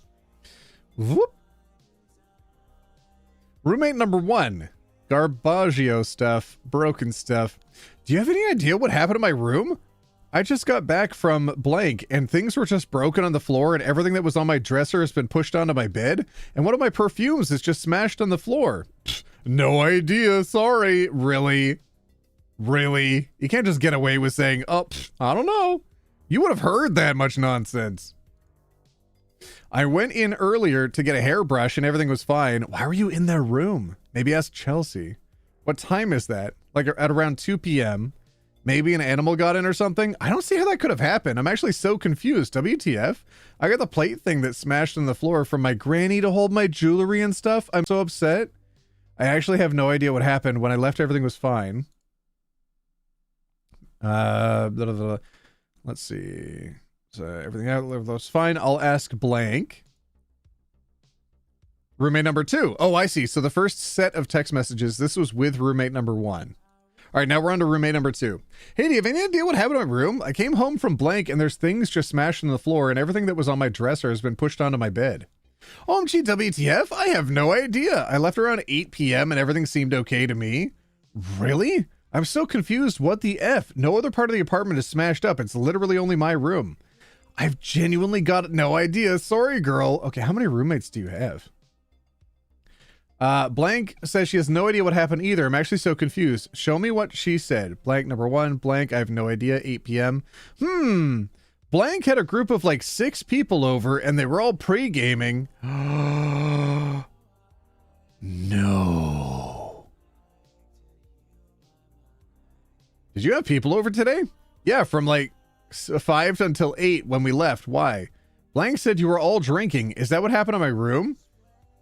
Whoop. Roommate number 1. Garbaggio stuff. Broken stuff. Do you have any idea what happened to my room? I just got back from blank and things were just broken on the floor and everything that was on my dresser has been pushed onto my bed and one of my perfumes is just smashed on the floor. Pfft, no idea. Sorry. Really? Really? You can't just get away with saying, oh, pfft, I don't know. You would have heard that much nonsense. I went in earlier to get a hairbrush and everything was fine. Why were you in their room? Maybe ask Chelsea. What time is that? Like at around 2 p.m. Maybe an animal got in or something? I don't see how that could have happened. I'm actually so confused. WTF? I got the plate thing that smashed on the floor from my granny to hold my jewelry and stuff. I'm so upset. I actually have no idea what happened. When I left, everything was fine. Let's see. So everything out was fine. I'll ask blank. Roommate number 2. Oh, I see. So the first set of text messages, this was with roommate number 1. All right, now we're on to roommate number 2. Hey, do you have any idea what happened to my room? I came home from blank and there's things just smashed on the floor and everything that was on my dresser has been pushed onto my bed. OMG, WTF? I have no idea. I left around 8 p.m. and everything seemed okay to me. Really? I'm so confused. What the F? No other part of the apartment is smashed up. It's literally only my room. I've genuinely got no idea. Sorry, girl. Okay, how many roommates do you have? Blank says she has no idea what happened either. I'm actually so confused. Show me what she said. Blank number 1. Blank, I have no idea. 8 p.m. Blank had a group of like 6 people over and they were all pre-gaming. No. Did you have people over today? Yeah, from like 5 until 8 when we left. Why? Blank said you were all drinking. Is that what happened in my room?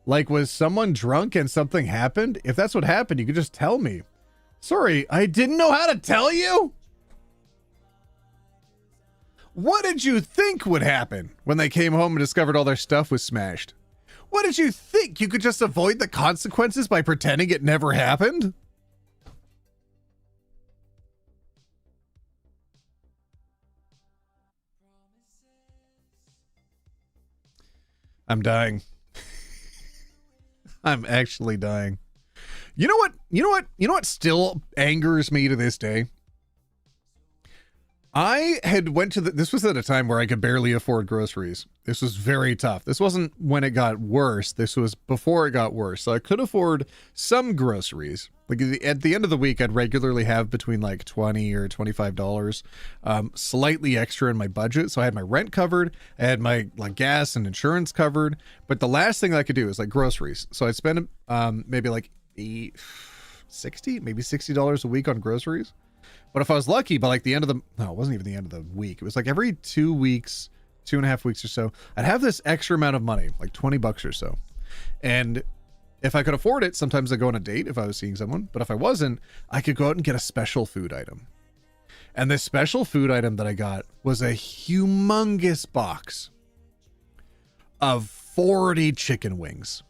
Like, was someone drunk and something happened? If that's what happened, you could just tell me. Sorry, I didn't know how to tell you? What did you think would happen when they came home and discovered all their stuff was smashed? What did you think? You could just avoid the consequences by pretending it never happened? I'm dying. I'm actually dying. You know what? You know what? You know what still angers me to this day? I had went to this was at a time where I could barely afford groceries. This was very tough. This wasn't when it got worse. This was before it got worse. So I could afford some groceries. Like at the end of the week, I'd regularly have between like $20 or $25, slightly extra in my budget. So I had my rent covered. I had my like gas and insurance covered. But the last thing I could do is like groceries. So I'd spend maybe like maybe $60 a week on groceries. But if I was lucky, by like the end of no, it wasn't even the end of the week. It was like every 2 weeks, 2.5 weeks or so, I'd have this extra amount of money, like $20 or so. And if I could afford it, sometimes I'd go on a date if I was seeing someone. But if I wasn't, I could go out and get a special food item. And this special food item that I got was a humongous box of 40 chicken wings.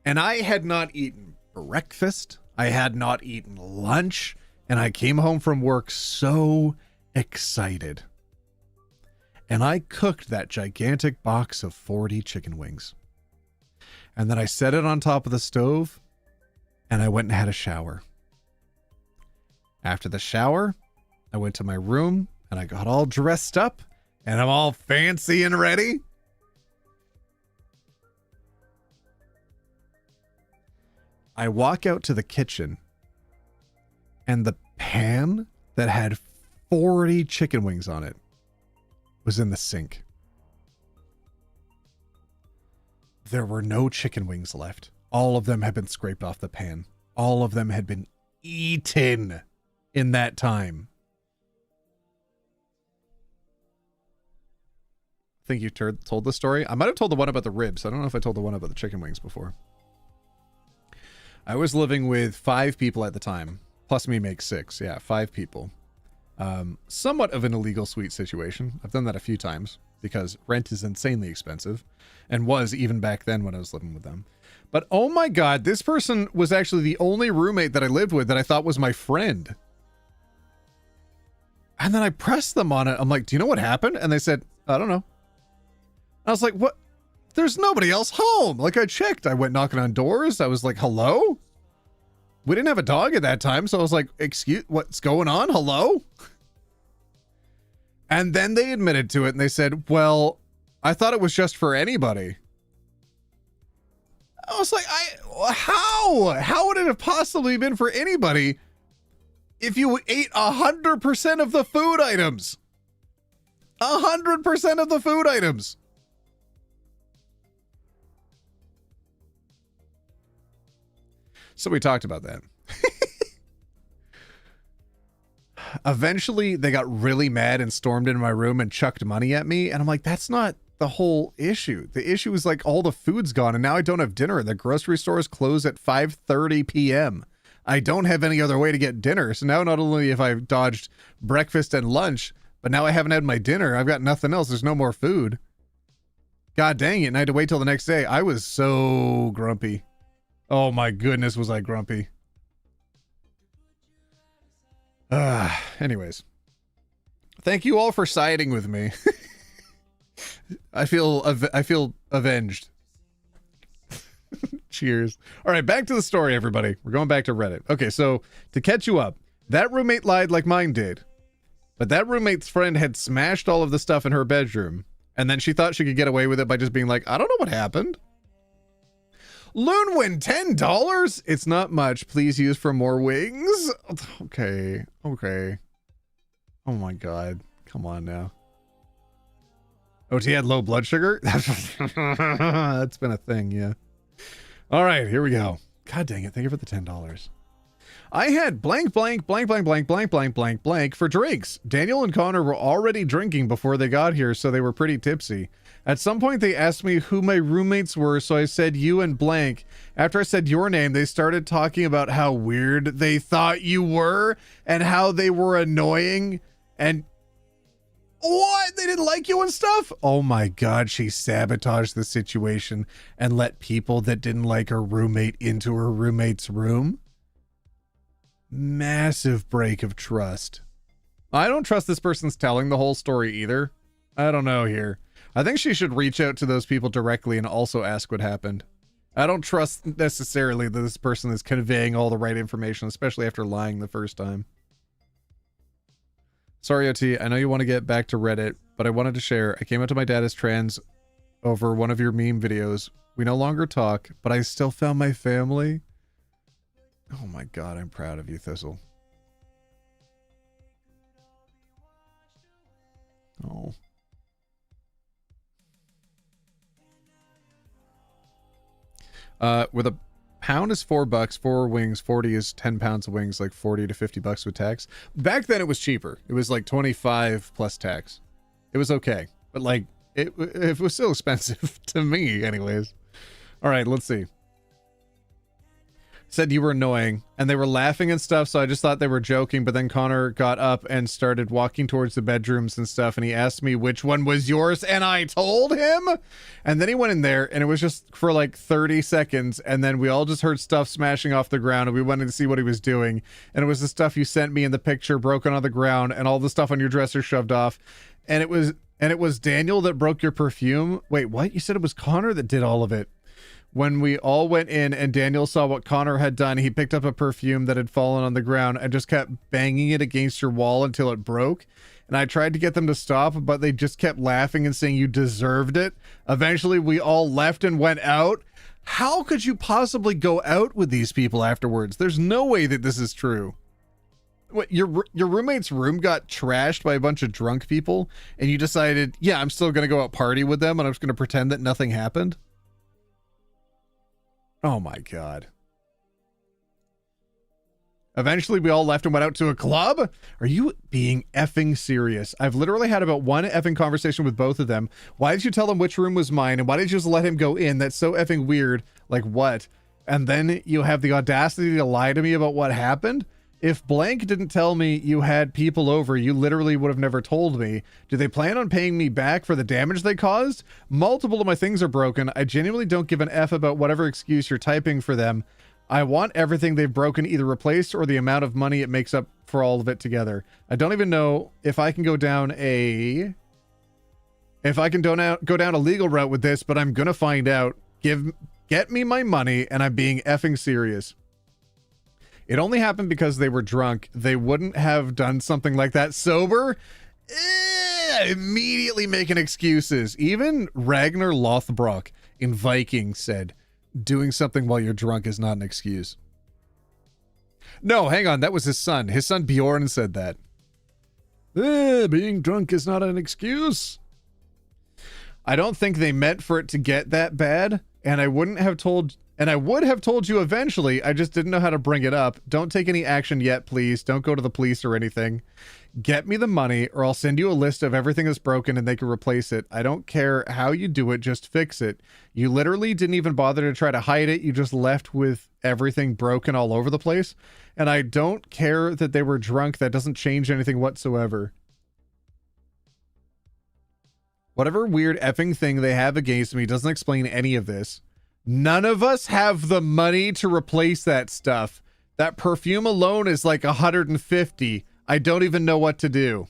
And I had not eaten breakfast. I had not eaten lunch. And I came home from work so excited. And I cooked that gigantic box of 40 chicken wings. And then I set it on top of the stove and I went and had a shower. After the shower, I went to my room and I got all dressed up and I'm all fancy and ready. I walk out to the kitchen and the pan that had 40 chicken wings on it was in the sink. There were no chicken wings left. All of them had been scraped off the pan. All of them had been eaten in that time. I think you told the story. I might have told the one about the ribs. I don't know if I told the one about the chicken wings before. I was living with 5 people at the time. Plus me makes 6. Yeah, 5 people. Somewhat of an illegal suite situation. I've done that a few times because rent is insanely expensive and was even back then when I was living with them. But oh my God, this person was actually the only roommate that I lived with that I thought was my friend. And then I pressed them on it. I'm like, do you know what happened? And they said, I don't know. I was like, what? There's nobody else home. Like I checked. I went knocking on doors. I was like, hello? We didn't have a dog at that time. So I was like, excuse, what's going on? Hello? And then they admitted to it and they said, well, I thought it was just for anybody. I was like, how would it have possibly been for anybody if you ate 100% of the food items? 100% of the food items. So we talked about that. Eventually, they got really mad and stormed into my room and chucked money at me. And I'm like, that's not the whole issue. The issue is like all the food's gone and now I don't have dinner. The grocery stores close at 5:30 p.m. I don't have any other way to get dinner. So now not only have I dodged breakfast and lunch, but now I haven't had my dinner. I've got nothing else. There's no more food. God dang it. And I had to wait till the next day. I was so grumpy. Oh my goodness, was I grumpy. Anyways. Thank you all for siding with me. I feel avenged. Cheers. All right, back to the story, everybody. We're going back to Reddit. Okay, so to catch you up, that roommate lied like mine did. But that roommate's friend had smashed all of the stuff in her bedroom. And then she thought she could get away with it by just being like, I don't know what happened. Loon $10? It's not much. Please use for more wings. Okay. Okay. Oh my God. Come on now. OT had low blood sugar? That's been a thing, yeah. All right, here we go. God dang it. Thank you for the $10. I had blank, blank, blank, blank, blank, blank, blank, blank, blank for drinks. Daniel and Connor were already drinking before they got here, so they were pretty tipsy. At some point, they asked me who my roommates were, so I said you and blank. After I said your name, they started talking about how weird they thought you were and how they were annoying and... What? They didn't like you and stuff? Oh my God, she sabotaged the situation and let people that didn't like her roommate into her roommate's room? Massive break of trust. I don't trust this person's telling the whole story either. I don't know here. I think she should reach out to those people directly and also ask what happened. I don't trust necessarily that this person is conveying all the right information, especially after lying the first time. Sorry, OT, I know you want to get back to Reddit, but I wanted to share. I came out to my dad as trans over one of your meme videos. We no longer talk, but I still found my family. Oh my God, I'm proud of you, Thistle. Oh. With a pound is $4, 4 wings, 40 is 10 pounds of wings, like 40 to 50 bucks with tax. Back then it was cheaper. It was like 25 plus tax. It was okay, but like it was still expensive to me anyways. All right, let's see. Said you were annoying and they were laughing and stuff, so I just thought they were joking, but then Connor got up and started walking towards the bedrooms and stuff, and he asked me which one was yours, and I told him, and then he went in there and it was just for like 30 seconds, and then we all just heard stuff smashing off the ground and we went to see what he was doing, and it was the stuff you sent me in the picture broken on the ground and all the stuff on your dresser shoved off, and it was Daniel that broke your perfume. Wait, what? You said it was Connor that did all of it. When we all went in and Daniel saw what Connor had done, he picked up a perfume that had fallen on the ground and just kept banging it against your wall until it broke. And I tried to get them to stop, but they just kept laughing and saying you deserved it. Eventually, we all left and went out. How could you possibly go out with these people afterwards? There's no way that this is true. What, your roommate's room got trashed by a bunch of drunk people, and you decided, yeah, I'm still going to go out party with them, and I'm just going to pretend that nothing happened? Oh my God. Eventually we all left and went out to a club? Are you being effing serious? I've literally had about one effing conversation with both of them. Why did you tell them which room was mine? And why did you just let him go in? That's so effing weird. Like what? And then you have the audacity to lie to me about what happened? If blank didn't tell me you had people over, you literally would have never told me. Do they plan on paying me back for the damage they caused? Multiple of my things are broken. I genuinely don't give an F about whatever excuse you're typing for them. I want everything they've broken either replaced or the amount of money it makes up for all of it together. I don't even know if I can go down a legal route with this, but I'm gonna find out. Get me my money, and I'm being effing serious. It only happened because they were drunk. They wouldn't have done something like that sober. Immediately making excuses. Even Ragnar Lothbrok in Viking said, doing something while you're drunk is not an excuse. No, hang on. That was his son. His son Bjorn said that. Being drunk is not an excuse. I don't think they meant for it to get that bad, and I would have told you eventually. I just didn't know how to bring it up. Don't take any action yet, please. Don't go to the police or anything. Get me the money, or I'll send you a list of everything that's broken and they can replace it. I don't care how you do it, just fix it. You literally didn't even bother to try to hide it. You just left with everything broken all over the place. And I don't care that they were drunk. That doesn't change anything whatsoever. Whatever weird effing thing they have against me doesn't explain any of this. None of us have the money to replace that stuff. That perfume alone is like 150. I don't even know what to do.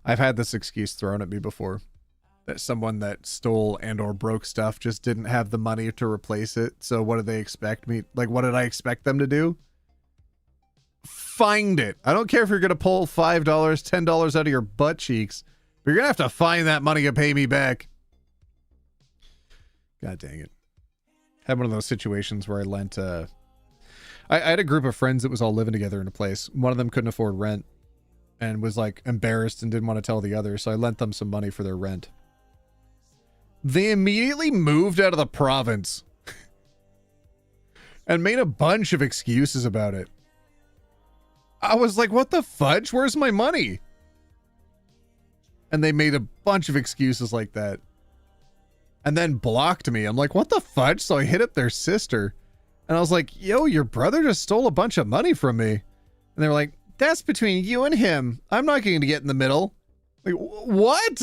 I've had this excuse thrown at me before. That someone that stole and or broke stuff just didn't have the money to replace it. So what did they expect me? Like, what did I expect them to do? Find it. I don't care if you're going to pull $5, $10 out of your butt cheeks. But you're going to have to find that money and pay me back. God dang it. Had one of those situations where I lent... I had a group of friends that was all living together in a place. One of them couldn't afford rent and was like embarrassed and didn't want to tell the other. So I lent them some money for their rent. They immediately moved out of the province. and made a bunch of excuses about it. I was like, what the fudge? Where's my money? And they made a bunch of excuses like that. And then blocked me. I'm like, what the fudge? So I hit up their sister. And I was like, yo, your brother just stole a bunch of money from me. And they were like, that's between you and him. I'm not going to get in the middle. Like, what?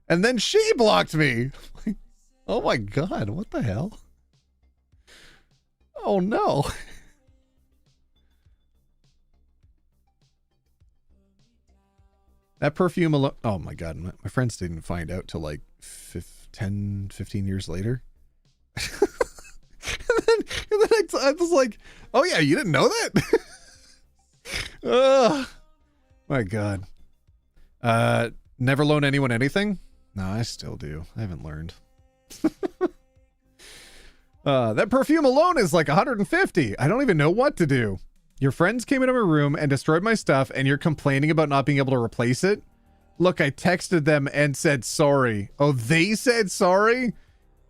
And then she blocked me. Like, oh my God, what the hell? Oh no. That perfume alone. Oh my God. My friends didn't find out till like 10, 15 years later. and then I was like, oh yeah, you didn't know that? Oh my God. Never loan anyone anything? No, I still do. I haven't learned. That perfume alone is like 150. I don't even know what to do. Your friends came into my room and destroyed my stuff, and you're complaining about not being able to replace it? Look, I texted them and said sorry. Oh, they said sorry?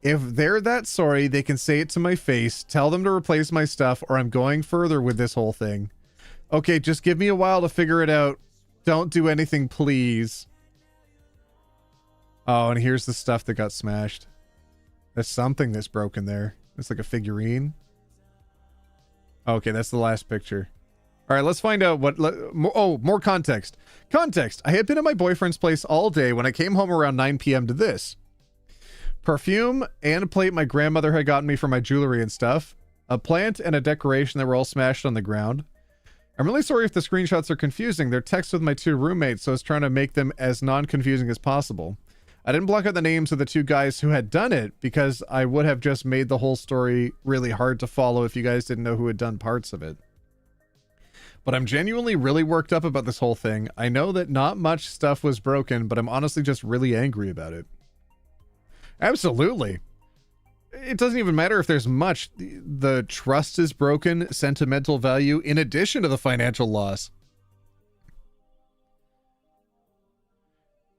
If they're that sorry, they can say it to my face. Tell them to replace my stuff, or I'm going further with this whole thing. Okay, just give me a while to figure it out. Don't do anything, please. Oh, and here's the stuff that got smashed. There's something that's broken there. It's like a figurine. Okay, that's the last picture. All right, let's find out what... more context. Context. I had been at my boyfriend's place all day when I came home around 9 p.m. to this. Perfume and a plate my grandmother had gotten me for my jewelry and stuff. A plant and a decoration that were all smashed on the ground. I'm really sorry if the screenshots are confusing. They're texts with my two roommates, so I was trying to make them as non-confusing as possible. I didn't block out the names of the two guys who had done it because I would have just made the whole story really hard to follow if you guys didn't know who had done parts of it. But I'm genuinely really worked up about this whole thing. I know that not much stuff was broken, but I'm honestly just really angry about it. Absolutely. It doesn't even matter if there's much. The trust is broken, sentimental value, in addition to the financial loss.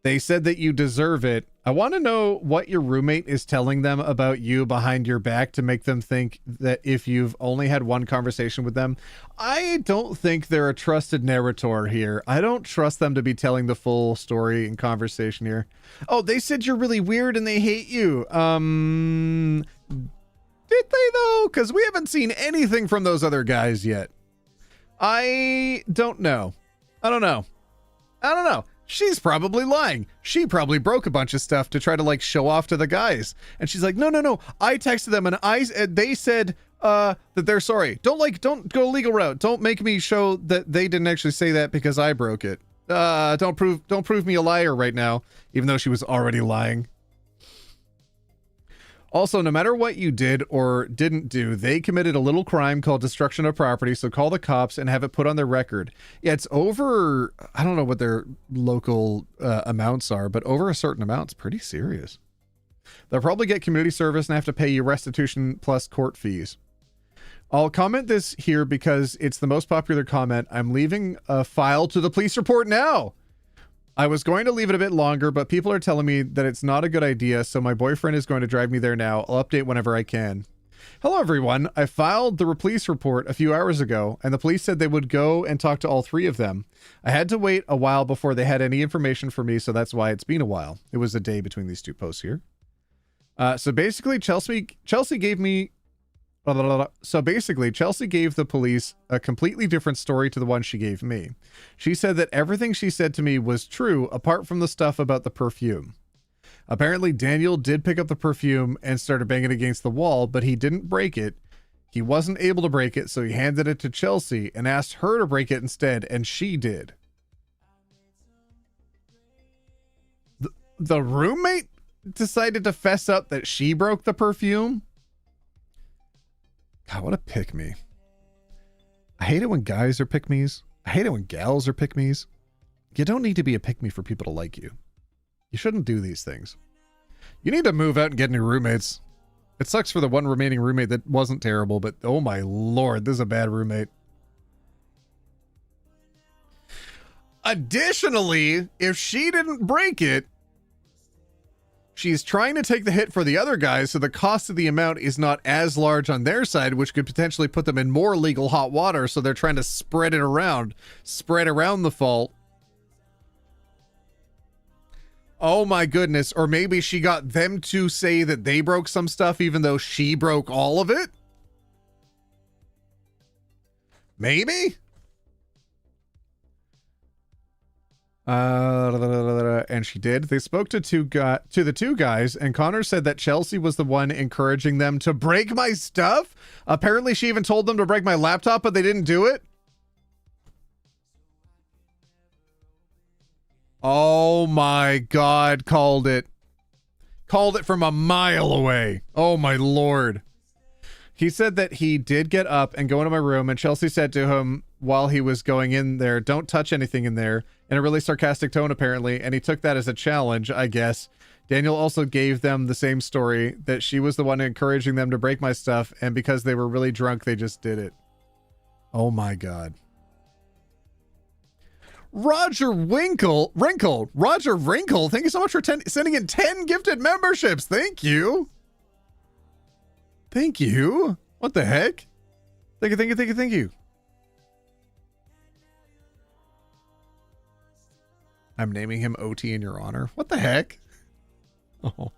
They said that you deserve it. I want to know what your roommate is telling them about you behind your back to make them think that if you've only had one conversation with them. I don't think they're a trusted narrator here. I don't trust them to be telling the full story and conversation here. Oh, they said you're really weird and they hate you. Did they though? Because we haven't seen anything from those other guys yet. I don't know. I don't know. She's probably lying. She probably broke a bunch of stuff to try to like show off to the guys. And she's like, no. I texted them and they said that they're sorry. Don't go legal route. Don't make me show that they didn't actually say that because I broke it. Don't prove me a liar right now, even though she was already lying. Also, no matter what you did or didn't do, they committed a little crime called destruction of property, so call the cops and have it put on their record. Yeah, it's over, I don't know what their local amounts are, but over a certain amount, it's pretty serious. They'll probably get community service and have to pay you restitution plus court fees. I'll comment this here because it's the most popular comment. I'm leaving a file to the police report now. I was going to leave it a bit longer, but people are telling me that it's not a good idea, so my boyfriend is going to drive me there now. I'll update whenever I can. Hello, everyone. I filed the police report a few hours ago, and the police said they would go and talk to all three of them. I had to wait a while before they had any information for me, so that's why it's been a while. It was a day between these two posts here. So basically, Chelsea gave me... So basically, Chelsea gave the police a completely different story to the one she gave me. She said that everything she said to me was true, apart from the stuff about the perfume. Apparently, Daniel did pick up the perfume and started banging against the wall, but he didn't break it. He wasn't able to break it, so he handed it to Chelsea and asked her to break it instead, and she did. The roommate decided to fess up that she broke the perfume? God, what a pick-me. I hate it when guys are pick-me's. I hate it when gals are pick-me's. You don't need to be a pick-me for people to like you. You shouldn't do these things. You need to move out and get new roommates. It sucks for the one remaining roommate that wasn't terrible, but oh my lord, this is a bad roommate. Additionally, if she didn't break it, She's trying to take the hit for the other guys, so the cost of the amount is not as large on their side, which could potentially put them in more legal hot water, so they're trying to spread around the fault. Oh my goodness. Or maybe she got them to say that they broke some stuff even though she broke all of it? Maybe? And she did. They spoke to the two guys, and Connor said that Chelsea was the one encouraging them to break my stuff. Apparently, she even told them to break my laptop, but they didn't do it. Oh my God, called it. Called it from a mile away. Oh my Lord. He said that he did get up and go into my room, and Chelsea said to him while he was going in there, "Don't touch anything in there," in a really sarcastic tone apparently, and he took that as a challenge, I guess. Daniel also gave them the same story, that she was the one encouraging them to break my stuff, and because they were really drunk, they just did it. Oh my God. Roger Wrinkle, thank you so much for sending in 10 gifted memberships. Thank you. Thank you. What the heck? Thank you. I'm naming him OT in your honor. What the heck? Oh.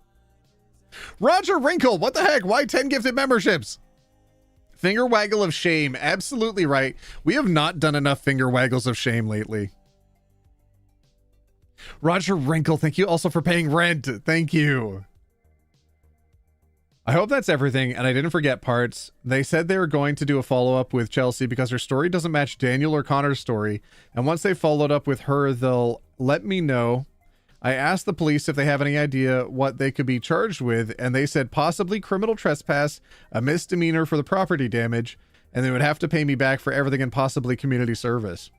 Roger Wrinkle, what the heck? Why 10 gifted memberships? Finger waggle of shame. Absolutely right. We have not done enough finger waggles of shame lately. Roger Wrinkle, thank you also for paying rent. Thank you. I hope that's everything, and I didn't forget parts. They said they were going to do a follow-up with Chelsea because her story doesn't match Daniel or Connor's story, and once they followed up with her, they'll let me know. I asked the police if they have any idea what they could be charged with, and they said possibly criminal trespass, a misdemeanor for the property damage, and they would have to pay me back for everything and possibly community service.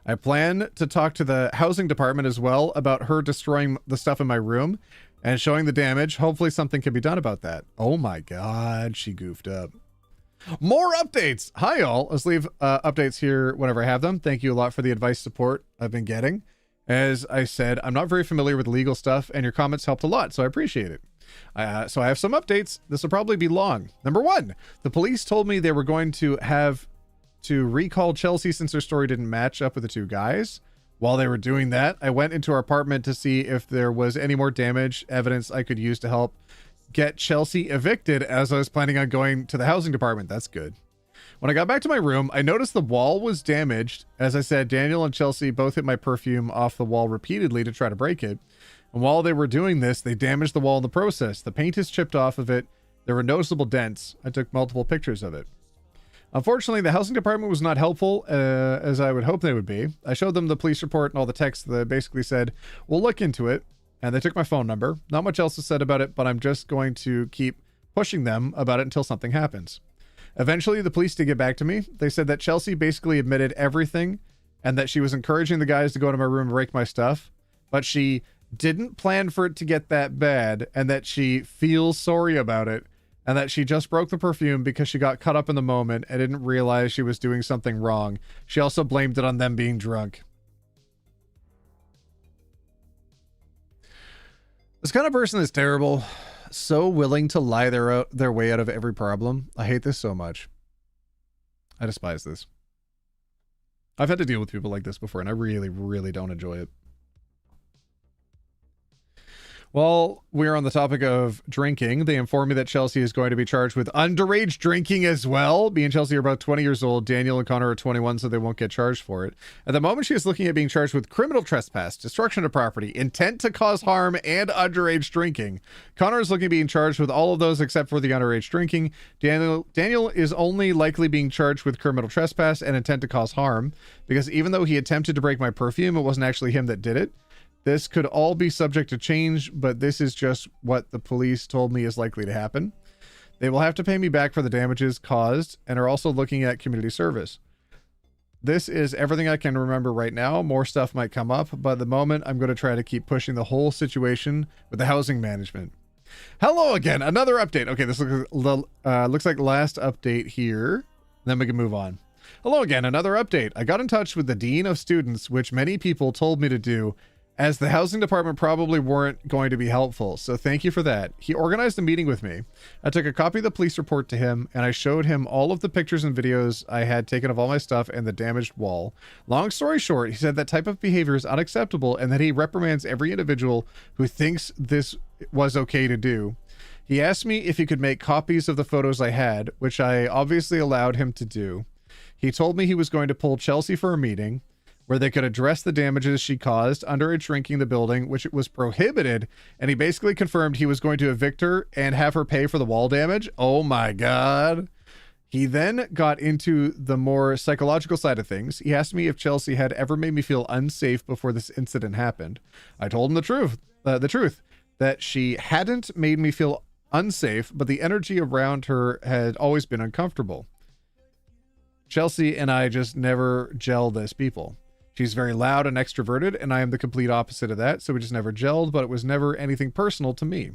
I plan to talk to the housing department as well about her destroying the stuff in my room and showing the damage. Hopefully something can be done about that. Oh my God, she goofed up. More updates. Hi all. Let's leave updates here whenever I have them. Thank you a lot for the advice support I've been getting. As I said, I'm not very familiar with legal stuff, and your comments helped a lot, so I appreciate it. So I have some updates. This will probably be long. Number 1, the police told me they were going to have to recall Chelsea since her story didn't match up with the two guys. While they were doing that, I went into our apartment to see if there was any more damage evidence I could use to help get Chelsea evicted, as I was planning on going to the housing department. That's good. When I got back to my room, I noticed the wall was damaged. As I said, Daniel and Chelsea both hit my perfume off the wall repeatedly to try to break it. And while they were doing this, they damaged the wall in the process. The paint is chipped off of it. There were noticeable dents. I took multiple pictures of it. Unfortunately, the housing department was not helpful, as I would hope they would be. I showed them the police report and all the text that basically said, we'll look into it. And they took my phone number. Not much else is said about it, but I'm just going to keep pushing them about it until something happens. Eventually, the police did get back to me. They said that Chelsea basically admitted everything and that she was encouraging the guys to go to my room and break my stuff, but she didn't plan for it to get that bad, and that she feels sorry about it, and that she just broke the perfume because she got caught up in the moment and didn't realize she was doing something wrong. She also blamed it on them being drunk. This kind of person is terrible. So willing to lie their way out of every problem. I hate this so much. I despise this. I've had to deal with people like this before, and I really, really don't enjoy it. While we're on the topic of drinking, they informed me that Chelsea is going to be charged with underage drinking as well. Me and Chelsea are about 20 years old. Daniel and Connor are 21, so they won't get charged for it. At the moment, she is looking at being charged with criminal trespass, destruction of property, intent to cause harm, and underage drinking. Connor is looking at being charged with all of those except for the underage drinking. Daniel is only likely being charged with criminal trespass and intent to cause harm, because even though he attempted to break my perfume, it wasn't actually him that did it. This could all be subject to change, but this is just what the police told me is likely to happen. They will have to pay me back for the damages caused and are also looking at community service. This is everything I can remember right now. More stuff might come up, but at the moment, I'm going to try to keep pushing the whole situation with the housing management. Hello again, another update. Okay, this looks like the last update here. Then we can move on. Hello again, another update. I got in touch with the Dean of Students, which many people told me to do, as the housing department probably weren't going to be helpful, so thank you for that. He organized a meeting with me. I took a copy of the police report to him, and I showed him all of the pictures and videos I had taken of all my stuff and the damaged wall. Long story short, he said that type of behavior is unacceptable and that he reprimands every individual who thinks this was okay to do. He asked me if he could make copies of the photos I had, which I obviously allowed him to do. He told me he was going to pull Chelsea for a meeting where they could address the damages she caused, underage drinking the building, which was prohibited, and he basically confirmed he was going to evict her and have her pay for the wall damage. Oh my God. He then got into the more psychological side of things. He asked me if Chelsea had ever made me feel unsafe before this incident happened. I told him the truth, that she hadn't made me feel unsafe, but the energy around her had always been uncomfortable. Chelsea and I just never gelled as people. She's very loud and extroverted, and I am the complete opposite of that, so we just never gelled, but it was never anything personal to me.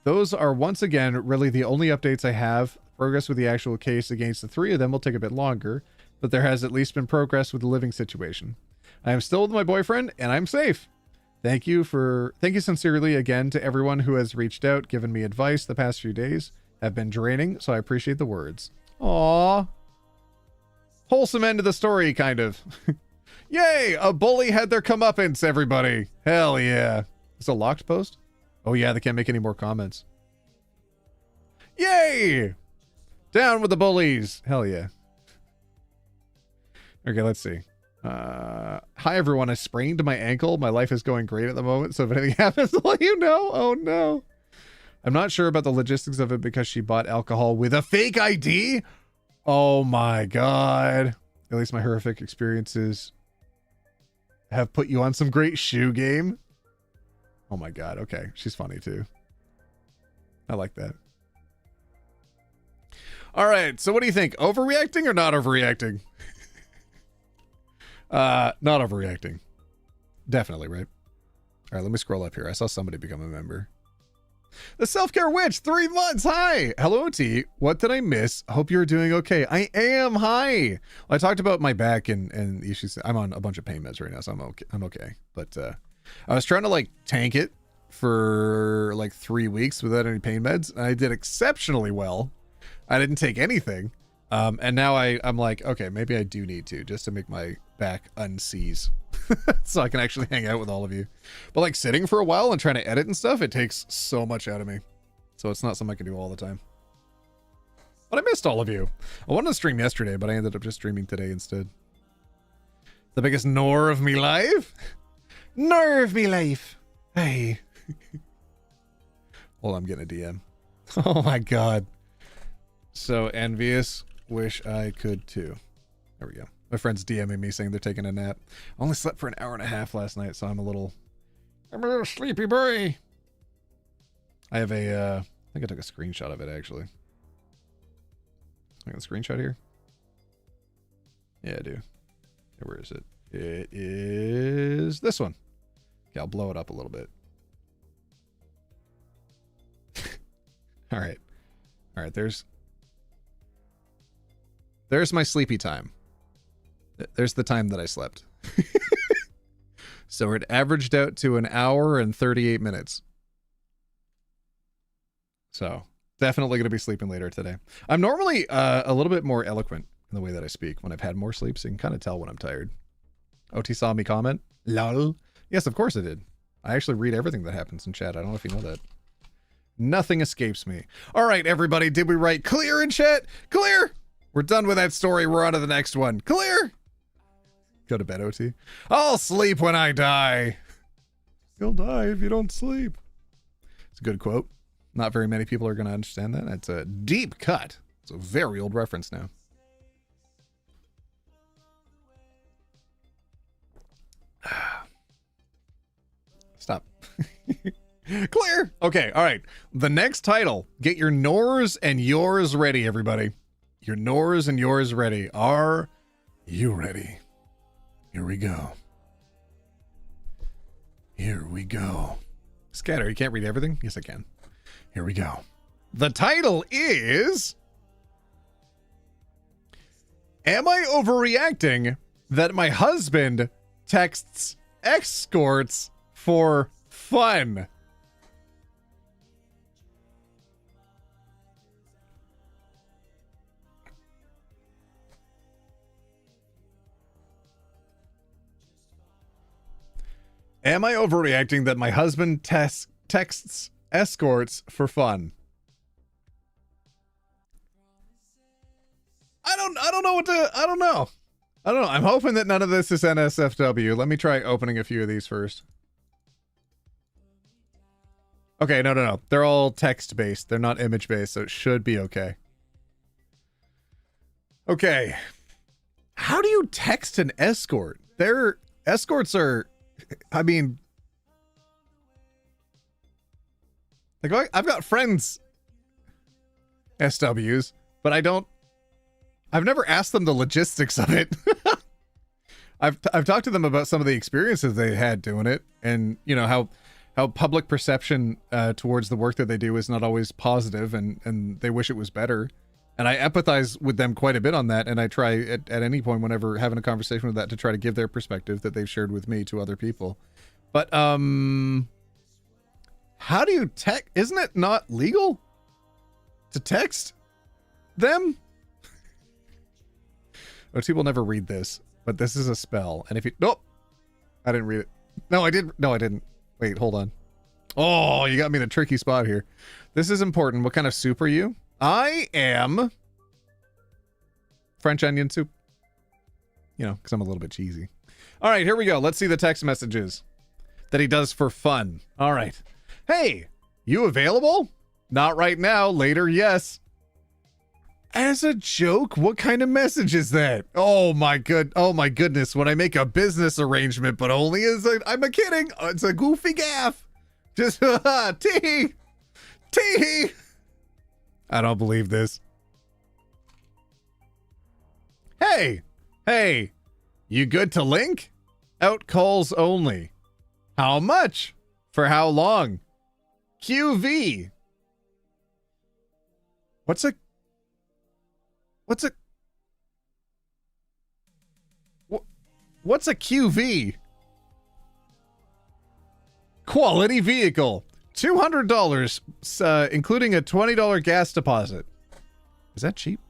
Those are, once again, really the only updates I have. Progress with the actual case against the three of them will take a bit longer, but there has at least been progress with the living situation. I am still with my boyfriend, and I'm safe. Thank you sincerely again to everyone who has reached out, given me advice the past few days. Have been draining, so I appreciate the words. Aww. Wholesome end of the story, kind of. Yay! A bully had their comeuppance, everybody. Hell yeah. Is it a locked post? Oh yeah, they can't make any more comments. Yay! Down with the bullies. Hell yeah. Okay, let's see. Hi everyone, I sprained my ankle. My life is going great at the moment, so if anything happens, I'll let you know. Oh no. I'm not sure about the logistics of it because she bought alcohol with a fake ID. Oh my God. At least my horrific experiences have put you on some great shoe game. Oh my God. Okay. She's funny too. I like that. All right. So what do you think? Overreacting or not overreacting? Not overreacting. Definitely, right? All right. Let me scroll up here. I saw somebody become a member. The Self-Care Witch, 3 months. Hi. Hello, T. What did I miss? Hope you're doing okay. I am. Hi. Well, I talked about my back and issues. I'm on a bunch of pain meds right now, so I'm okay. But I was trying to like tank it for like 3 weeks without any pain meds. And I did exceptionally well. I didn't take anything. And now I'm like, okay, maybe I do need to, just to make my back unseize. So I can actually hang out with all of you. But like sitting for a while and trying to edit and stuff, it takes so much out of me. So it's not something I can do all the time. But I missed all of you. I wanted to stream yesterday, but I ended up just streaming today instead. The biggest nor of me life? Nor of me life. Hey. Well, I'm getting a DM. Oh my God. So envious. Wish I could too. There we go. My friend's DMing me saying they're taking a nap. I only slept for an hour and a half last night, so I'm a little sleepy boy. I have I think I took a screenshot of it actually. I got a screenshot here. Yeah, I do. Okay, where is it? It is this one. Okay, I'll blow it up a little bit. All right. All right, there's my sleepy time. There's the time that I slept. So it averaged out to 1 hour and 38 minutes. So definitely going to be sleeping later today. I'm normally a little bit more eloquent in the way that I speak when I've had more sleep, so you can kind of tell when I'm tired. OT saw me comment. Lol. Yes, of course I did. I actually read everything that happens in chat. I don't know if you know that. Nothing escapes me. All right, everybody. Did we write clear in chat? Clear. We're done with that story. We're on to the next one. Clear. Go to bed, OT. I'll sleep when I die. You'll die if you don't sleep. It's a good quote. Not very many people are going to understand that. It's a deep cut. It's a very old reference now. Stop. Clear. Okay. All right. The next title. Get your nors and yours ready, everybody. Your nors and yours ready. Are you ready? Here we go. Here we go. Scatter, you can't read everything? Yes, I can. Here we go. The title is... Am I overreacting that my husband texts escorts for fun. Am I overreacting that my husband texts escorts for fun? I don't know what to, I don't know. I'm hoping that none of this is NSFW. Let me try opening a few of these first. Okay, no. They're all text-based. They're not image-based, so it should be okay. Okay. How do you text an escort? Their escorts are, I mean, like, I've got friends SWs, but I've never asked them the logistics of it. I've talked to them about some of the experiences they had doing it, and you know how public perception towards the work that they do is not always positive, and they wish it was better. And I empathize with them quite a bit on that, and I try at any point whenever having a conversation with that to try to give their perspective that they've shared with me to other people. But how do you text? Isn't it not legal to text them? OT will never read this, but this is a spell. And if you... Nope! I didn't read it. No, I did. No, I didn't. Wait, hold on. Oh, you got me in a tricky spot here. This is important. What kind of soup are you? I am French onion soup. You know, because I'm a little bit cheesy. All right, here we go. Let's see the text messages that he does for fun. All right. Hey, you available? Not right now. Later, yes. As a joke, what kind of message is that? Oh my goodness, when I make a business arrangement, but only as I'm a kidding. It's a goofy gaff. Just tee. I don't believe this. Hey, you good to link? Out calls only. How much? For how long? QV. What's a QV? Quality vehicle. $200, including a $20 gas deposit. Is that cheap?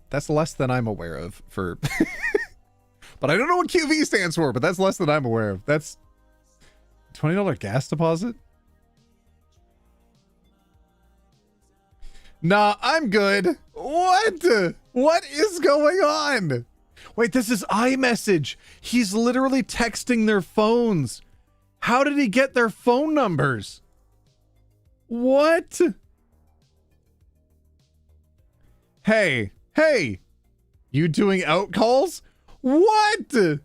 That's less than I'm aware of for... But I don't know what QV stands for, but that's less than I'm aware of. That's $20 gas deposit? Nah, I'm good. What? What is going on? Wait, this is iMessage. He's literally texting their phones. How did he get their phone numbers? What? Hey, you doing out calls? What?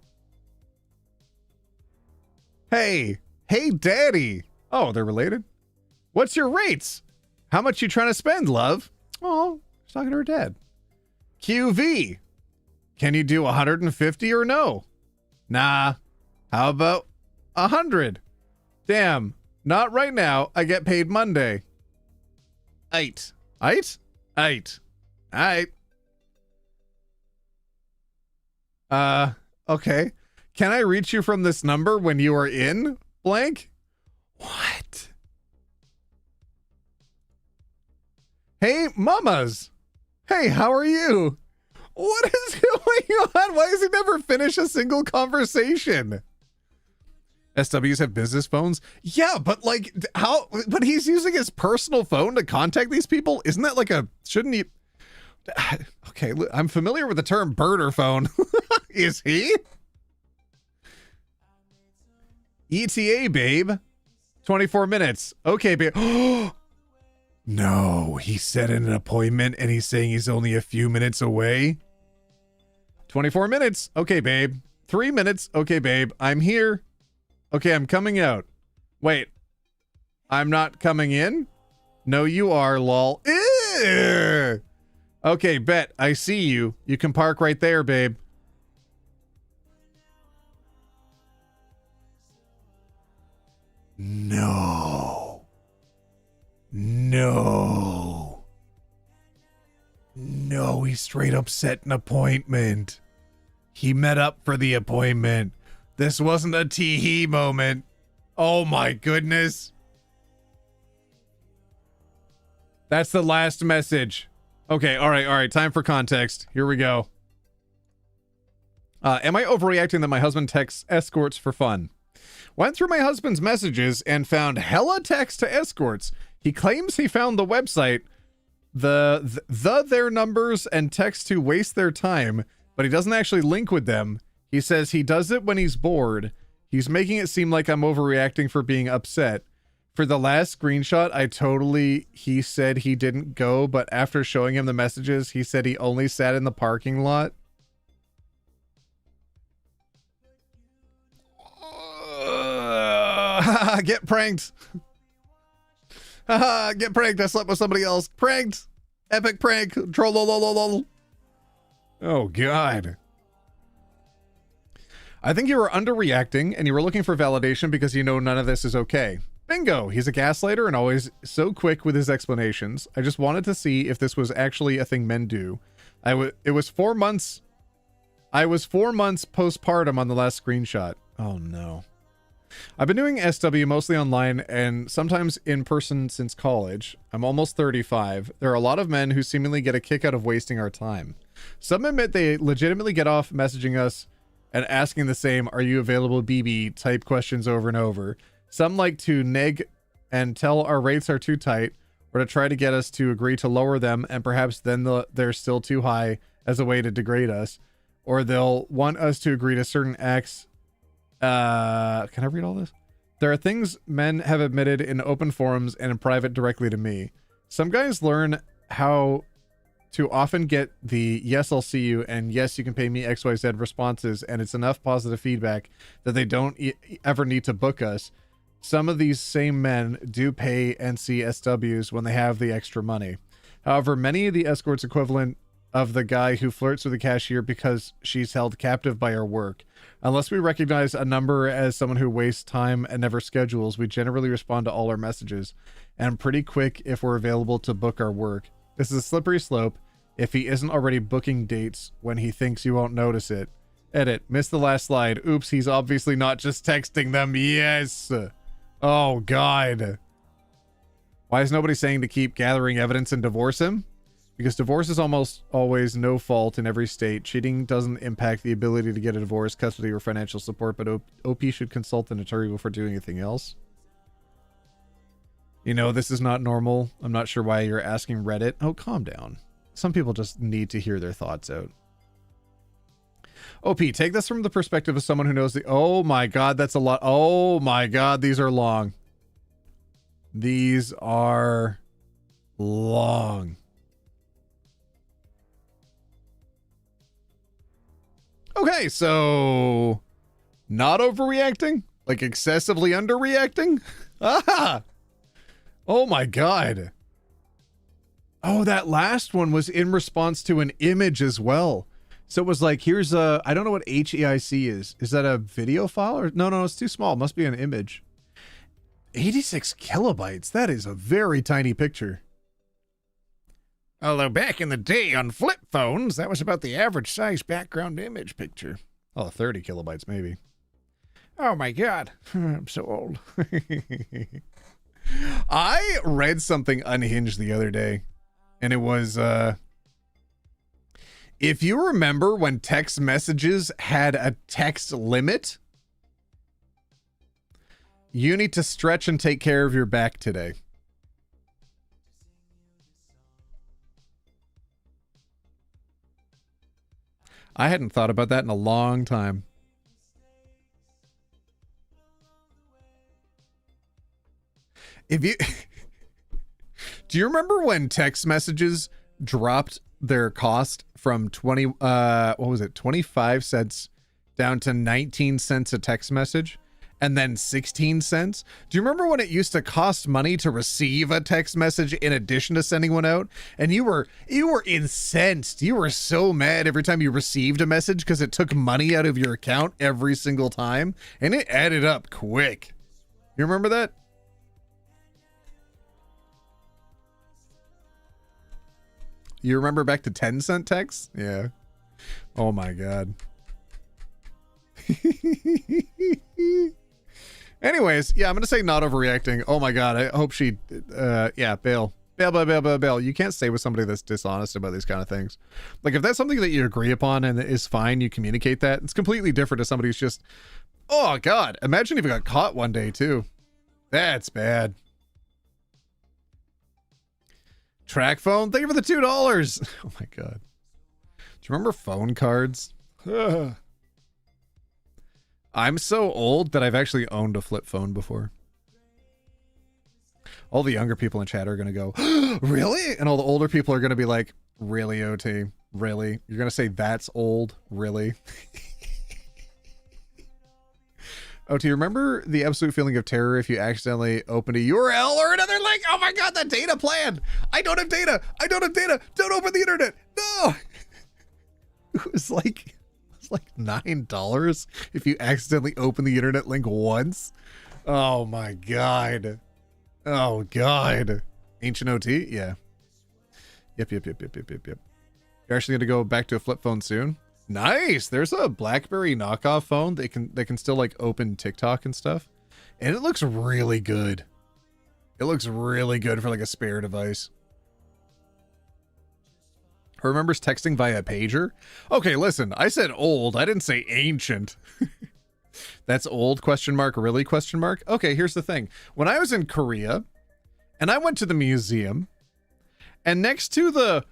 Hey, daddy. Oh, they're related? What's your rates? How much you trying to spend, love? Oh, she's talking to her dad. QV. Can you do 150 or no? Nah. How about 100? Damn. Not right now. I get paid Monday. Eight. Okay. Can I reach you from this number when you are in blank? What? Hey, mamas. Hey, how are you? What is going on? Why does he never finish a single conversation? SWs have business phones? Yeah, but like, how? But he's using his personal phone to contact these people? Isn't that like a, shouldn't he? Okay, I'm familiar with the term burner phone. Is he? ETA, babe. 24 minutes. Okay, babe. No, he set an appointment and he's saying he's only a few minutes away. 24 minutes. Okay, babe. 3 minutes. Okay, babe. I'm here. Okay, I'm coming out. Wait. I'm not coming in? No, you are, lol. Ew. Okay, bet. I see you. You can park right there, babe. No. No. No, he straight up set an appointment. He met up for the appointment. This wasn't a tee-hee moment. Oh my goodness. That's the last message. Okay, all right. Time for context. Here we go. Am I overreacting that my husband texts escorts for fun? Went through my husband's messages and found hella text to escorts. He claims he found the website, their numbers and text to waste their time, but he doesn't actually link with them. He says he does it when he's bored. He's making it seem like I'm overreacting for being upset. For the last screenshot, he said he didn't go, but after showing him the messages, he said he only sat in the parking lot. Get pranked. Get pranked. I slept with somebody else. Pranked. Epic prank. Troll. Oh, God. I think you were underreacting and you were looking for validation because you know none of this is okay. Bingo. He's a gaslighter and always so quick with his explanations. I just wanted to see if this was actually a thing men do. It was 4 months. I was 4 months postpartum on the last screenshot. Oh, no. I've been doing SW mostly online and sometimes in person since college. I'm almost 35. There are a lot of men who seemingly get a kick out of wasting our time. Some admit they legitimately get off messaging us and asking the same "Are you available, BB?" type questions over and over. Some like to neg and tell our rates are too tight, or to try to get us to agree to lower them, and perhaps then they're still too high as a way to degrade us. Or they'll want us to agree to certain acts. Can I read all this? There are things men have admitted in open forums and in private directly to me. Some guys learn how to often get the "yes, I'll see you" and "yes, you can pay me XYZ" responses, and it's enough positive feedback that they don't ever need to book us. Some of these same men do pay and see SWs when they have the extra money. However, many of the escorts equivalent of the guy who flirts with the cashier because she's held captive by her work. Unless we recognize a number as someone who wastes time and never schedules, we generally respond to all our messages, and pretty quick if we're available to book our work. This is a slippery slope if he isn't already booking dates when he thinks you won't notice it. Edit. Missed the last slide. Oops, he's obviously not just texting them. Yes. Oh, God. Why is nobody saying to keep gathering evidence and divorce him? Because divorce is almost always no fault in every state. Cheating doesn't impact the ability to get a divorce, custody, or financial support, but OP should consult an attorney before doing anything else. You know, this is not normal. I'm not sure why you're asking Reddit. Oh, calm down. Some people just need to hear their thoughts out. OP, take this from the perspective of someone who knows the... Oh my God, that's a lot. Oh my God, these are long. These are long. Okay, so... Not overreacting? Like excessively underreacting? Ah! Oh my God. Oh, that last one was in response to an image as well. So it was like, here's a, I don't know what HEIC is. Is that a video file? Or no, it's too small. It must be an image. 86 kilobytes. That is a very tiny picture. Although back in the day on flip phones, that was about the average size background image picture. Oh, 30 kilobytes maybe. Oh my God. I'm so old. I read something unhinged the other day, and it was, if you remember when text messages had a text limit, you need to stretch and take care of your back today. I hadn't thought about that in a long time. If you do you remember when text messages dropped their cost from 25 cents down to 19 cents a text message and then 16 cents? Do you remember when it used to cost money to receive a text message in addition to sending one out? And you were incensed. You were so mad every time you received a message because it took money out of your account every single time, and it added up quick. You remember that? You remember back to 10-cent texts? Yeah. Oh my God. Anyways, yeah, I'm gonna say not overreacting. Oh my god, I hope she yeah, bail. Bail. You can't stay with somebody that's dishonest about these kind of things. Like, if that's something that you agree upon and is fine, you communicate that. It's completely different to somebody who's just, oh god, imagine if you got caught one day too. That's bad. Track phone, thank you for the $2. Oh my god. Do you remember phone cards? I'm so old that I've actually owned a flip phone before. All the younger people in chat are going to go, really? And all the older people are going to be like, really, OT? Really? You're going to say that's old? Really? OT, remember the absolute feeling of terror if you accidentally opened a URL or another link? Oh my god, that data plan! I don't have data! Don't open the internet! No! It was like $9 if you accidentally open the internet link once. Oh my god. Oh god. Ancient OT? Yeah. Yep. You're actually gonna go back to a flip phone soon? Nice. There's a BlackBerry knockoff phone that can still like open TikTok and stuff. And it looks really good. It looks really good for like a spare device. Who remembers texting via pager? Okay, listen, I said old. I didn't say ancient. That's old, question mark, really, question mark? Okay, here's the thing. When I was in Korea, and I went to the museum, and next to the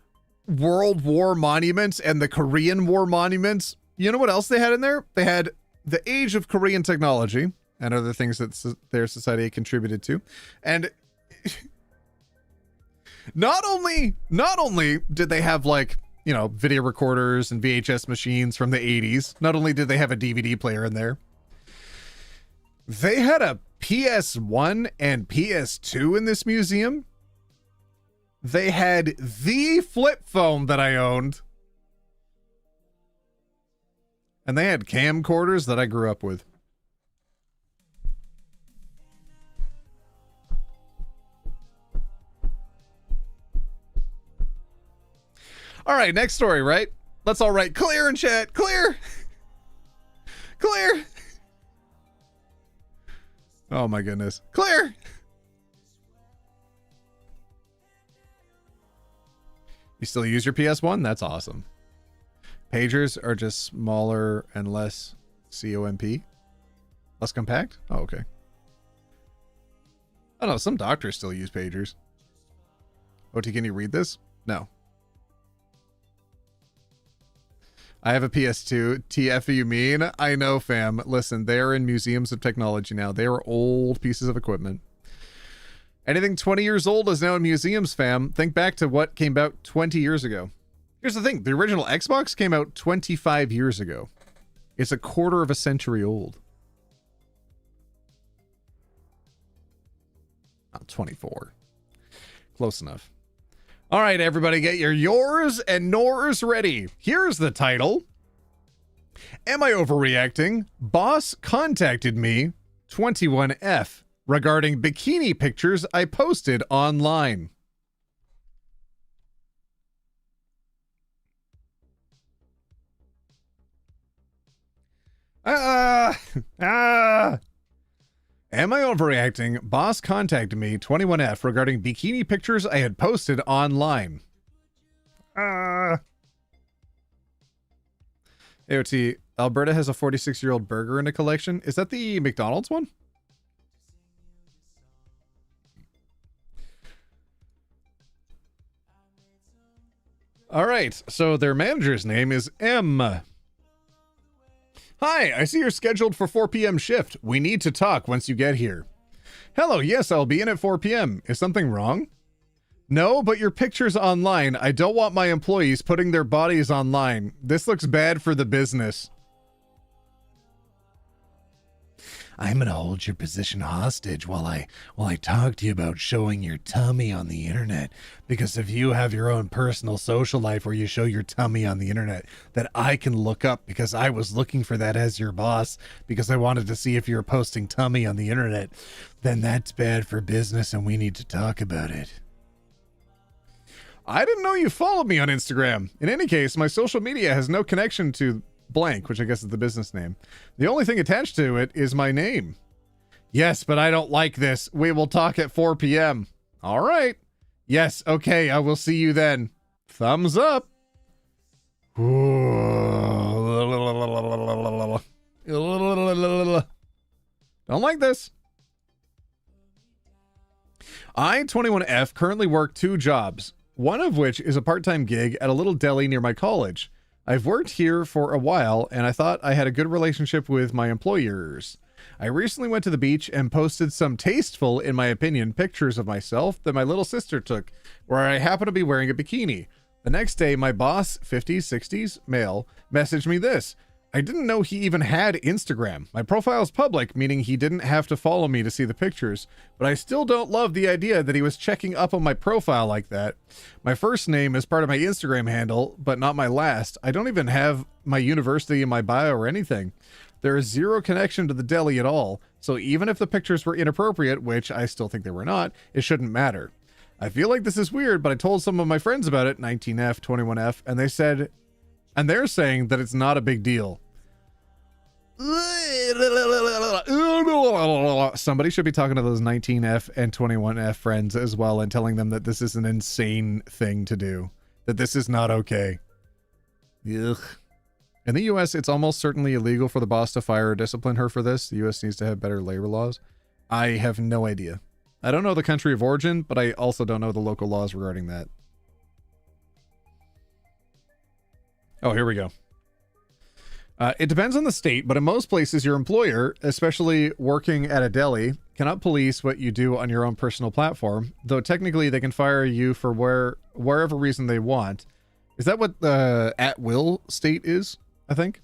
World War monuments and the Korean War monuments, you know what else they had in there? They had the age of Korean technology and other things that their society contributed to. And not only did they have, like, you know, video recorders and VHS machines from the 80s, not only did they have a DVD player in there, they had a PS1 and PS2 in this museum. They had the flip phone that I owned. And they had camcorders that I grew up with. All right, next story, right? Let's all write clear in chat. Clear. Clear. Oh my goodness. Clear. You still use your PS1? That's awesome. Pagers are just smaller and less COMP. Less compact? Oh, okay. I don't know. Some doctors still use pagers. OT, can you read this? No. I have a PS2. TF you mean? I know, fam. Listen, they are in museums of technology now. They are old pieces of equipment. Anything 20 years old is now in museums, fam. Think back to what came out 20 years ago. Here's the thing. The original Xbox came out 25 years ago. It's a quarter of a century old. Not 24. Close enough. All right, everybody, get your yours and nors ready. Here's the title. Am I overreacting? Boss contacted me, 21F, regarding bikini pictures I posted online. Am I overreacting? Boss contacted me, 21F, regarding bikini pictures I had posted online. AOT, Alberta has a 46-year-old burger in a collection. Is that the McDonald's one? All right, so their manager's name is M. Hi, I see you're scheduled for 4 p.m. shift. We need to talk once you get here. Hello, yes, I'll be in at 4 p.m. Is something wrong? No, but your picture's online. I don't want my employees putting their bodies online. This looks bad for the business. I'm gonna hold your position hostage while I talk to you about showing your tummy on the internet. Because if you have your own personal social life where you show your tummy on the internet that I can look up because I was looking for that as your boss because I wanted to see if you're posting tummy on the internet, then that's bad for business and we need to talk about it. I didn't know you followed me on Instagram. In any case, my social media has no connection to blank, which I guess is the business name. The only thing attached to it is my name. Yes, but I don't like this. We will talk at 4 p.m. All right. Yes, okay, I will see you then. Thumbs up. Don't like this. I, 21F, currently work 2 jobs, one of which is a part-time gig at a little deli near my college. I've worked here for a while, and I thought I had a good relationship with my employers. I recently went to the beach and posted some tasteful, in my opinion, pictures of myself that my little sister took, where I happen to be wearing a bikini. The next day, my boss, 50s, 60s, male, messaged me this. I didn't know he even had Instagram. My profile is public, meaning he didn't have to follow me to see the pictures, but I still don't love the idea that he was checking up on my profile like that. My first name is part of my Instagram handle, but not my last. I don't even have my university in my bio or anything. There is zero connection to the deli at all, so even if the pictures were inappropriate, which I still think they were not, it shouldn't matter. I feel like this is weird, but I told some of my friends about it, 19F, 21F, and they're saying that it's not a big deal. Somebody should be talking to those 19F and 21F friends as well and telling them that this is an insane thing to do. That this is not okay. Ugh. In the US, it's almost certainly illegal for the boss to fire or discipline her for this. The US needs to have better labor laws. I have no idea. I don't know the country of origin, but I also don't know the local laws regarding that. Oh, here we go. It depends on the state, but in most places, your employer, especially working at a deli, cannot police what you do on your own personal platform, though technically they can fire you for wherever reason they want. Is that what the at-will state is, I think?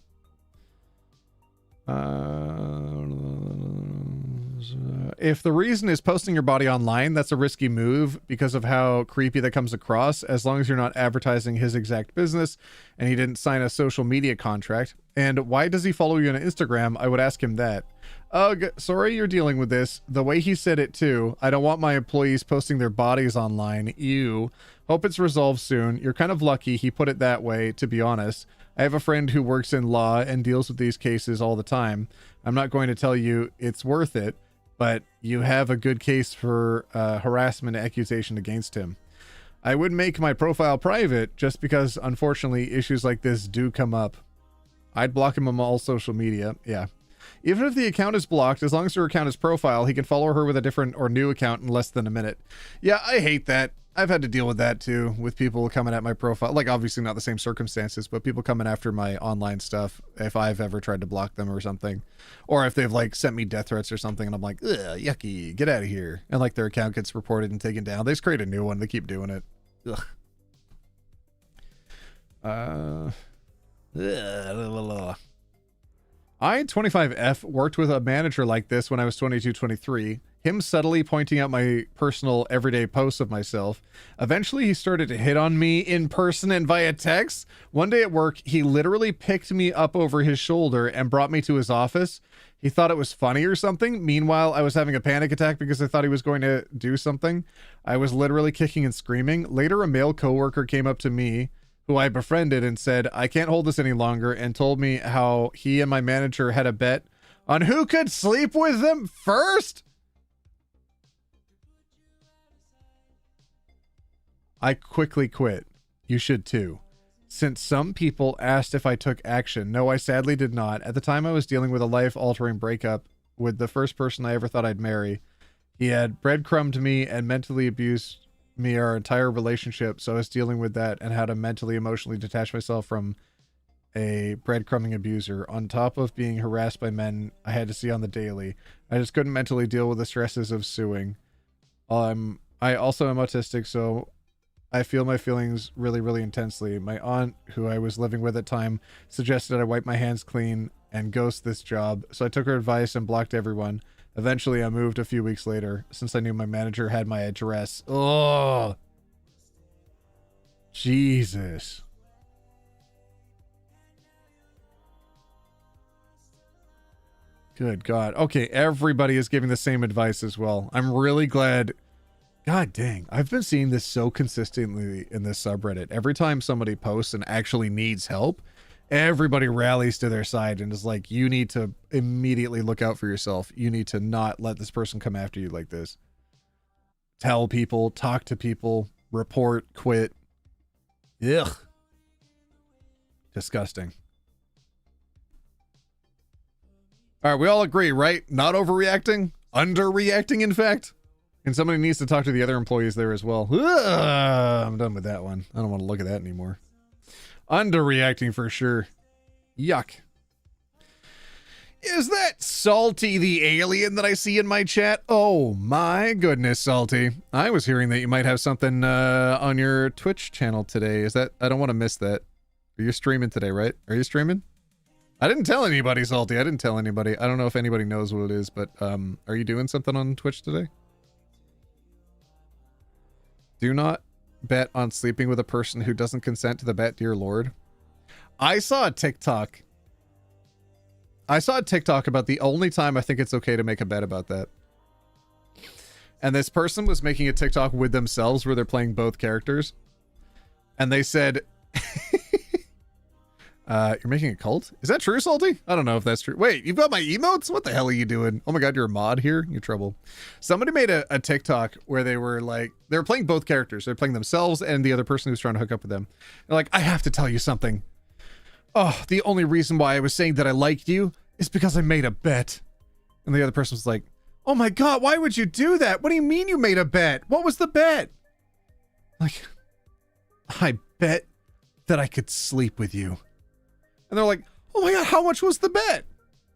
If the reason is posting your body online, that's a risky move because of how creepy that comes across, as long as you're not advertising his exact business and he didn't sign a social media contract. And why does he follow you on Instagram? I would ask him that. Ugh, sorry you're dealing with this. The way he said it too. I don't want my employees posting their bodies online. Ew. Hope it's resolved soon. You're kind of lucky he put it that way, to be honest. I have a friend who works in law and deals with these cases all the time. I'm not going to tell you it's worth it, but you have a good case for harassment accusation against him. I would make my profile private just because, unfortunately, issues like this do come up. I'd block him on all social media. Yeah. Even if the account is blocked, as long as her account is profile, he can follow her with a different or new account in less than a minute. Yeah, I hate that. I've had to deal with that too, with people coming at my profile. Like, obviously not the same circumstances, but people coming after my online stuff if I've ever tried to block them or something. Or if they've, like, sent me death threats or something, and I'm like, ugh, yucky, get out of here. And, like, their account gets reported and taken down. They just create a new one. They keep doing it. Ugh. I, 25F, worked with a manager like this when I was 22, 23. Him subtly pointing out my personal everyday posts of myself. Eventually, he started to hit on me in person and via text. One day at work, he literally picked me up over his shoulder and brought me to his office. He thought it was funny or something. Meanwhile, I was having a panic attack because I thought he was going to do something. I was literally kicking and screaming. Later, a male coworker came up to me, who I befriended, and said, I can't hold this any longer, and told me how he and my manager had a bet on who could sleep with them first. I quickly quit. You should too. Since some people asked if I took action. No, I sadly did not. At the time, I was dealing with a life-altering breakup with the first person I ever thought I'd marry. He had breadcrumbed me and mentally abused me our entire relationship, so I was dealing with that and how to mentally, emotionally detach myself from a breadcrumbing abuser. On top of being harassed by men I had to see on the daily, I just couldn't mentally deal with the stresses of suing. I also am autistic, so I feel my feelings really, really intensely. My aunt, who I was living with at the time, suggested I wipe my hands clean and ghost this job, so I took her advice and blocked everyone. Eventually, I moved a few weeks later, since I knew my manager had my address. Oh, Jesus. Good God. Okay, everybody is giving the same advice as well. I'm really glad. God dang. I've been seeing this so consistently in this subreddit. Every time somebody posts and actually needs help, Everybody rallies to their side and is like, you need to immediately look out for yourself. You need to not let this person come after you like this. Tell people, talk to people, report, quit. Ugh. Disgusting. All right, we all agree, right? Not overreacting, underreacting, in fact. And somebody needs to talk to the other employees there as well. Ugh, I'm done with that one. I don't want to look at that anymore. Underreacting for sure. Yuck. Is that Salty the alien that I see in my chat? Oh my goodness, Salty. I was hearing that you might have something on your Twitch channel today. Is that? I don't want to miss that. Are you streaming today, right? Are you streaming? I didn't tell anybody, Salty. I didn't tell anybody. I don't know if anybody knows what it is, but are you doing something on Twitch today? Do not bet on sleeping with a person who doesn't consent to the bet, dear Lord. I saw a TikTok. About the only time I think it's okay to make a bet about that. And this person was making a TikTok with themselves where they're playing both characters. And they said... you're making a cult? Is that true, Salty? I don't know if that's true. Wait, you've got my emotes? What the hell are you doing? Oh my god, you're a mod here? You're trouble. Somebody made a TikTok where they were like, they were playing both characters. They're playing themselves and the other person who's trying to hook up with them. They're like, I have to tell you something. Oh, the only reason why I was saying that I liked you is because I made a bet. And the other person was like, oh my god, why would you do that? What do you mean you made a bet? What was the bet? Like, I bet that I could sleep with you. And they're like, oh my god, how much was the bet?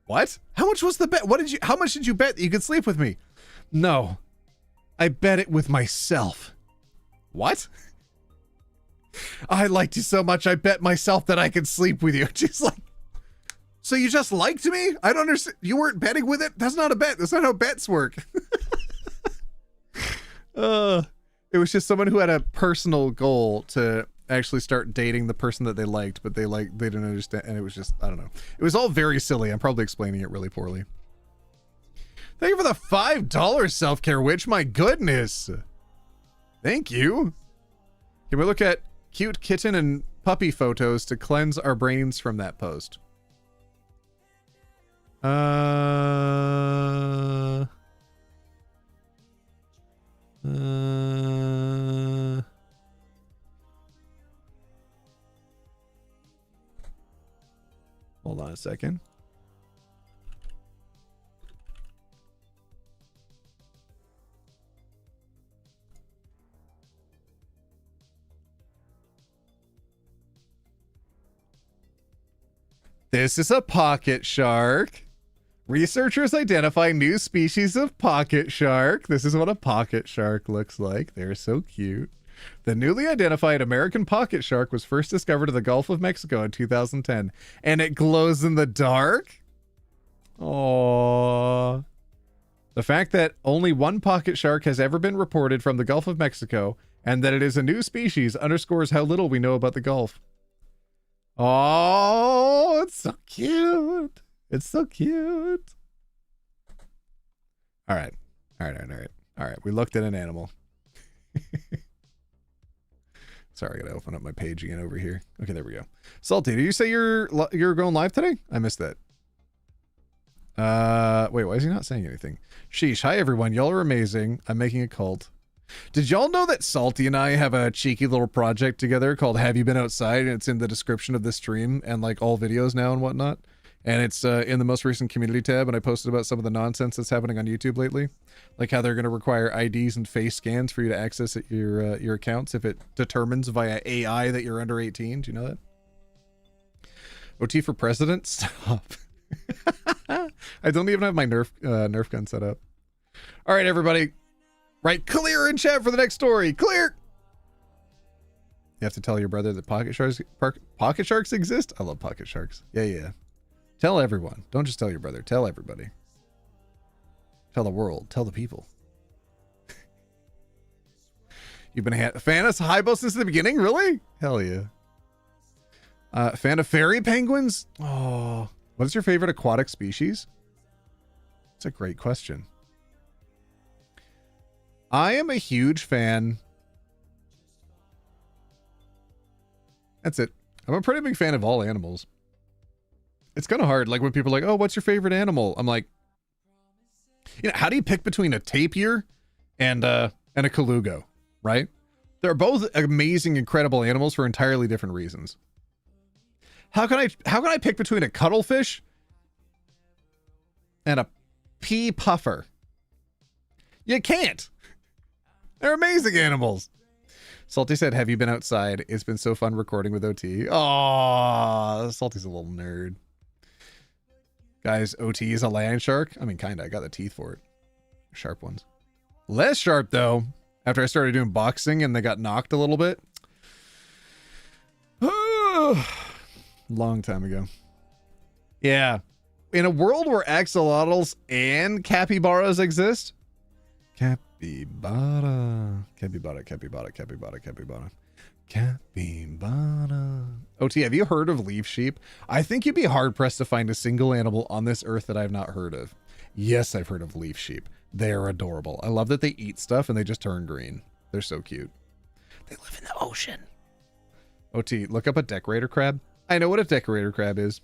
What? How much was the bet? How much did you bet that you could sleep with me? No, I bet it with myself. What? I liked you so much, I bet myself that I could sleep with you. She's like, so you just liked me? I don't understand. You weren't betting with it? That's not a bet. That's not how bets work. It was just someone who had a personal goal to actually start dating the person that they liked, but they didn't understand, and it was just, I don't know. It was all very silly. I'm probably explaining it really poorly. Thank you for the $5 self-care witch. My goodness. Thank you. Can we look at cute kitten and puppy photos to cleanse our brains from that post? Hold on a second. This is a pocket shark. Researchers identify new species of pocket shark. This is what a pocket shark looks like. They're so cute. The newly identified American pocket shark was first discovered in the Gulf of Mexico in 2010, and it glows in the dark. Aww. The fact that only one pocket shark has ever been reported from the Gulf of Mexico, and that it is a new species, underscores how little we know about the Gulf. Oh, it's so cute. It's so cute. All right. All right. We looked at an animal. Sorry, I gotta open up my page again over here. Okay, there we go. Salty, did you say you're going live today? I missed that. Wait, why is he not saying anything? Sheesh. Hi, everyone. Y'all are amazing. I'm making a cult. Did y'all know that Salty and I have a cheeky little project together called Have You Been Outside? And it's in the description of this stream and like all videos now and whatnot. And it's in the most recent community tab. And I posted about some of the nonsense that's happening on YouTube lately. Like how they're going to require IDs and face scans for you to access your accounts if it determines via AI that you're under 18. Do you know that? OT for president? Stop. I don't even have my Nerf gun set up. All right, everybody. Right, clear in chat for the next story. Clear. You have to tell your brother that pocket sharks exist. I love pocket sharks. Yeah. Tell everyone. Don't just tell your brother. Tell everybody. Tell the world. Tell the people. You've been a fan of Hybo since the beginning? Really? Hell yeah. Fan of fairy penguins? Oh, what is your favorite aquatic species? That's a great question. I am a huge fan. That's it. I'm a pretty big fan of all animals. It's kind of hard. Like when people are like, oh, what's your favorite animal? I'm like, how do you pick between a tapir and a colugo, right? They're both amazing, incredible animals for entirely different reasons. How can I pick between a cuttlefish and a pea puffer? You can't. They're amazing animals. Salty said, have you been outside? It's been so fun recording with OT. Aw, Salty's a little nerd. Guys, OT is a land shark. I mean, kinda. I got the teeth for it. Sharp ones. Less sharp, though, after I started doing boxing and they got knocked a little bit. Long time ago. Yeah. In a world where axolotls and capybaras exist. Capybara. Capybara, capybara, capybara, capybara. Capybara. OT, have you heard of leaf sheep? I think you'd be hard-pressed to find a single animal on this earth that I've not heard of. Yes, I've heard of leaf sheep. They're adorable. I love that they eat stuff and they just turn green. They're so cute. They live in the ocean. OT, look up a decorator crab. I know what a decorator crab is.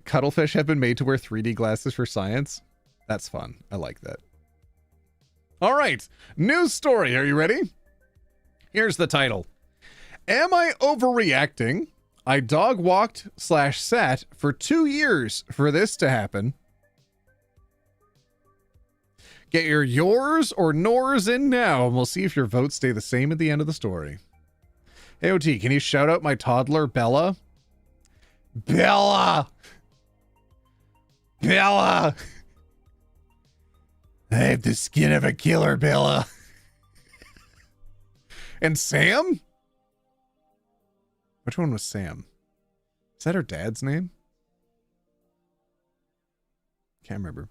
Cuttlefish have been made to wear 3D glasses for science. That's fun. I like that. All right, news story. Are you ready? Here's the title. Am I overreacting? I dog walked / sat for 2 years for this to happen. Get your yours or nors in now, and we'll see if your votes stay the same at the end of the story. Hey, OT, can you shout out my toddler, Bella? Bella! Bella! I have the skin of a killer, Bella. And Sam? Which one was Sam? Is that her dad's name? Can't remember.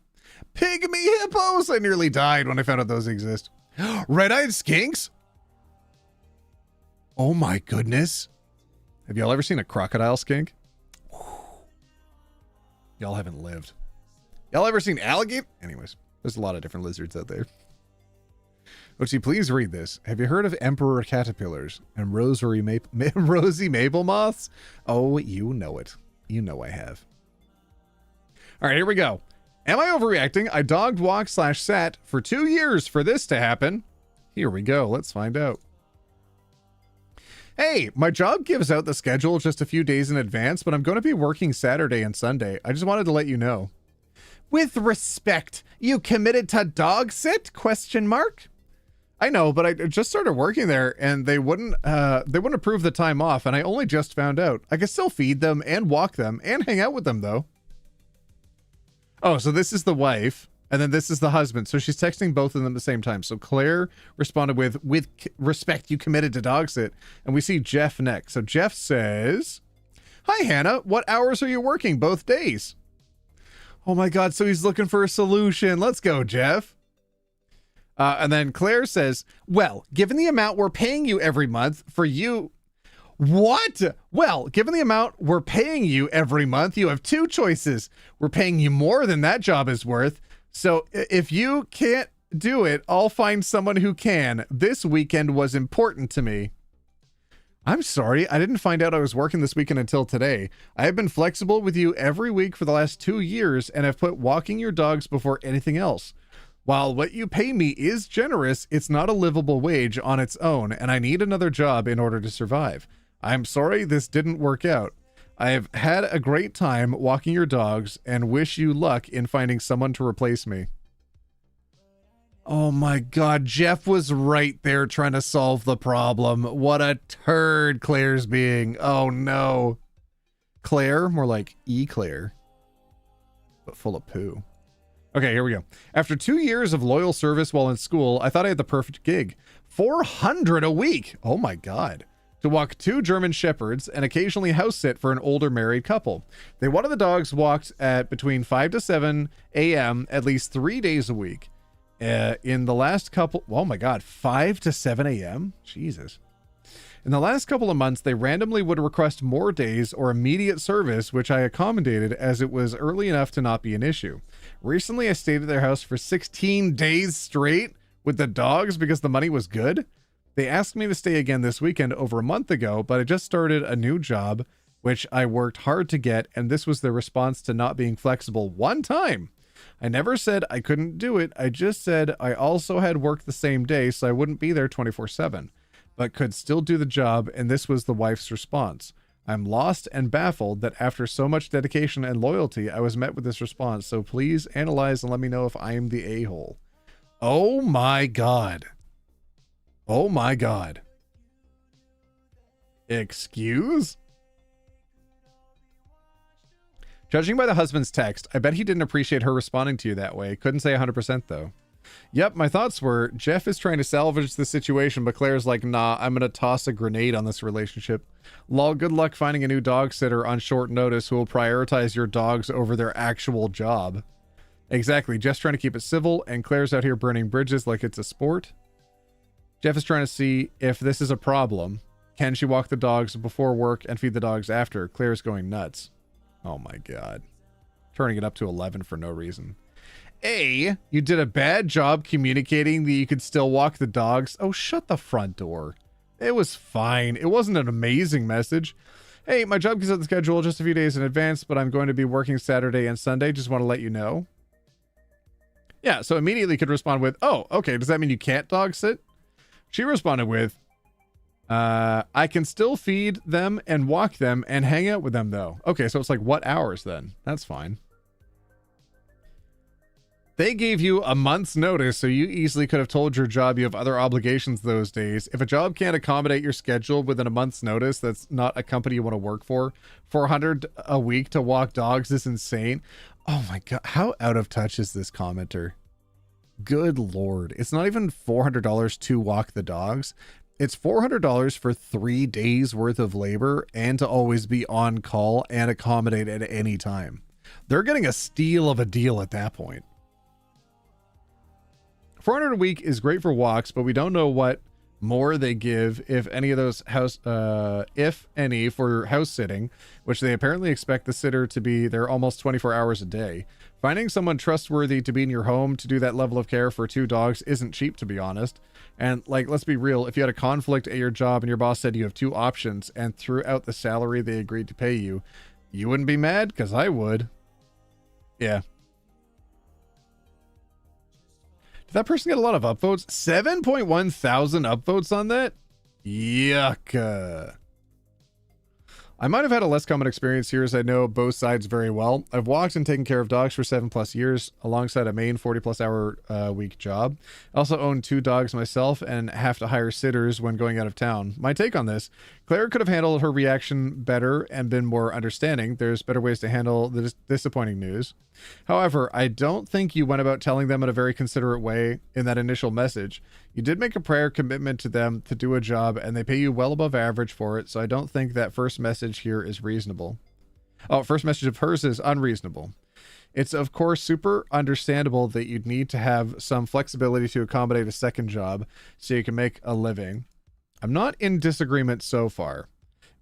Pygmy hippos! I nearly died when I found out those exist. Red-eyed skinks? Oh my goodness. Have y'all ever seen a crocodile skink? Y'all haven't lived. Y'all ever seen alligator? Anyways, there's a lot of different lizards out there. OT, please read this. Have you heard of emperor caterpillars and rosy maple moths? Oh, you know it. You know I have. All right, here we go. Am I overreacting? I dogged walk / sat for 2 years for this to happen. Here we go. Let's find out. Hey, my job gives out the schedule just a few days in advance, but I'm going to be working Saturday and Sunday. I just wanted to let you know. With respect, you committed to dog sit? ? I know, but I just started working there and they wouldn't approve the time off, and I only just found out. I can still feed them and walk them and hang out with them though. Oh, so this is the wife and then this is the husband. So she's texting both of them at the same time. So Claire responded with respect, you committed to dog sit. And we see Jeff next. So Jeff says, hi, Hannah. What hours are you working both days? Oh my God. So he's looking for a solution. Let's go, Jeff. And then Claire says, well, given the amount we're paying you every month for you. What? Well, given the amount we're paying you every month, you have two choices. We're paying you more than that job is worth. So if you can't do it, I'll find someone who can. This weekend was important to me. I'm sorry. I didn't find out I was working this weekend until today. I have been flexible with you every week for the last 2 years and have put walking your dogs before anything else. While what you pay me is generous, it's not a livable wage on its own, and I need another job in order to survive. I'm sorry this didn't work out. I have had a great time walking your dogs and wish you luck in finding someone to replace me. Oh my God, Jeff was right there trying to solve the problem. What a turd Claire's being. Oh no. Claire, more like Claire, but full of poo. Okay, here we go. After 2 years of loyal service while in school, I thought I had the perfect gig. $400 a week. Oh my God. To walk 2 German shepherds and occasionally house sit for an older married couple. They wanted the dogs walked at between 5 to 7 a.m. at least 3 days a week. In the last couple, oh my God, 5 to 7 a.m. Jesus. In the last couple of months, they randomly would request more days or immediate service, which I accommodated as it was early enough to not be an issue. Recently, I stayed at their house for 16 days straight with the dogs because the money was good. They asked me to stay again this weekend over a month ago, but I just started a new job, which I worked hard to get, and this was their response to not being flexible one time. I never said I couldn't do it. I just said I also had work the same day, so I wouldn't be there 24/7, but could still do the job, and this was the wife's response. I'm lost and baffled that after so much dedication and loyalty, I was met with this response, so please analyze and let me know if I am the a-hole. Oh my God. Oh my God. Excuse? Judging by the husband's text, I bet he didn't appreciate her responding to you that way. Couldn't say 100% though. Yep, my thoughts were, Jeff is trying to salvage the situation, but Claire's like, nah, I'm gonna toss a grenade on this relationship. Lol, good luck finding a new dog sitter on short notice who will prioritize your dogs over their actual job. Exactly, Jeff's trying to keep it civil, and Claire's out here burning bridges like it's a sport. Jeff is trying to see if this is a problem. Can she walk the dogs before work and feed the dogs after? Claire's going nuts. Oh my God. Turning it up to 11 for no reason. A, you did a bad job communicating that you could still walk the dogs. Oh, shut the front door. It was fine. It wasn't an amazing message. Hey, my job gets out the schedule just a few days in advance, but I'm going to be working Saturday and Sunday. Just want to let you know. Yeah, so immediately could respond with, oh, okay, does that mean you can't dog sit? She responded with, I can still feed them and walk them and hang out with them though. Okay, so it's like what hours then? That's fine. They gave you a month's notice, so you easily could have told your job you have other obligations those days. If a job can't accommodate your schedule within a month's notice, that's not a company you want to work for. $400 a week to walk dogs is insane. Oh my God, how out of touch is this commenter? Good Lord. It's not even $400 to walk the dogs. It's $400 for 3 days worth of labor and to always be on call and accommodate at any time. They're getting a steal of a deal at that point. $400 a week is great for walks, but we don't know what more they give, if any of those if any, for house sitting, which they apparently expect the sitter to be there almost 24 hours a day. Finding someone trustworthy to be in your home to do that level of care for 2 dogs isn't cheap, to be honest. And like, let's be real, if you had a conflict at your job and your boss said you have 2 options and threw out the salary they agreed to pay you, you wouldn't be mad? Because I would. Yeah. Did that person get a lot of upvotes? 7.1 thousand upvotes on that? Yuck. I might have had a less common experience here as I know both sides very well. I've walked and taken care of dogs for 7+ years alongside a main 40+ hour week job. I also own 2 dogs myself and have to hire sitters when going out of town. My take on this, Claire could have handled her reaction better and been more understanding. There's better ways to handle the disappointing news. However, I don't think you went about telling them in a very considerate way in that initial message. You did make a prior commitment to them to do a job and they pay you well above average for it, so I don't think that first message here is reasonable. Oh, first message of hers is unreasonable. It's of course super understandable that you'd need to have some flexibility to accommodate a second job so you can make a living. I'm not in disagreement so far.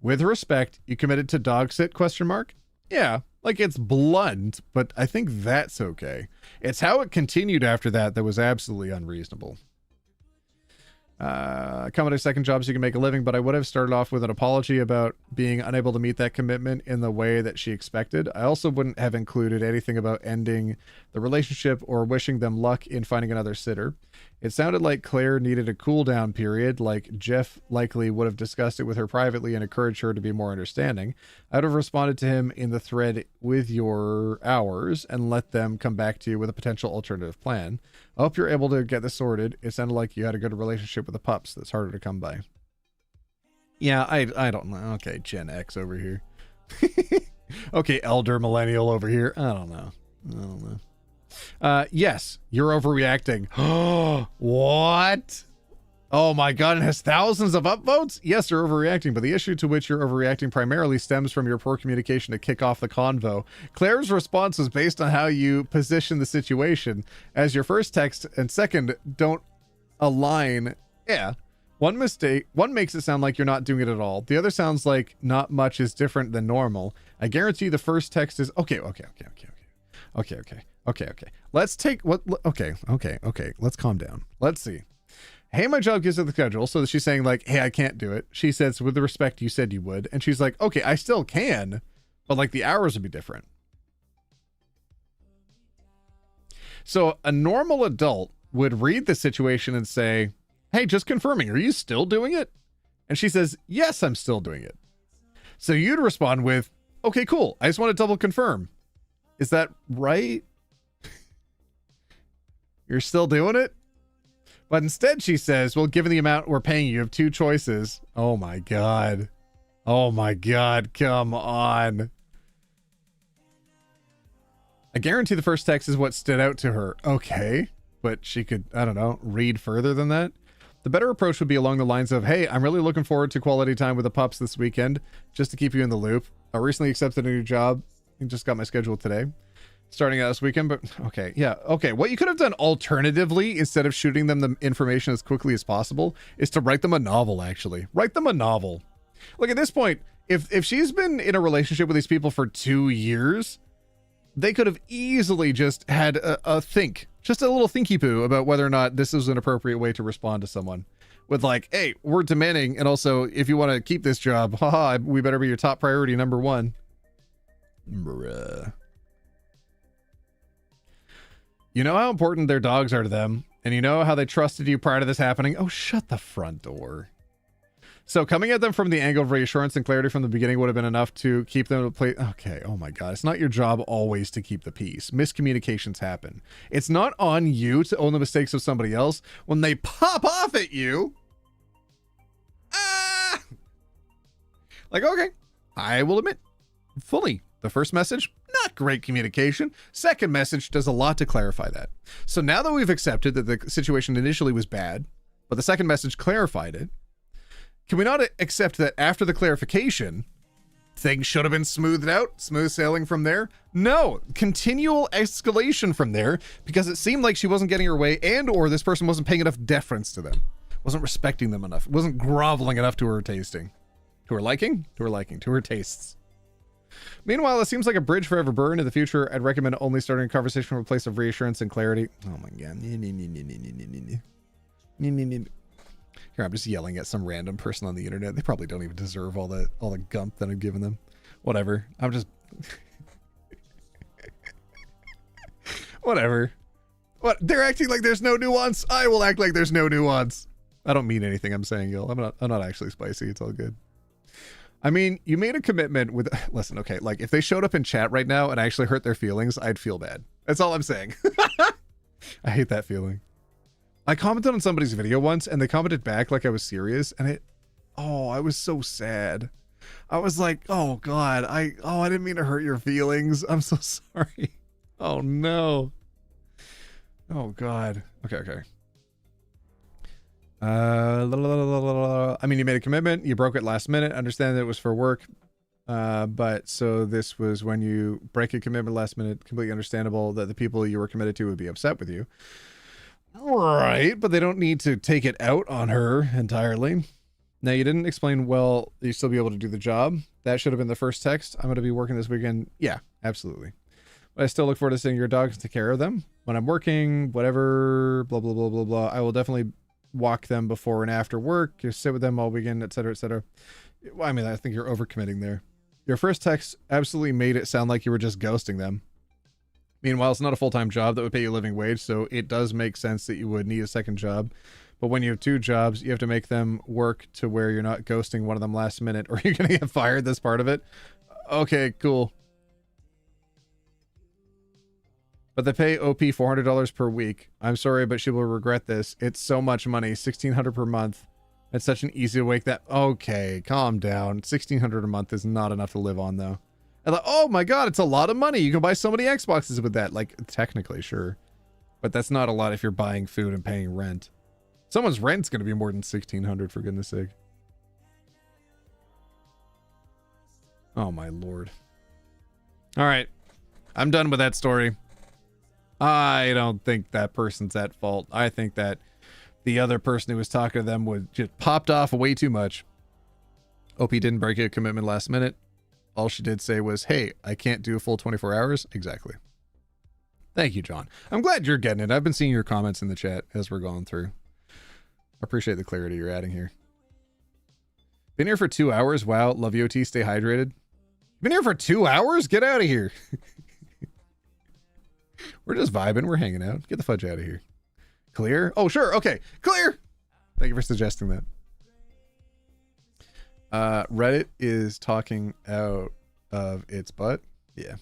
With respect, you committed to dog sit ? Yeah, like it's blunt, but I think that's okay. It's how it continued after that that was absolutely unreasonable. Accommodate second jobs so you can make a living, but I would have started off with an apology about being unable to meet that commitment in the way that she expected. I also wouldn't have included anything about ending the relationship or wishing them luck in finding another sitter. It sounded like Claire needed a cool down period, like Jeff likely would have discussed it with her privately and encouraged her to be more understanding. I would have responded to him in the thread with your hours and let them come back to you with a potential alternative plan. I hope you're able to get this sorted. It sounded like you had a good relationship with the pups that's harder to come by. Yeah, I don't know. Okay, Gen X over here. Okay, elder millennial over here. I don't know. Yes, you're overreacting. Oh, what? Oh my God, it has thousands of upvotes? Yes, you're overreacting, but the issue to which you're overreacting primarily stems from your poor communication to kick off the convo. Claire's response was based on how you position the situation, as your first text and second don't align. Yeah. One makes it sound like you're not doing it at all. The other sounds like not much is different than normal. I guarantee the first text is okay. Let's take what, okay. Let's calm down. Let's see. hey, my job gives her the schedule. So she's saying like, hey, I can't do it. She says, with the respect you said you would. And she's like, okay, I still can, but like the hours would be different. So a normal adult would read the situation and say, hey, just confirming, are you still doing it? And she says, yes, I'm still doing it. So you'd respond with, okay, cool. I just want to double confirm. Is that right? You're still doing it? But instead she says, well, given the amount we're paying you have two choices. Oh my God. Oh my God. Come on. I guarantee the first text is what stood out to her. Okay. But she could, I don't know, read further than that. The better approach would be along the lines of, hey, I'm really looking forward to quality time with the pups this weekend, just to keep you in the loop. I recently accepted a new job and just got my schedule today. Starting out this weekend, but okay, yeah, okay. What you could have done alternatively, instead of shooting them the information as quickly as possible, is to write them a novel, actually. Write them a novel. Look, at this point, if she's been in a relationship with these people for 2 years, they could have easily just had a think, just a little thinky poo about whether or not this is an appropriate way to respond to someone. With like, hey, we're demanding, and also, if you want to keep this job, haha, we better be your top priority, number one. Bruh. You know how important their dogs are to them, and you know how they trusted you prior to this happening? Oh, shut the front door. So coming at them from the angle of reassurance and clarity from the beginning would have been enough to keep them to play. Okay, oh my God. It's not your job always to keep the peace. Miscommunications happen. It's not on you to own the mistakes of somebody else when they pop off at you. Ah! Like, okay, I will admit, fully, the first message, not great communication. Second message does a lot to clarify that. So now that we've accepted that the situation initially was bad, but the second message clarified it, can we not accept that after the clarification, things should have been smoothed out, smooth sailing from there? No, continual escalation from there, because it seemed like she wasn't getting her way, and or this person wasn't paying enough deference to them, wasn't respecting them enough, wasn't groveling enough to her tasting, to her liking, to her tastes. Meanwhile, it seems like a bridge forever burned. In the future, I'd recommend only starting a conversation from a place of reassurance and clarity. Oh my God. Here, I'm just yelling at some random person on the internet. They probably don't even deserve all the gump that I've given them. Whatever. I'm just... Whatever. What? They're acting like there's no nuance. I will act like there's no nuance. I don't mean anything I'm saying, Gil. I'm not actually spicy. It's all good. I mean, you made a commitment with... Listen, okay, like, if they showed up in chat right now and actually hurt their feelings, I'd feel bad. That's all I'm saying. I hate that feeling. I commented on somebody's video once, and they commented back like I was serious, and it... Oh, I was so sad. I was like, oh, God, I didn't mean to hurt your feelings. I'm so sorry. Oh, no. Oh, God. Okay. I mean, you made a commitment, you broke it last minute, understand that it was for work, but so this was when you break a commitment last minute, completely understandable that the people you were committed to would be upset with you. Right, but they don't need to take it out on her entirely. Now, you didn't explain well you still be able to do the job. That should have been the first text. I'm going to be working this weekend. Yeah, absolutely. But I still look forward to seeing your dogs, take care of them. When I'm working, whatever, blah, blah, blah, blah, blah. I will definitely walk them before and after work. You sit with them all weekend, etc., etc. Well, I mean, I think you're overcommitting there. Your first text absolutely made it sound like you were just ghosting them. Meanwhile, it's not a full-time job that would pay you a living wage, so it does make sense that you would need a second job. But when you have two jobs, you have to make them work to where you're not ghosting one of them last minute, or you're going to get fired. That's part of it. Okay, cool. But they pay OP $400 per week. I'm sorry, but she will regret this. It's so much money, $1,600 per month. It's such an easy to wake that. Okay, calm down. $1,600 a month is not enough to live on, though. And like, oh my God, it's a lot of money. You can buy so many Xboxes with that. Like, technically, sure. But that's not a lot if you're buying food and paying rent. Someone's rent's going to be more than $1,600, for goodness sake. Oh my Lord. All right. I'm done with that story. I don't think that person's at fault. I think that the other person who was talking to them was just popped off way too much. OP didn't break a commitment last minute. All she did say was, hey, I can't do a full 24 hours. Exactly. Thank you, John. I'm glad you're getting it. I've been seeing your comments in the chat as we're going through. Appreciate the clarity you're adding here. Been here for 2 hours. Wow. Love you, OT. Stay hydrated. Been here for 2 hours? Get out of here. We're just vibing. We're hanging out. Get the fudge out of here. Clear? Oh, sure. Okay. Clear. Thank you for suggesting that. Reddit is talking out of its butt. Yeah.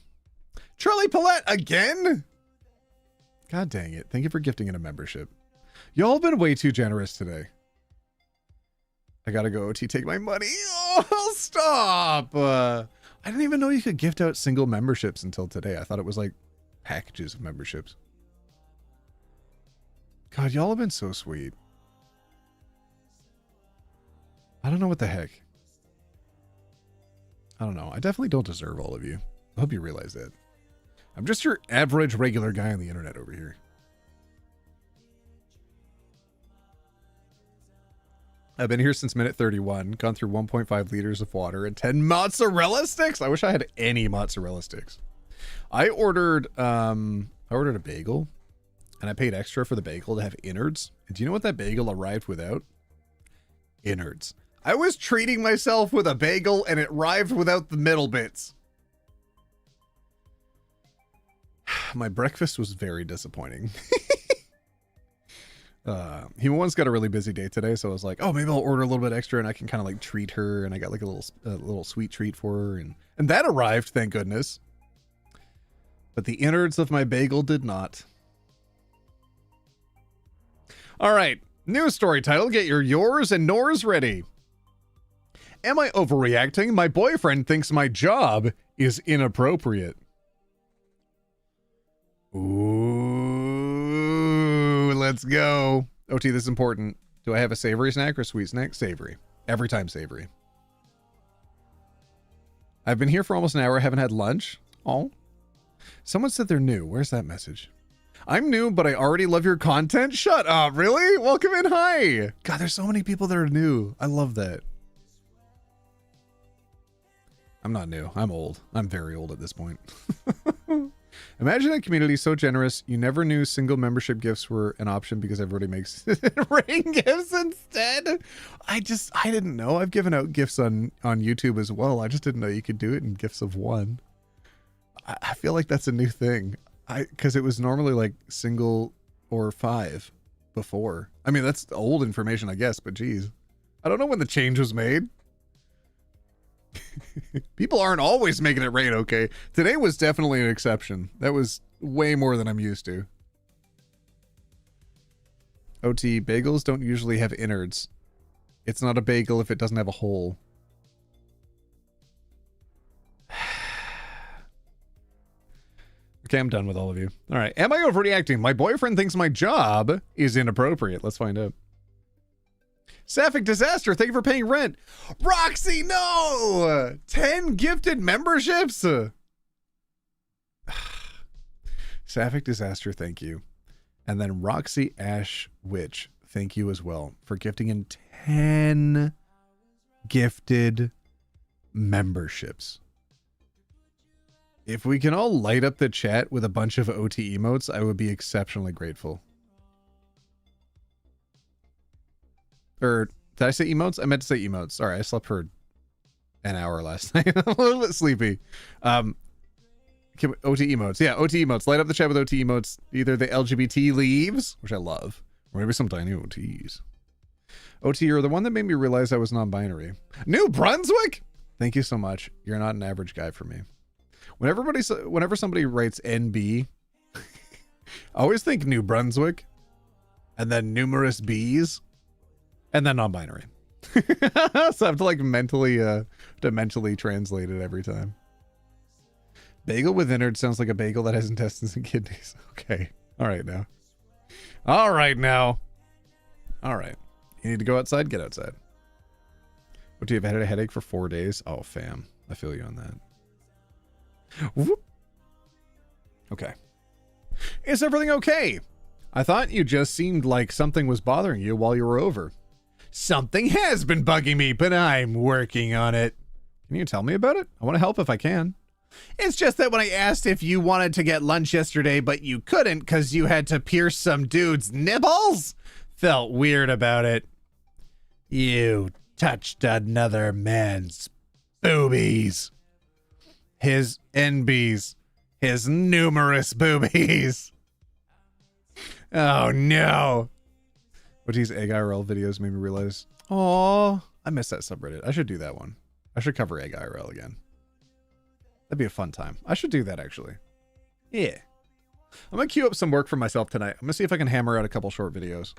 Charlie Paulette again? God dang it. Thank you for gifting in a membership. Y'all been way too generous today. I gotta go OT take my money. Oh, stop. I didn't even know you could gift out single memberships until today. I thought it was like packages of memberships. God, y'all have been so sweet. I don't know what the heck. I don't know. I definitely don't deserve all of you. I hope you realize that. I'm just your average regular guy on the internet over here. I've been here since minute 31, gone through 1.5 liters of water and 10 mozzarella sticks. I wish I had any mozzarella sticks. I ordered a bagel and I paid extra for the bagel to have innards. And do you know what that bagel arrived without? Innards. I was treating myself with a bagel and it arrived without the middle bits. My breakfast was very disappointing. He once got a really busy day today, so I was like, oh, maybe I'll order a little bit extra and I can kind of like treat her, and I got like a little sweet treat for her, and that arrived, thank goodness. But the innards of my bagel did not. All right, new story title. Get your yours and nors ready. Am I overreacting? My boyfriend thinks my job is inappropriate. Ooh, let's go. OT, this is important. Do I have a savory snack or sweet snack? Savory. Every time savory. I've been here for almost an hour. I haven't had lunch. Oh. Someone said they're new. Where's that message? I'm new, but I already love your content. Shut up. Really? Welcome in. Hi. God, there's so many people that are new. I love that. I'm not new. I'm old. I'm very old at this point. Imagine a community so generous you never knew single membership gifts were an option because everybody makes ring gifts instead. I didn't know. I've given out gifts on YouTube as well. I just didn't know you could do it in gifts of one. I feel like that's a new thing. Because it was normally like single or 5 before. I mean, that's old information, I guess, but geez. I don't know when the change was made. People aren't always making it rain, okay? Today was definitely an exception. That was way more than I'm used to. OT, bagels don't usually have innards. It's not a bagel if it doesn't have a hole. Okay, I'm done with all of you. All right. Am I overreacting? My boyfriend thinks my job is inappropriate. Let's find out. Sapphic Disaster, thank you for paying rent. Roxy, no! 10 gifted memberships? Sapphic Disaster, thank you. And then Roxy Ash Witch, thank you as well for gifting in 10 gifted memberships. If we can all light up the chat with a bunch of OT emotes, I would be exceptionally grateful. Or did I say emotes? I meant to say emotes. Sorry, I slept for an hour last night. I'm a little bit sleepy. OT emotes. Yeah, OT emotes. Light up the chat with OT emotes. Either the LGBT leaves, which I love, or maybe some tiny OTs. OT, you're the one that made me realize I was non-binary. New Brunswick? Thank you so much. You're not an average guy for me. Whenever somebody writes NB, I always think New Brunswick, and then numerous B's. And then non-binary. So I have to like mentally translate it every time. Bagel with innards sounds like a bagel that has intestines and kidneys. Okay. All right now. All right now. All right. You need to go outside? Get outside. What do you have had a headache for 4 days? Oh, fam. I feel you on that. Whoop. Okay. Is everything okay? I thought you just seemed like something was bothering you while you were over. Something has been bugging me, but I'm working on it. Can you tell me about it? I want to help if I can. It's just that when I asked if you wanted to get lunch yesterday, but you couldn't because you had to pierce some dude's nipples, felt weird about it. You touched another man's boobies. His NBs. His numerous boobies. Oh no. What these egg IRL videos made me realize. Oh, I missed that subreddit. I should do that one. I should cover egg IRL again. That'd be a fun time. I should do that actually. Yeah. I'm gonna queue up some work for myself tonight. I'm gonna see if I can hammer out a couple short videos.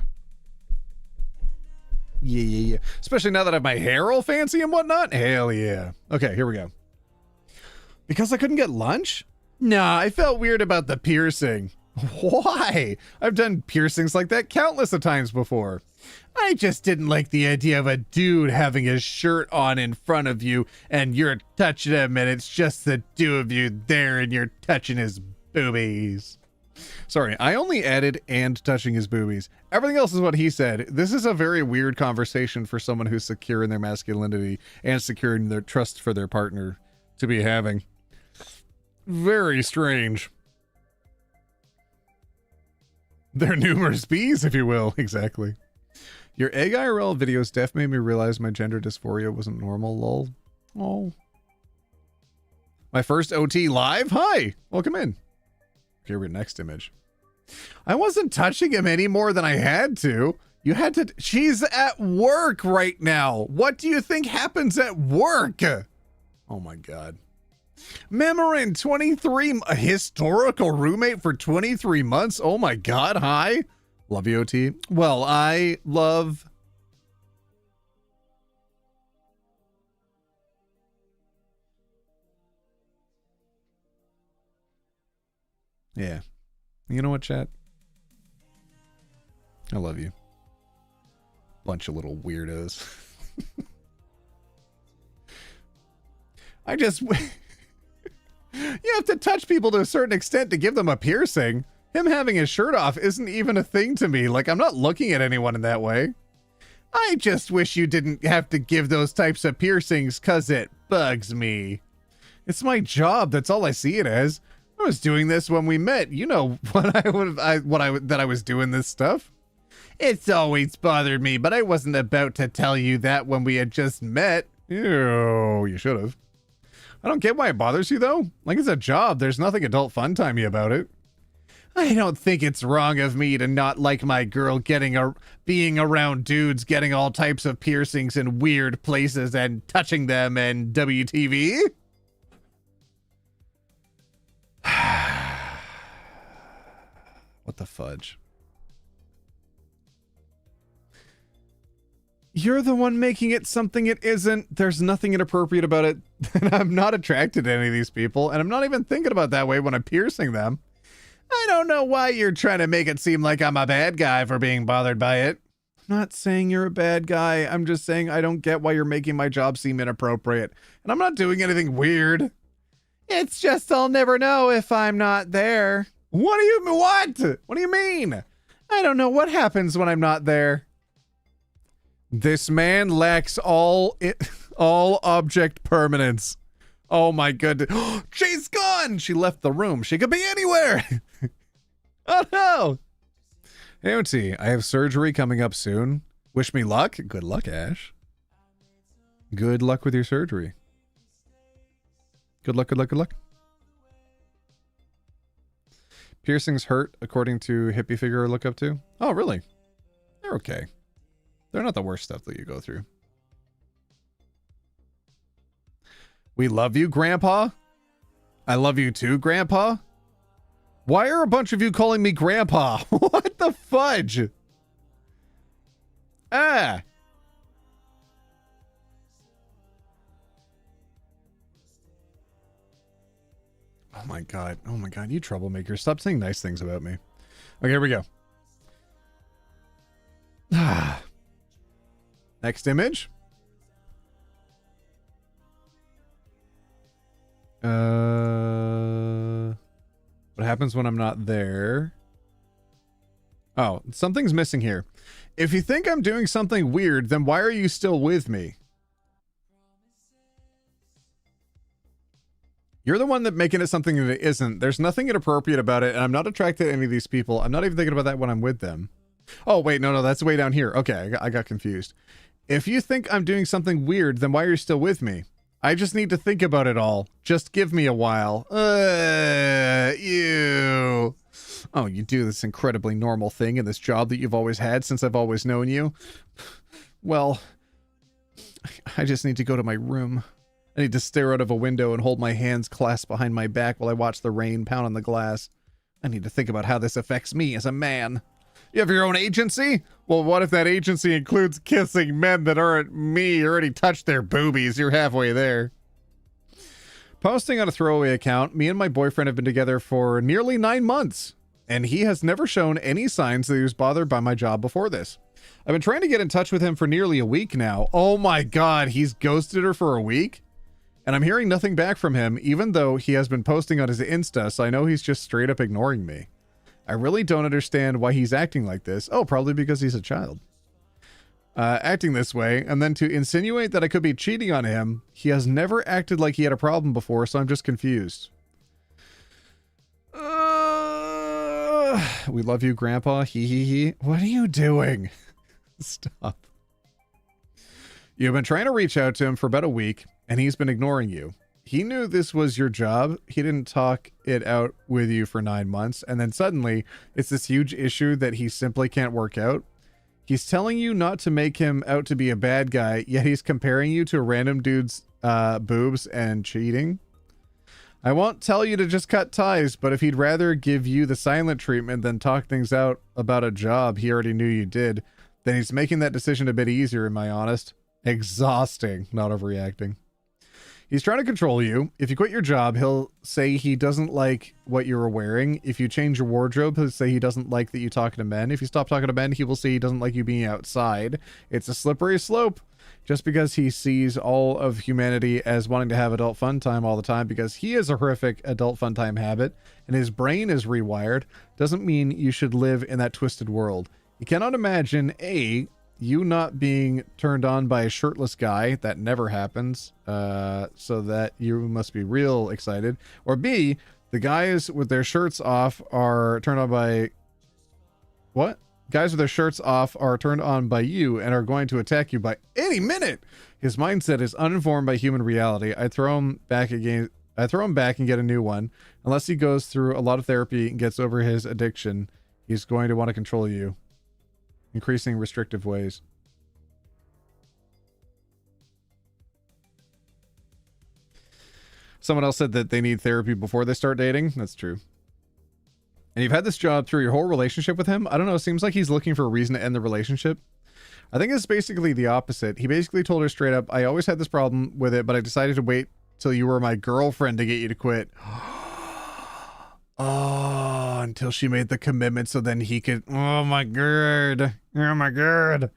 Yeah. Especially now that I have my hair all fancy and whatnot. Hell yeah. Okay, here we go. Because I couldn't get lunch? Nah, I felt weird about the piercing. Why? I've done piercings like that countless of times before. I just didn't like the idea of a dude having his shirt on in front of you and you're touching him and it's just the two of you there and you're touching his boobies. Sorry, I only added and touching his boobies. Everything else is what he said. This is a very weird conversation for someone who's secure in their masculinity and secure in their trust for their partner to be having. Very strange. They're numerous bees, if you will. Exactly. Your egg IRL videos def made me realize my gender dysphoria wasn't normal, lol. Oh. My first OT live? Hi! Welcome in. Here we next image. I wasn't touching him any more than I had to. You had to... She's at work right now. What do you think happens at work? Oh my god. Memorin, 23, a historical roommate for 23 months. Oh my god, hi. Love you, OT. Well, I love... Yeah. You know what, chat? I love you. Bunch of little weirdos. I just... You have to touch people to a certain extent to give them a piercing. Him having his shirt off isn't even a thing to me. Like, I'm not looking at anyone in that way. I just wish you didn't have to give those types of piercings because it bugs me. It's my job. That's all I see it as. I was doing this when we met. You know that I was doing this stuff. It's always bothered me, but I wasn't about to tell you that when we had just met. Ew, you should have. I don't get why it bothers you, though. Like, it's a job. There's nothing adult fun-timey about it. I don't think it's wrong of me to not like my girl being around dudes getting all types of piercings in weird places and touching them and WTV. What the fudge? You're the one making it something it isn't. There's nothing inappropriate about it. And I'm not attracted to any of these people. And I'm not even thinking about that way when I'm piercing them. I don't know why you're trying to make it seem like I'm a bad guy for being bothered by it. I'm not saying you're a bad guy. I'm just saying I don't get why you're making my job seem inappropriate. And I'm not doing anything weird. It's just I'll never know if I'm not there. What do you mean? I don't know what happens when I'm not there. This man lacks all object permanence. Oh my goodness. She's gone. She left the room. She could be anywhere. Oh no. Hey, OT, I have surgery coming up soon. Wish me luck. Good luck, Ash. Good luck with your surgery. Good luck, good luck, good luck. Piercings hurt, according to hippie figure I look up to. Oh, really? They're okay. They're not the worst stuff that you go through. We love you, Grandpa. I love you too, Grandpa. Why are a bunch of you calling me Grandpa? What the fudge? Ah. Oh my god. Oh my god, you troublemaker. Stop saying nice things about me. Okay, here we go. Next image. What happens when I'm not there? Oh, something's missing here. If you think I'm doing something weird, then why are you still with me? You're the one that making it something that it isn't. There's nothing inappropriate about it, and I'm not attracted to any of these people. I'm not even thinking about that when I'm with them. Oh, wait, no, that's way down here. Okay, I got confused. If you think I'm doing something weird, then why are you still with me? I just need to think about it all. Just give me a while. You. Oh, you do this incredibly normal thing in this job that you've always had since I've always known you? Well, I just need to go to my room. I need to stare out of a window and hold my hands clasped behind my back while I watch the rain pound on the glass. I need to think about how this affects me as a man. You have your own agency? Well, what if that agency includes kissing men that aren't me? You already touched their boobies. You're halfway there. Posting on a throwaway account, me and my boyfriend have been together for nearly 9 months, and he has never shown any signs that he was bothered by my job before this. I've been trying to get in touch with him for nearly a week now. Oh my god, he's ghosted her for a week? And I'm hearing nothing back from him, even though he has been posting on his Insta, so I know he's just straight up ignoring me. I really don't understand why he's acting like this. Oh, probably because he's a child. Acting this way, and then to insinuate that I could be cheating on him, he has never acted like he had a problem before, so I'm just confused. We love you, Grandpa. Hee hee hee. What are you doing? Stop. You've been trying to reach out to him for about a week, and he's been ignoring you. He knew this was your job. He didn't talk it out with you for 9 months, and then suddenly it's this huge issue that he simply can't work out. He's telling you not to make him out to be a bad guy, yet he's comparing you to a random dude's boobs and cheating. I won't tell you to just cut ties, but if he'd rather give you the silent treatment than talk things out about a job he already knew you did, then he's making that decision a bit easier, am I honest? Exhausting, not overreacting. He's trying to control you. If you quit your job, he'll say he doesn't like what you're wearing. If you change your wardrobe, he'll say he doesn't like that you talk to men. If you stop talking to men, he will say he doesn't like you being outside. It's a slippery slope. Just because he sees all of humanity as wanting to have adult fun time all the time because he has a horrific adult fun time habit and his brain is rewired, doesn't mean you should live in that twisted world. You cannot imagine, A, you not being turned on by a shirtless guy. That never happens. So that you must be real excited. Or B, the guys with their shirts off are turned on by... What? Guys with their shirts off are turned on by you and are going to attack you by any minute. His mindset is uninformed by human reality. I throw him back and get a new one. Unless he goes through a lot of therapy and gets over his addiction, he's going to want to control you. Increasing restrictive ways. Someone else said that they need therapy before they start dating. That's true. And you've had this job through your whole relationship with him. I don't know. It seems like he's looking for a reason to end the relationship. I think it's basically the opposite. He basically told her straight up, I always had this problem with it, but I decided to wait till you were my girlfriend to get you to quit. Oh, until she made the commitment so then he could... Oh my god. Oh my god.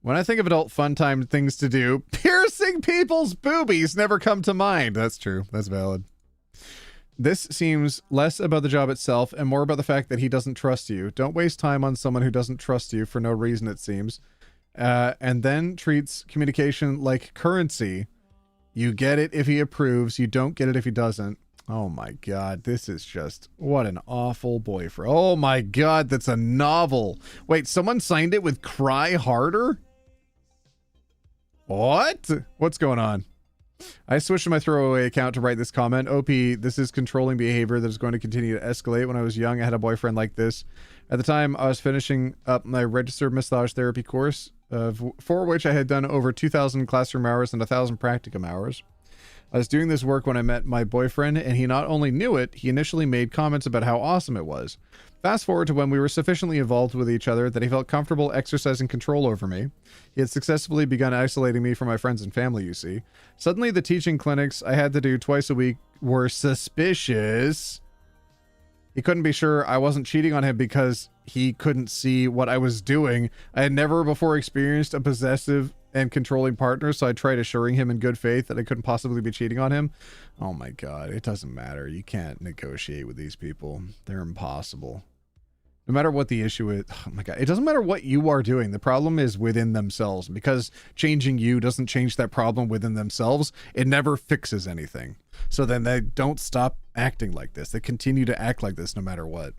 When I think of adult fun time things to do, piercing people's boobies never come to mind. That's true. That's valid. This seems less about the job itself and more about the fact that he doesn't trust you. Don't waste time on someone who doesn't trust you for no reason, it seems. And then treats communication like currency. You get it if he approves. You don't get it if he doesn't. Oh my god, this is just... What an awful boyfriend. Oh my god, that's a novel. Wait, someone signed it with Cry Harder? What? What's going on? I switched to my throwaway account to write this comment. OP, this is controlling behavior that is going to continue to escalate. When I was young, I had a boyfriend like this. At the time, I was finishing up my registered massage therapy course, for which I had done over 2,000 classroom hours and 1,000 practicum hours. I was doing this work when I met my boyfriend, and he not only knew it, he initially made comments about how awesome it was. Fast forward to when we were sufficiently involved with each other that he felt comfortable exercising control over me. He had successfully begun isolating me from my friends and family, you see. Suddenly, the teaching clinics I had to do twice a week were suspicious. He couldn't be sure I wasn't cheating on him because he couldn't see what I was doing. I had never before experienced a possessive and controlling partner, so I tried assuring him in good faith that I couldn't possibly be cheating on him. Oh my god, it doesn't matter. You can't negotiate with these people. They're impossible. No matter what the issue is, oh my god, it doesn't matter what you are doing. The problem is within themselves. Because changing you doesn't change that problem within themselves, it never fixes anything. So then they don't stop acting like this. They continue to act like this no matter what.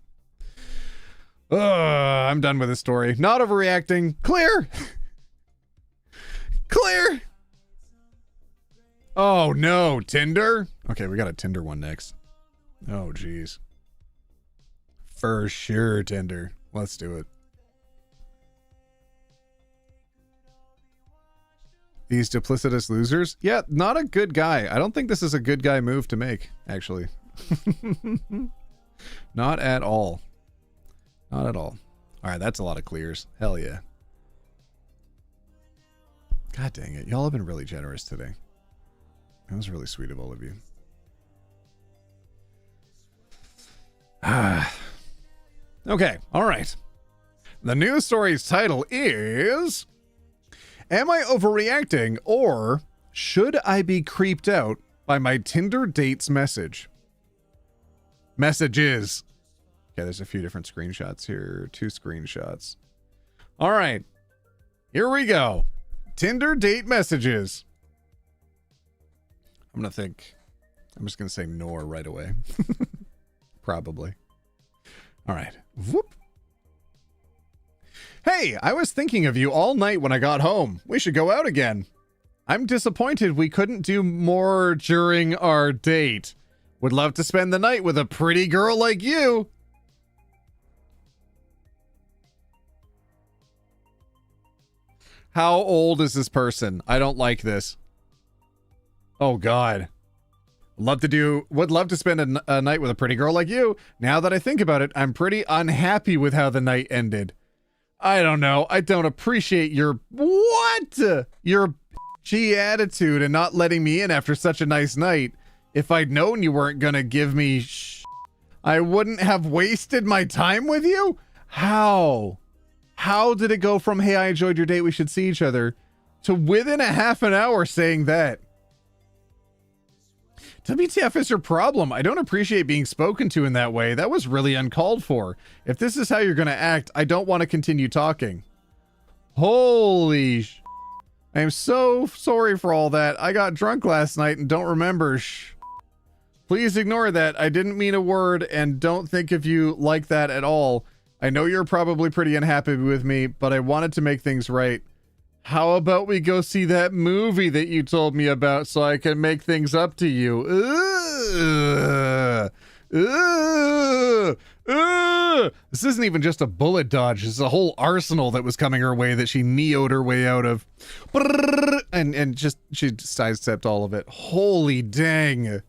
I'm done with this story. Not overreacting. Clear! Clear. Oh no, Tinder? Okay, we got a Tinder one next. Oh geez. For sure, Tinder. Let's do it. These duplicitous losers? Yeah, not a good guy. I don't think this is a good guy move to make, actually. Not at all. Not at all. Alright, that's a lot of clears. Hell yeah. God dang it. Y'all have been really generous today. That was really sweet of all of you. Okay, alright. The news story's title is... Am I overreacting, or should I be creeped out by my Tinder date's message? Messages. Okay, there's a few different screenshots here. 2 screenshots. All right. Here we go. Tinder date messages. I'm just going to say nor right away. Probably. All right. Whoop. Hey, I was thinking of you all night when I got home. We should go out again. I'm disappointed we couldn't do more during our date. Would love to spend the night with a pretty girl like you. How old is this person? I don't like this. Oh God. Would love to spend a night with a pretty girl like you. Now that I think about it, I'm pretty unhappy with how the night ended. I don't know. I don't appreciate your your bitchy attitude and not letting me in after such a nice night. If I'd known you weren't gonna give me I wouldn't have wasted my time with you? How? How did it go from, hey, I enjoyed your date, we should see each other, to within a half an hour saying that? WTF is your problem? I don't appreciate being spoken to in that way. That was really uncalled for. If this is how you're going to act, I don't want to continue talking. Holy I am so sorry for all that. I got drunk last night and don't remember Please ignore that. I didn't mean a word and don't think of you like that at all. I know you're probably pretty unhappy with me, but I wanted to make things right. How about we go see that movie that you told me about so I can make things up to you? This isn't even just a bullet dodge. This is a whole arsenal that was coming her way that she neoed her way out of. And just, she sidestepped all of it. Holy dang.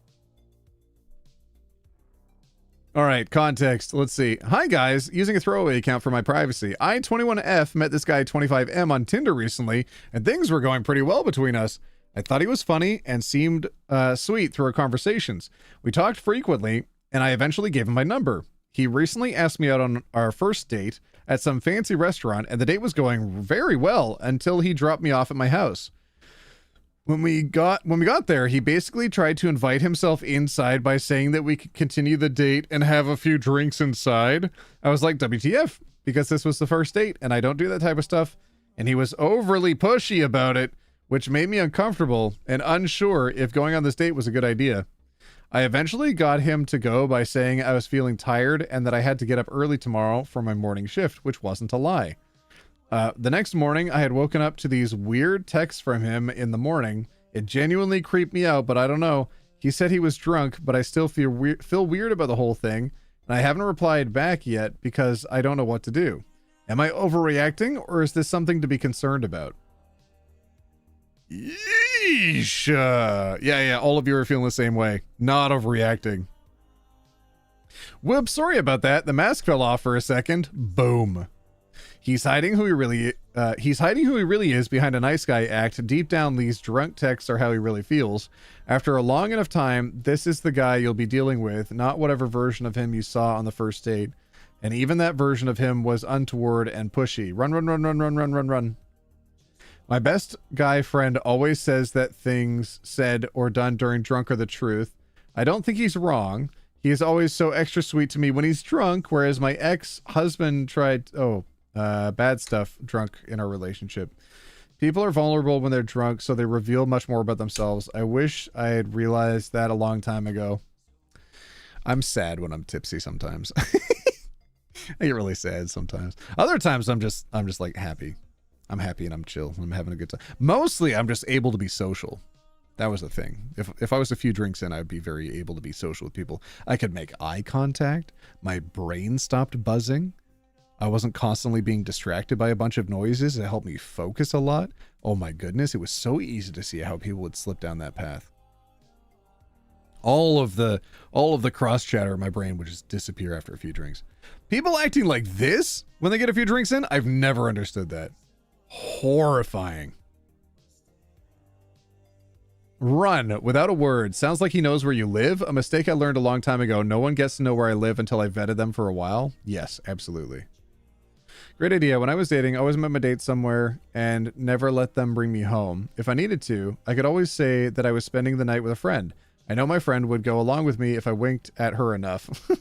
All right, context. Let's see. Hi, guys. Using a throwaway account for my privacy. I, 21F, met this guy, 25M, on Tinder recently, and things were going pretty well between us. I thought he was funny and seemed sweet through our conversations. We talked frequently, and I eventually gave him my number. He recently asked me out on our first date at some fancy restaurant, and the date was going very well until he dropped me off at my house. When we got there, he basically tried to invite himself inside by saying that we could continue the date and have a few drinks inside. I was like, WTF, because this was the first date and I don't do that type of stuff. And he was overly pushy about it, which made me uncomfortable and unsure if going on this date was a good idea. I eventually got him to go by saying I was feeling tired and that I had to get up early tomorrow for my morning shift, which wasn't a lie. The next morning, I had woken up to these weird texts from him in the morning. It genuinely creeped me out, but I don't know. He said he was drunk, but I still feel weird about the whole thing, and I haven't replied back yet because I don't know what to do. Am I overreacting, or is this something to be concerned about? Yeesh. Yeah, all of you are feeling the same way. Not overreacting. Whoops, sorry about that. The mask fell off for a second. Boom. He's hiding who he really is behind a nice guy act. Deep down, these drunk texts are how he really feels. After a long enough time, this is the guy you'll be dealing with, not whatever version of him you saw on the first date. And even that version of him was untoward and pushy. Run. My best guy friend always says that things said or done during drunk are the truth. I don't think he's wrong. He is always so extra sweet to me when he's drunk, whereas my ex-husband tried... bad stuff drunk in our relationship. People are vulnerable when they're drunk, so they reveal much more about themselves. I wish I had realized that a long time ago. I'm sad when I'm tipsy sometimes. I get really sad sometimes. Other times I'm just like happy. I'm happy and I'm chill. I'm having a good time. Mostly, I'm just able to be social. That was the thing. If I was a few drinks in, I'd be very able to be social with people. I could make eye contact. My brain stopped buzzing. I wasn't constantly being distracted by a bunch of noises. It helped me focus a lot. Oh my goodness, it was so easy to see how people would slip down that path. All of the cross chatter in my brain would just disappear after a few drinks. People acting like this when they get a few drinks in, I've never understood that. Horrifying. Run without a word. Sounds like he knows where you live. A mistake I learned a long time ago. No one gets to know where I live until I vetted them for a while. Yes, absolutely. Great idea. When I was dating, I always met my dates somewhere and never let them bring me home. If I needed to, I could always say that I was spending the night with a friend. I know my friend would go along with me if I winked at her enough.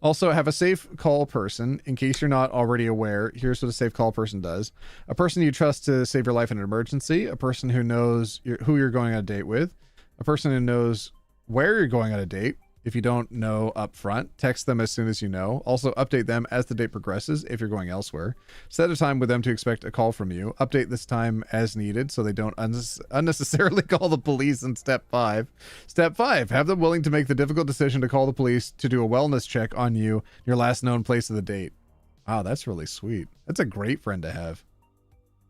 Also, have a safe call person. In case you're not already aware, here's what a safe call person does. A person you trust to save your life in an emergency. A person who knows who you're going on a date with. A person who knows where you're going on a date. If you don't know up front, text them as soon as you know. Also, update them as the date progresses if you're going elsewhere. Set a time with them to expect a call from you. Update this time as needed so they don't unnecessarily call the police in step 5. Step 5, have them willing to make the difficult decision to call the police to do a wellness check on you, your last known place of the date. Wow, that's really sweet. That's a great friend to have.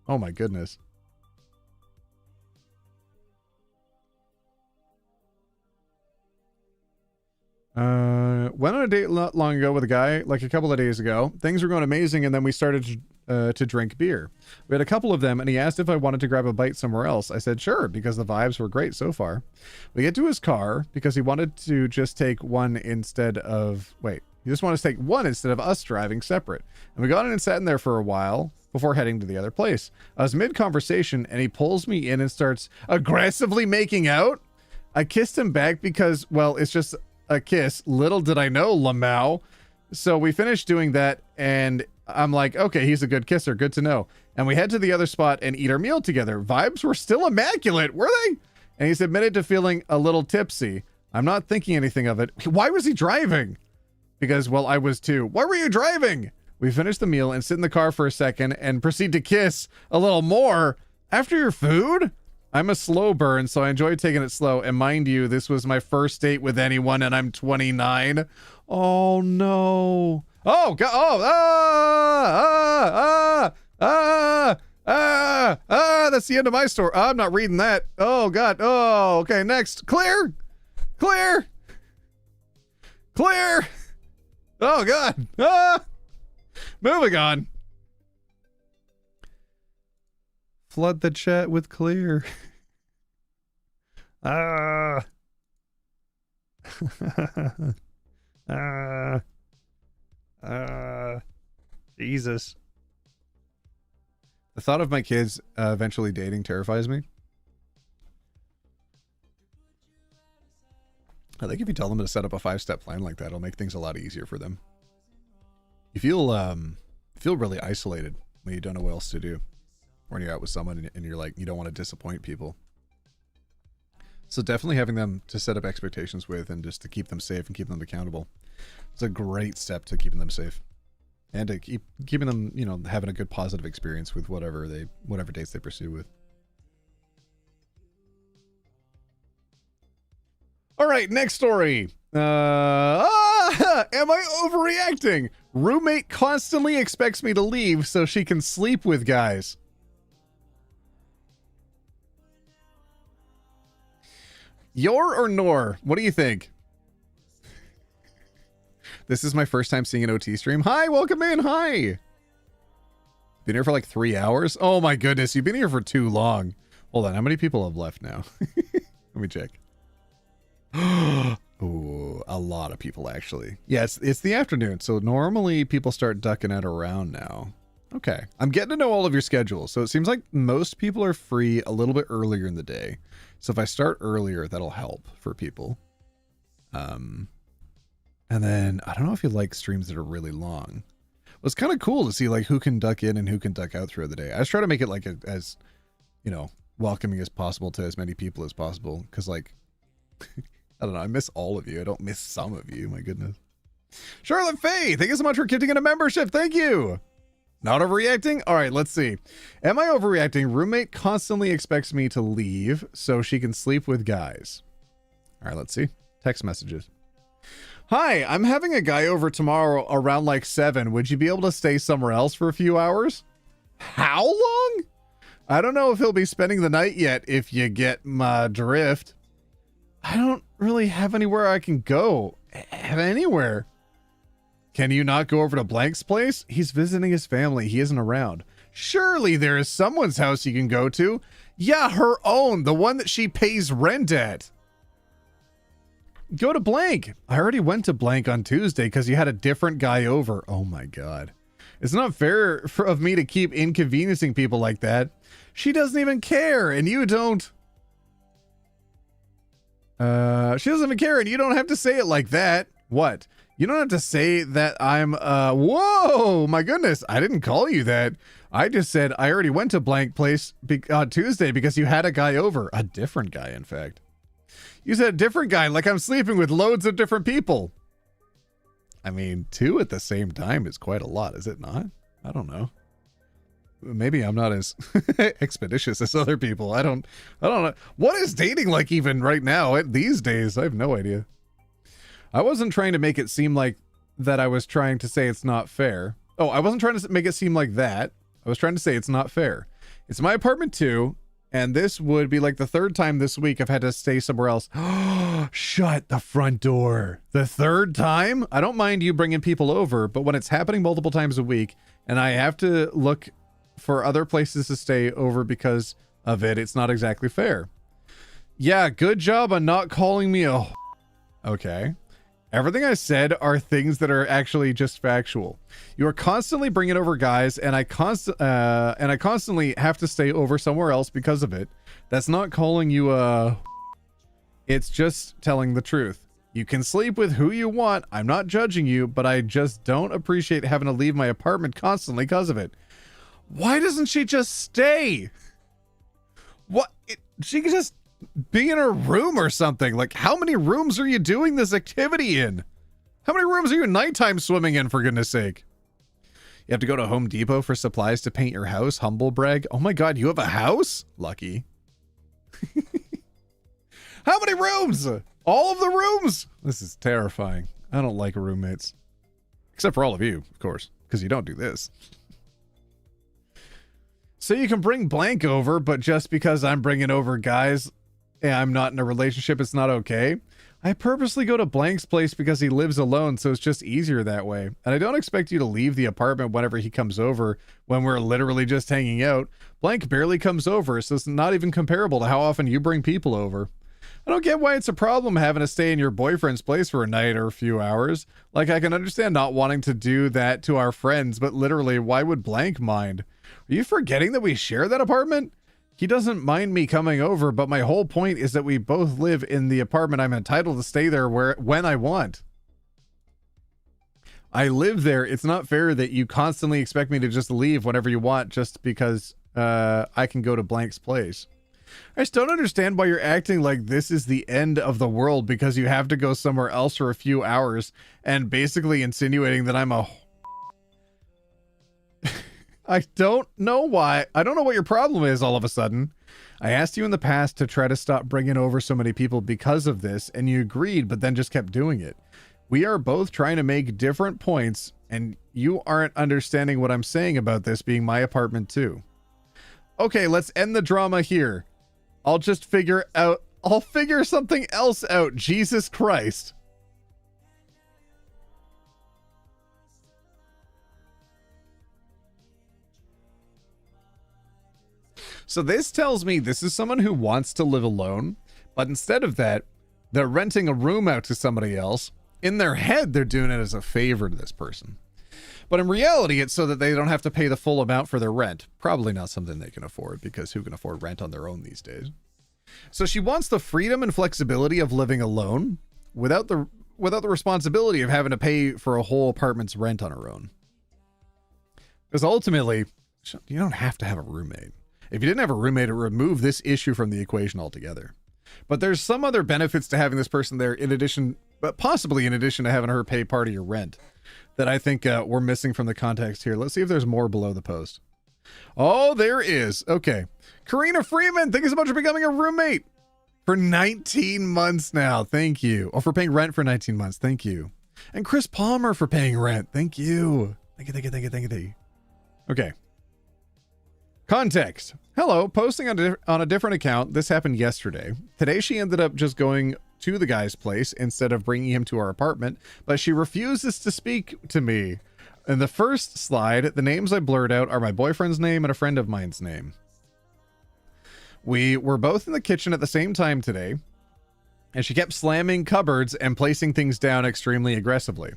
Oh my goodness. Went on a date not long ago with a guy, like a couple of days ago. Things were going amazing, and then we started to drink beer. We had a couple of them, and he asked if I wanted to grab a bite somewhere else. I said sure, because the vibes were great so far. We get to his car, because he wanted to just take one instead of... Wait, he just wanted to take one instead of us driving separate. And we got in and sat in there for a while before heading to the other place. I was mid-conversation, and he pulls me in and starts aggressively making out. I kissed him back because, well, it's just... a kiss. Little did I know, Lamau. So we finished doing that, and I'm like, okay, he's a good kisser. Good to know. And we head to the other spot and eat our meal together. Vibes were still immaculate, were they? And he's admitted to feeling a little tipsy. I'm not thinking anything of it. Why was he driving? Because, well, I was too. Why were you driving? We finish the meal and sit in the car for a second and proceed to kiss a little more. After your food? I'm a slow burn, so I enjoy taking it slow. And mind you, this was my first date with anyone, and I'm 29. Oh, no. Oh, God. Oh, that's the end of my story. I'm not reading that. Oh, God. Oh, okay, next. Clear. Clear. Clear. Oh, God. Moving on. Flood the chat with clear. Jesus. The thought of my kids eventually dating terrifies me. I think if you tell them to set up a 5-step plan like that, it'll make things a lot easier for them. You feel really isolated when you don't know what else to do. When you're out with someone and you're like, you don't want to disappoint people. So definitely having them to set up expectations with and just to keep them safe and keep them accountable. It's a great step to keeping them safe. And to keeping them, you know, having a good positive experience with whatever dates they pursue with. All right, next story. Am I overreacting? Roommate constantly expects me to leave so she can sleep with guys. Yor or Nor? What do you think? This is my first time seeing an OT stream. Hi, welcome in. Hi. Been here for like 3 hours. Oh my goodness, you've been here for too long. Hold on, how many people have left now? Let me check. Ooh, a lot of people actually. Yeah, it's the afternoon, so normally people start ducking out around now. Okay, I'm getting to know all of your schedules, so it seems like most people are free a little bit earlier in the day. So if I start earlier, that'll help for people. And then I don't know if you like streams that are really long. Well, it's kind of cool to see like who can duck in and who can duck out throughout the day. I just try to make it like as, you know, welcoming as possible to as many people as possible. Cause like, I don't know, I miss all of you. I don't miss some of you. My goodness. Charlotte Faye, thank you so much for gifting in a membership. Thank you. Not overreacting? All right, let's see. Am I overreacting? Roommate constantly expects me to leave so she can sleep with guys. All right, let's see. Text messages. Hi, I'm having a guy over tomorrow around like 7. Would you be able to stay somewhere else for a few hours? How long? I don't know if he'll be spending the night yet, if you get my drift. I don't really have anywhere I can go. Anywhere. Can you not go over to Blank's place? He's visiting his family. He isn't around. Surely there is someone's house you can go to. Yeah, her own. The one that she pays rent at. Go to Blank. I already went to Blank on Tuesday because you had a different guy over. Oh my God. It's not fair of me to keep inconveniencing people like that. She doesn't even care and you don't. She doesn't even care and you don't have to say it like that. What? You don't have to say that I'm, whoa, my goodness. I didn't call you that. I just said I already went to Blank place on Tuesday because you had a guy over. A different guy, in fact. You said a different guy, like I'm sleeping with loads of different people. I mean, 2 at the same time is quite a lot, is it not? I don't know. Maybe I'm not as expeditious as other people. I don't know. What is dating like even right now these days? I have no idea. I wasn't trying to make it seem like that I was trying to say it's not fair. Oh, I wasn't trying to make it seem like that. I was trying to say it's not fair. It's my apartment too, and this would be like the 3rd time this week I've had to stay somewhere else. Shut the front door. The 3rd time? I don't mind you bringing people over, but when it's happening multiple times a week and I have to look for other places to stay over because of it, it's not exactly fair. Yeah, good job on not calling me a... Okay. Everything I said are things that are actually just factual. You are constantly bringing over guys, and I constantly have to stay over somewhere else because of it. That's not calling you a... It's just telling the truth. You can sleep with who you want. I'm not judging you, but I just don't appreciate having to leave my apartment constantly because of it. Why doesn't she just stay? What? She could just be in her room or something. Like, how many rooms are you doing this activity in? How many rooms are you nighttime swimming in, for goodness sake? You have to go to Home Depot for supplies to paint your house. Humble brag. Oh my God, you have a house? Lucky. How many rooms? All of the rooms? This is terrifying. I don't like roommates. Except for all of you, of course, because you don't do this. So you can bring Blank over, but just because I'm bringing over guys and I'm not in a relationship, it's not okay. I purposely go to Blank's place because he lives alone, so it's just easier that way. And I don't expect you to leave the apartment whenever he comes over when we're literally just hanging out. Blank barely comes over, so it's not even comparable to how often you bring people over. I don't get why it's a problem having to stay in your boyfriend's place for a night or a few hours. Like, I can understand not wanting to do that to our friends, but literally, why would Blank mind? Are you forgetting that we share that apartment? He doesn't mind me coming over, but my whole point is that we both live in the apartment. I'm entitled to stay there when I want. I live there. It's not fair that you constantly expect me to just leave whenever you want just because I can go to Blank's place. I just don't understand why you're acting like this is the end of the world because you have to go somewhere else for a few hours and basically insinuating that I'm a... I don't know why. I don't know what your problem is all of a sudden. I asked you in the past to try to stop bringing over so many people because of this, and you agreed, but then just kept doing it. We are both trying to make different points, and you aren't understanding what I'm saying about this being my apartment too. Okay, let's end the drama here. I'll figure something else out. Jesus Christ. So this tells me this is someone who wants to live alone, but instead of that, they're renting a room out to somebody else. In their head, they're doing it as a favor to this person. But in reality, it's so that they don't have to pay the full amount for their rent. Probably not something they can afford, because who can afford rent on their own these days? So she wants the freedom and flexibility of living alone without the responsibility of having to pay for a whole apartment's rent on her own. Because ultimately, you don't have to have a roommate. If you didn't have a roommate, it would remove this issue from the equation altogether. But there's some other benefits to having this person there in addition, but possibly in addition to having her pay part of your rent. that I think we're missing from the context here. Let's see if there's more below the post. Oh, there is. Okay. Karina Freeman, thank you so much for becoming a roommate for 19 months now. Thank you. Oh, for paying rent for 19 months. Thank you. And Chris Palmer for paying rent. Thank you. Thank you, thank you, thank you, thank you, thank you. Okay. Context. Hello, posting on a different account. This happened yesterday. Today she ended up just going to the guy's place instead of bringing him to our apartment, but she refuses to speak to me. In the first slide, the names I blurred out are my boyfriend's name and a friend of mine's name. We were both in the kitchen at the same time today, and she kept slamming cupboards and placing things down extremely aggressively.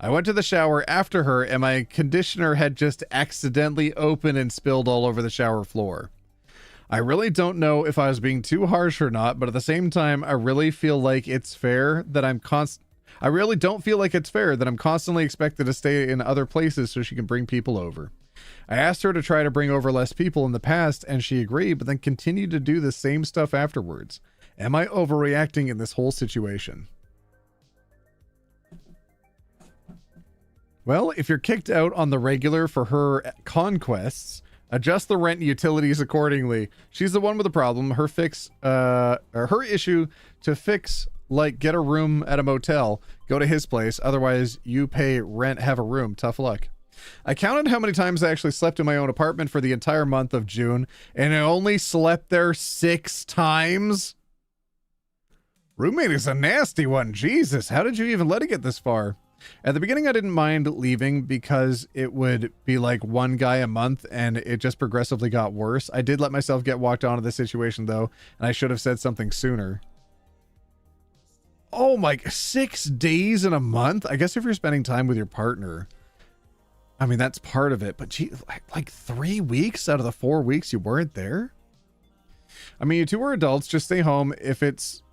I went to the shower after her, and my conditioner had just accidentally opened and spilled all over the shower floor. I really don't know if I was being too harsh or not, but at the same time, I really feel like it's fair that I really don't feel like it's fair that I'm constantly expected to stay in other places so she can bring people over. I asked her to try to bring over less people in the past, and she agreed, but then continued to do the same stuff afterwards. Am I overreacting in this whole situation? Well, if you're kicked out on the regular for her conquests, adjust the rent and utilities accordingly. She's the one with the problem. Her issue to fix, like get a room at a motel, go to his place. Otherwise, you pay rent, have a room. Tough luck. I counted how many times I actually slept in my own apartment for the entire month of June, and I only slept there 6 times. Roommate is a nasty one. Jesus, how did you even let it get this far? At the beginning, I didn't mind leaving because it would be like one guy a month and it just progressively got worse. I did let myself get walked onto the situation though, and I should have said something sooner. Oh my, 6 days in a month? I guess if you're spending time with your partner, I mean, that's part of it, but gee, like 3 weeks out of the 4 weeks you weren't there? I mean, you two are adults, just stay home. If it's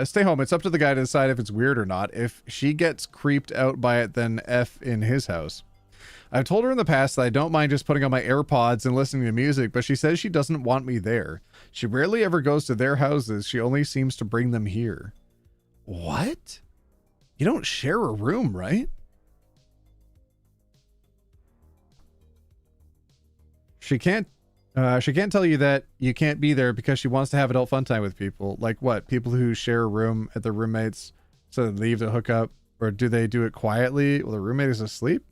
stay home. It's up to the guy to decide if it's weird or not. If she gets creeped out by it, then F in his house. I've told her in the past that I don't mind just putting on my AirPods and listening to music, but she says she doesn't want me there. She rarely ever goes to their houses. She only seems to bring them here. What? You don't share a room, right? She can't tell you that you can't be there because she wants to have adult fun time with people. Like what? People who share a room at their roommates so they leave to hook up? Or do they do it quietly while the roommate is asleep?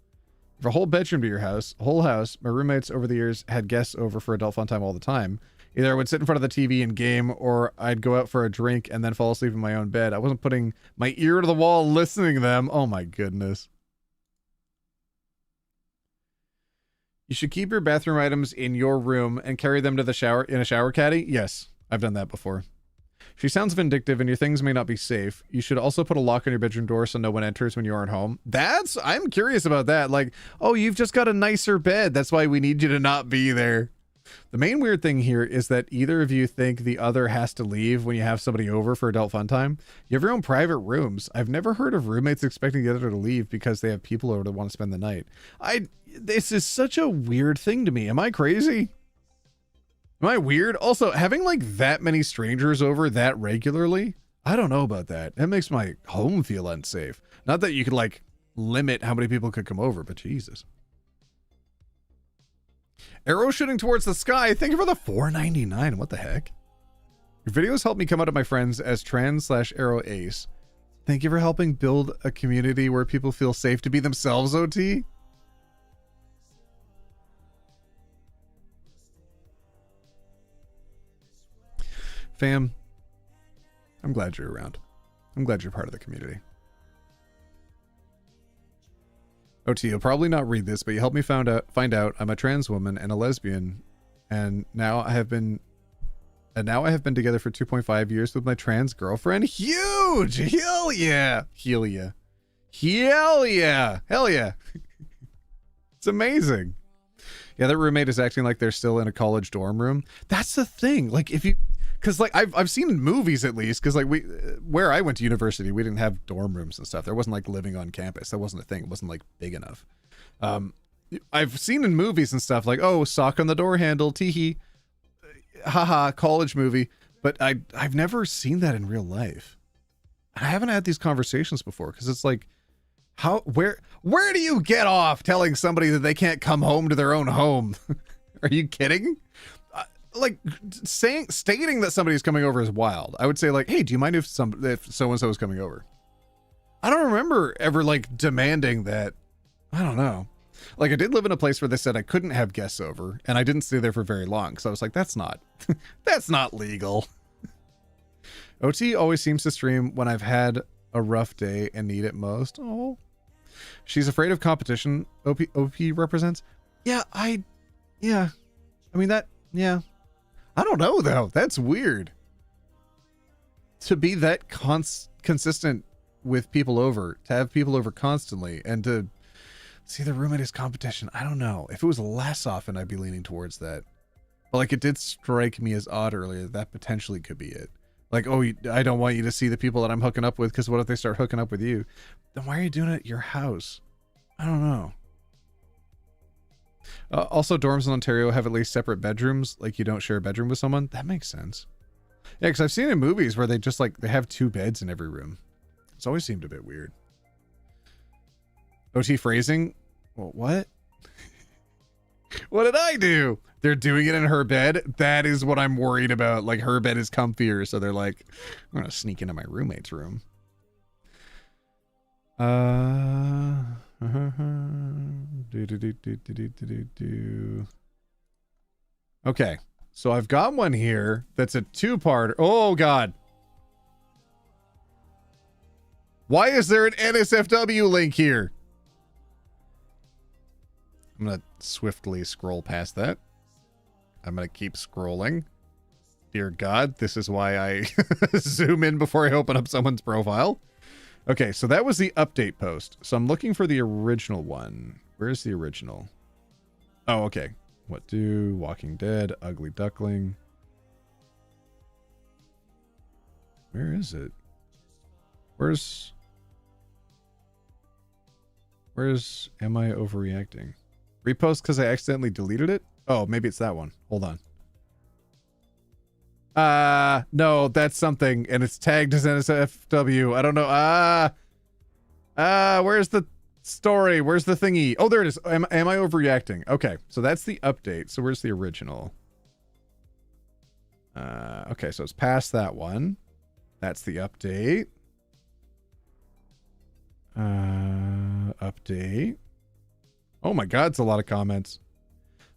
For a whole bedroom to your house, whole house, my roommates over the years had guests over for adult fun time all the time. Either I would sit in front of the TV and game, or I'd go out for a drink and then fall asleep in my own bed. I wasn't putting my ear to the wall listening to them. Oh my goodness. You should keep your bathroom items in your room and carry them to the shower in a shower caddy. Yes, I've done that before. She sounds vindictive and your things may not be safe. You should also put a lock on your bedroom door so no one enters when you aren't home. I'm curious about that. Like, oh, you've just got a nicer bed. That's why we need you to not be there. The main weird thing here is that either of you think the other has to leave when you have somebody over for adult fun time. You have your own private rooms. I've never heard of roommates expecting the other to leave because they have people over to want to spend the night. This is such a weird thing to me. Am I crazy? Am I weird? Also, having like that many strangers over that regularly, I don't know about that. That makes my home feel unsafe. Not that you could like limit how many people could come over, but Jesus. Arrow shooting towards the sky. Thank you for the $4.99. What the heck? Your videos help me come out of my friends as trans/arrow ace. Thank you for helping build a community where people feel safe to be themselves, OT. Fam, I'm glad you're around. I'm glad you're part of the community. OT, you'll probably not read this, but you helped me find out I'm a trans woman and a lesbian, and now I have been together for 2.5 years with my trans girlfriend. Huge! Hell yeah! Hell yeah! Hell yeah! Hell yeah! It's amazing. Yeah, that roommate is acting like they're still in a college dorm room. That's the thing. Like if you, because like I've seen in movies at least, because like where I went to university, we didn't have dorm rooms and stuff. There wasn't like living on campus. That wasn't a thing. It wasn't like big enough. I've seen in movies and stuff like, oh, sock on the door handle, teehee, haha, college movie. But I've never seen that in real life. I haven't had these conversations before because it's like, Where do you get off telling somebody that they can't come home to their own home? Are you kidding? Like stating that somebody's coming over is wild. I would say like, hey, do you mind if so-and-so is coming over? I don't remember ever like demanding that. I don't know. Like I did live in a place where they said I couldn't have guests over, and I didn't stay there for very long. So I was like, that's not legal. OT always seems to stream when I've had a rough day and need it most. Oh, she's afraid of competition. OP represents. Yeah. I mean that. Yeah. I don't know though. That's weird. To be that consistent with people over, to have people over constantly, and to see the roommate as competition. I don't know. If it was less often, I'd be leaning towards that. But like it did strike me as odd earlier. That potentially could be it. Like, oh, I don't want you to see the people that I'm hooking up with, because what if they start hooking up with you? Then why are you doing it at your house? I don't know. Also, dorms in Ontario have at least separate bedrooms. Like you don't share a bedroom with someone. That makes sense. Yeah, because I've seen in movies where they just like, they have 2 beds in every room. It's always seemed a bit weird. OT phrasing? Well, what? What did I do? They're doing it in her bed. That is what I'm worried about. Like her bed is comfier, so they're like, I'm gonna sneak into my roommate's room. Okay, so I've got one here that's a 2-parter. Oh God. Why is there an NSFW link here? I'm going to swiftly scroll past that. I'm going to keep scrolling. Dear God, this is why I zoom in before I open up someone's profile. Okay, so that was the update post. So I'm looking for the original one. Where's the original? Oh, okay. What do? Walking Dead, Ugly Duckling. Where is it? Where's Am I Overreacting? Repost because I accidentally deleted it? Oh, maybe it's that one. Hold on. No, that's something, and it's tagged as NSFW. I don't know. Where's the story? Where's the thingy? Oh, there it is. Am I Overreacting? Okay, so that's the update. So where's the original? Okay, so it's past that one. That's the update. Update. Oh my God, it's a lot of comments.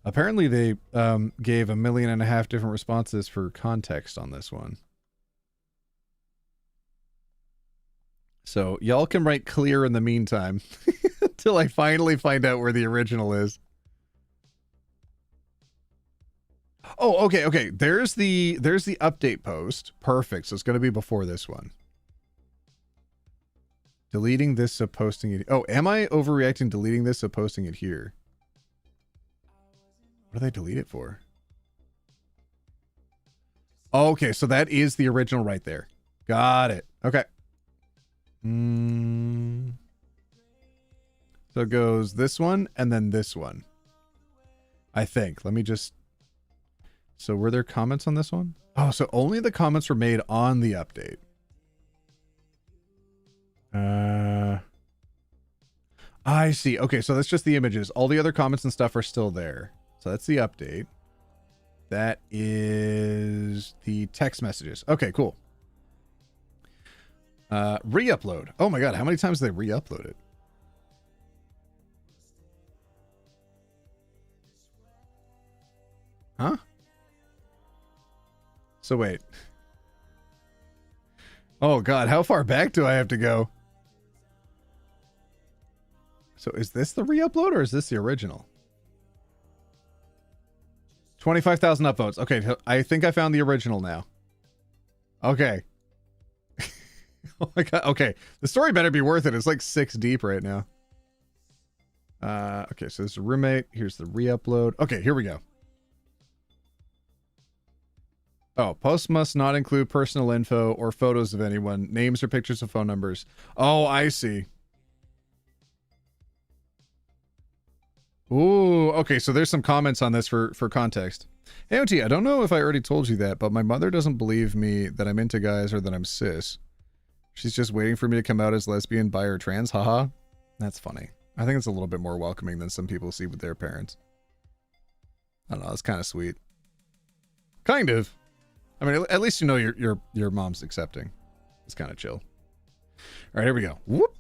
Apparently they gave 1.5 million different responses for context on this one. So y'all can write clear in the meantime until I finally find out where the original is. Oh, okay. There's the update post. Perfect. So it's going to be before this one. Deleting this, so posting it. Oh, am I overreacting deleting this, so posting it here? What did I delete it for? Okay, so that is the original right there. Got it. Okay. So it goes this one and then this one. I think. Let me just... So were there comments on this one? Oh, so only the comments were made on the update. I see. Okay, so that's just the images. All the other comments and stuff are still there. So that's the update. That is the text messages. Okay, cool. Re-upload. Oh my God, how many times did they re-upload it? Huh? So wait. Oh God, how far back do I have to go? So is this the re-upload or is this the original? 25,000 upvotes. Okay, I think I found the original now. Okay. Oh my God. Okay, the story better be worth it. It's like 6 deep right now. Okay, so there's a roommate. Here's the re-upload. Okay, here we go. Oh, posts must not include personal info or photos of anyone, names or pictures of phone numbers. Oh, I see. Ooh, okay, so there's some comments on this for context. Hey, OT, I don't know if I already told you that, but my mother doesn't believe me that I'm into guys or that I'm cis. She's just waiting for me to come out as lesbian, bi, or trans, haha. That's funny. I think it's a little bit more welcoming than some people see with their parents. I don't know. It's kind of sweet. Kind of. I mean, at least you know your mom's accepting. It's kind of chill. All right, here we go. Whoop.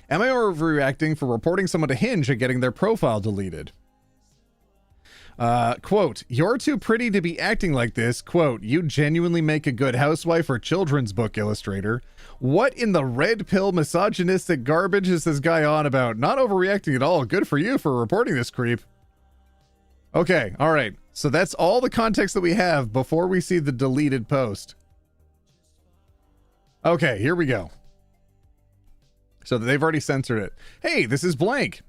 Am I overreacting for reporting someone to Hinge and getting their profile deleted? Quote, you're too pretty to be acting like this. Quote, you genuinely make a good housewife or children's book illustrator. What in the red pill misogynistic garbage is this guy on about? Not overreacting at all. Good for you for reporting this creep. Okay, all right. So that's all the context that we have before we see the deleted post. Okay, here we go. So they've already censored it. Hey, this is blank.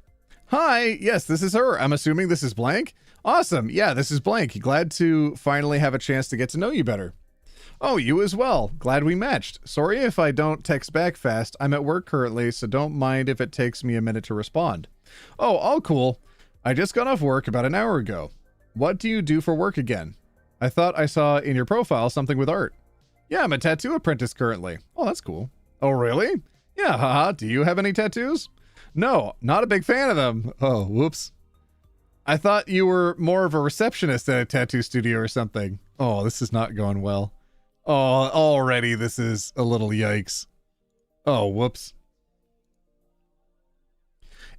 Hi, yes, this is her. I'm assuming this is blank. Awesome. Yeah, this is blank. Glad to finally have a chance to get to know you better. Oh, you as well. Glad we matched. Sorry if I don't text back fast. I'm at work currently, so don't mind if it takes me a minute to respond. Oh, all cool. I just got off work about an hour ago. What do you do for work again? I thought I saw in your profile something with art. Yeah, I'm a tattoo apprentice currently. Oh, that's cool. Oh, really? Yeah, haha. Do you have any tattoos? No, not a big fan of them. Oh, whoops. I thought you were more of a receptionist at a tattoo studio or something. Oh, this is not going well. Oh, already this is a little yikes. Oh, whoops.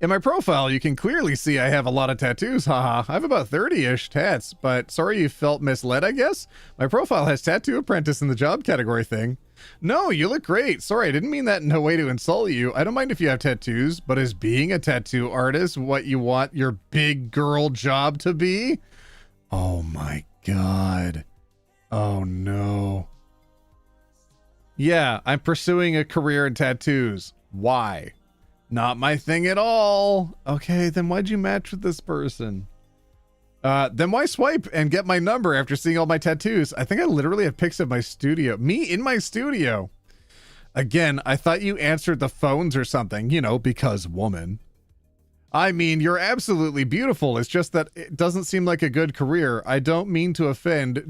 In my profile, you can clearly see I have a lot of tattoos, haha. I have about 30-ish tats, but sorry you felt misled, I guess? My profile has tattoo apprentice in the job category thing. No, you look great. Sorry, I didn't mean that in no way to insult you. I don't mind if you have tattoos, but is being a tattoo artist what you want your big girl job to be? Oh my god. Oh no. Yeah, I'm pursuing a career in tattoos. Why? Not my thing at all. Okay, then why'd you match with this person? Then why swipe and get my number after seeing all my tattoos? I think I literally have pics of my studio. Me in my studio. Again, I thought you answered the phones or something, you know, because woman. I mean, you're absolutely beautiful. It's just that it doesn't seem like a good career. I don't mean to offend,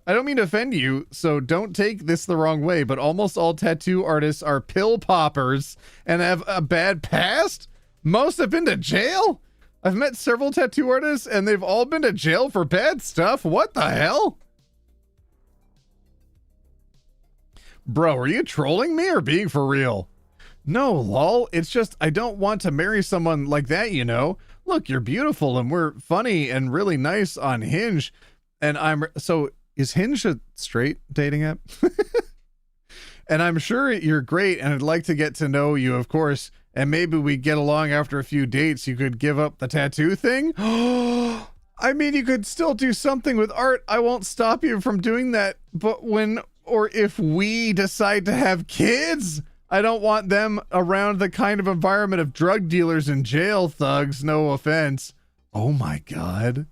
I don't mean to offend you, so don't take this the wrong way, but almost all tattoo artists are pill poppers and have a bad past? Most have been to jail? I've met several tattoo artists and they've all been to jail for bad stuff. What the hell? Bro, are you trolling me or being for real? No, lol. It's just I don't want to marry someone like that, you know? Look, you're beautiful and we're funny and really nice on Hinge. And is Hinge a straight dating app? And I'm sure you're great and I'd like to get to know you, of course. And maybe we get along after a few dates. You could give up the tattoo thing. I mean, you could still do something with art. I won't stop you from doing that. But when or if we decide to have kids, I don't want them around the kind of environment of drug dealers and jail thugs. No offense. Oh my God.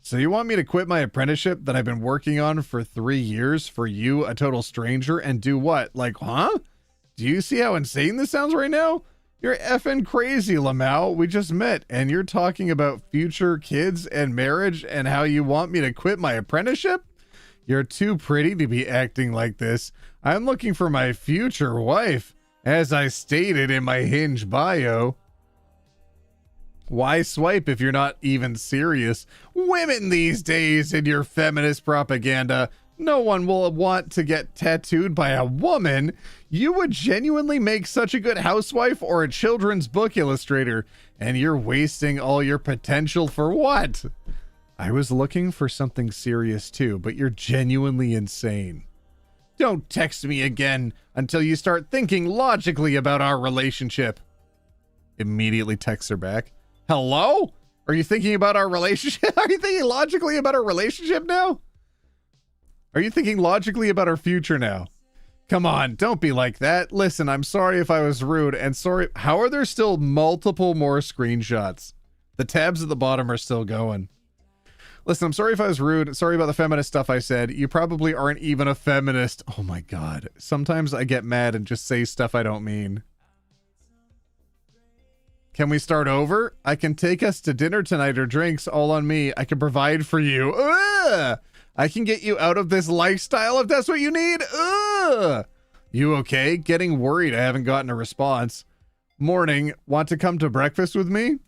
So you want me to quit my apprenticeship that I've been working on for 3 years for you, a total stranger, and do what? Like, huh? Do you see how insane this sounds right now? You're effing crazy, Lamau. We just met, and you're talking about future kids and marriage and how you want me to quit my apprenticeship? You're too pretty to be acting like this. I'm looking for my future wife, as I stated in my Hinge bio. Why swipe if you're not even serious? Women these days in your feminist propaganda. No one will want to get tattooed by a woman. You would genuinely make such a good housewife or a children's book illustrator. And you're wasting all your potential for what? I was looking for something serious too, but you're genuinely insane. Don't text me again until you start thinking logically about our relationship. Immediately texts her back. Hello? Are you thinking about our relationship? Are you thinking logically about our relationship now? Are you thinking logically about our future now? Come on, don't be like that. Listen, I'm sorry if I was rude and sorry. How are there still multiple more screenshots? The tabs at the bottom are still going. Listen, I'm sorry if I was rude. Sorry about the feminist stuff I said. You probably aren't even a feminist. Oh my God. Sometimes I get mad and just say stuff I don't mean. Can we start over? I can take us to dinner tonight or drinks, all on me. I can provide for you. Ugh! I can get you out of this lifestyle if that's what you need. Ugh! You okay? Getting worried I haven't gotten a response. Morning. Want to come to breakfast with me?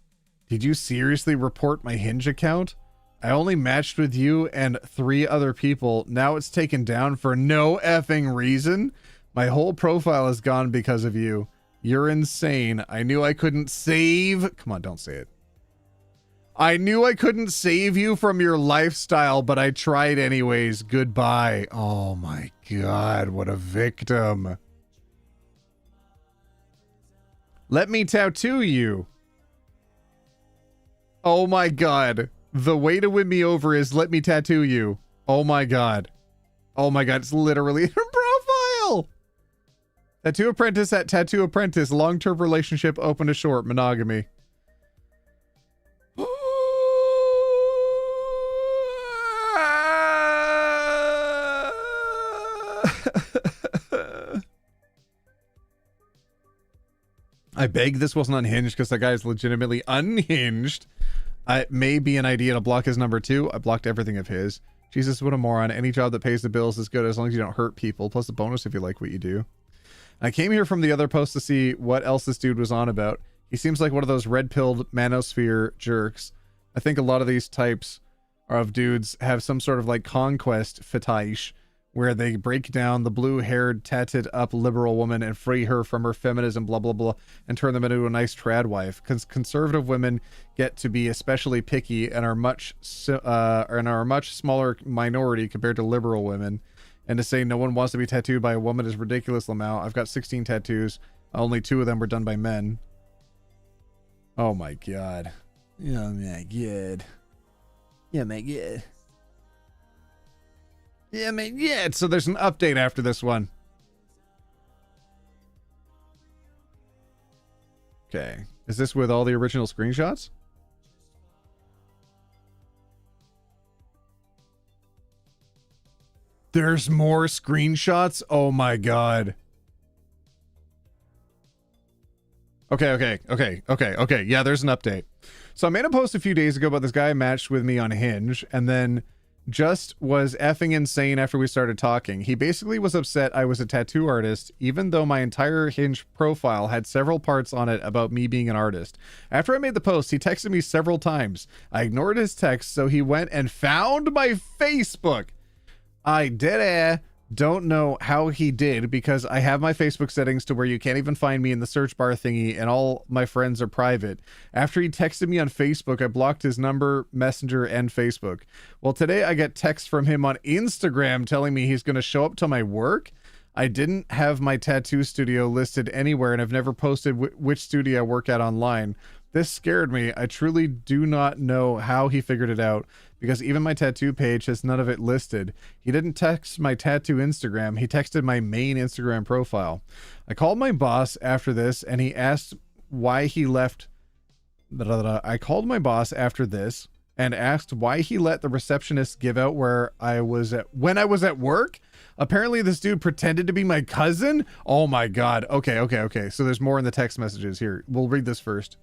Did you seriously report my Hinge account? I only matched with you and 3 other people. Now it's taken down for no effing reason. My whole profile is gone because of you. You're insane. I knew I couldn't save... Come on, don't say it. I knew I couldn't save you from your lifestyle, but I tried anyways. Goodbye. Oh my God, what a victim. Let me tattoo you. Oh my God. The way to win me over is let me tattoo you. Oh my God. Oh my God, it's literally in her profile. Tattoo apprentice at tattoo apprentice. Long-term relationship open to short. Monogamy. I beg this wasn't unhinged because that guy is legitimately unhinged. It may be an idea to block his number 2. I blocked everything of his. Jesus, what a moron. Any job that pays the bills is good as long as you don't hurt people. Plus a bonus if you like what you do. I came here from the other post to see what else this dude was on about. He seems like one of those red-pilled manosphere jerks. I think a lot of these types of dudes have some sort of like conquest fetish where they break down the blue-haired, tatted-up liberal woman and free her from her feminism, blah, blah, blah, and turn them into a nice trad wife. Because conservative women get to be especially picky and are much a much smaller minority compared to liberal women. And to say no one wants to be tattooed by a woman is ridiculous, Lamau. I've got 16 tattoos. Only 2 of them were done by men. Oh my God. Oh my God. Yeah, my God. Yeah, man. Yeah. So there's an update after this one. Okay. Is this with all the original screenshots? There's more screenshots? Oh my God. Okay. Yeah, there's an update. So I made a post a few days ago about this guy matched with me on Hinge and then just was effing insane after we started talking. He basically was upset I was a tattoo artist, even though my entire Hinge profile had several parts on it about me being an artist. After I made the post, he texted me several times. I ignored his text, so he went and found my Facebook. I don't know how he did because I have my Facebook settings to where you can't even find me in the search bar thingy and all my friends are private. After he texted me on Facebook, I blocked his number, Messenger, and Facebook. Well, today I get text from him on Instagram telling me he's going to show up to my work. I didn't have my tattoo studio listed anywhere and I've never posted which studio I work at online. This scared me. I truly do not know how he figured it out because even my tattoo page has none of it listed. He didn't text my tattoo Instagram. He texted my main Instagram profile. I called my boss after this and he asked why he left. I called my boss after this and asked why he let the receptionist give out when I was at work. Apparently this dude pretended to be my cousin. Oh my God. Okay. So there's more in the text messages here. We'll read this first.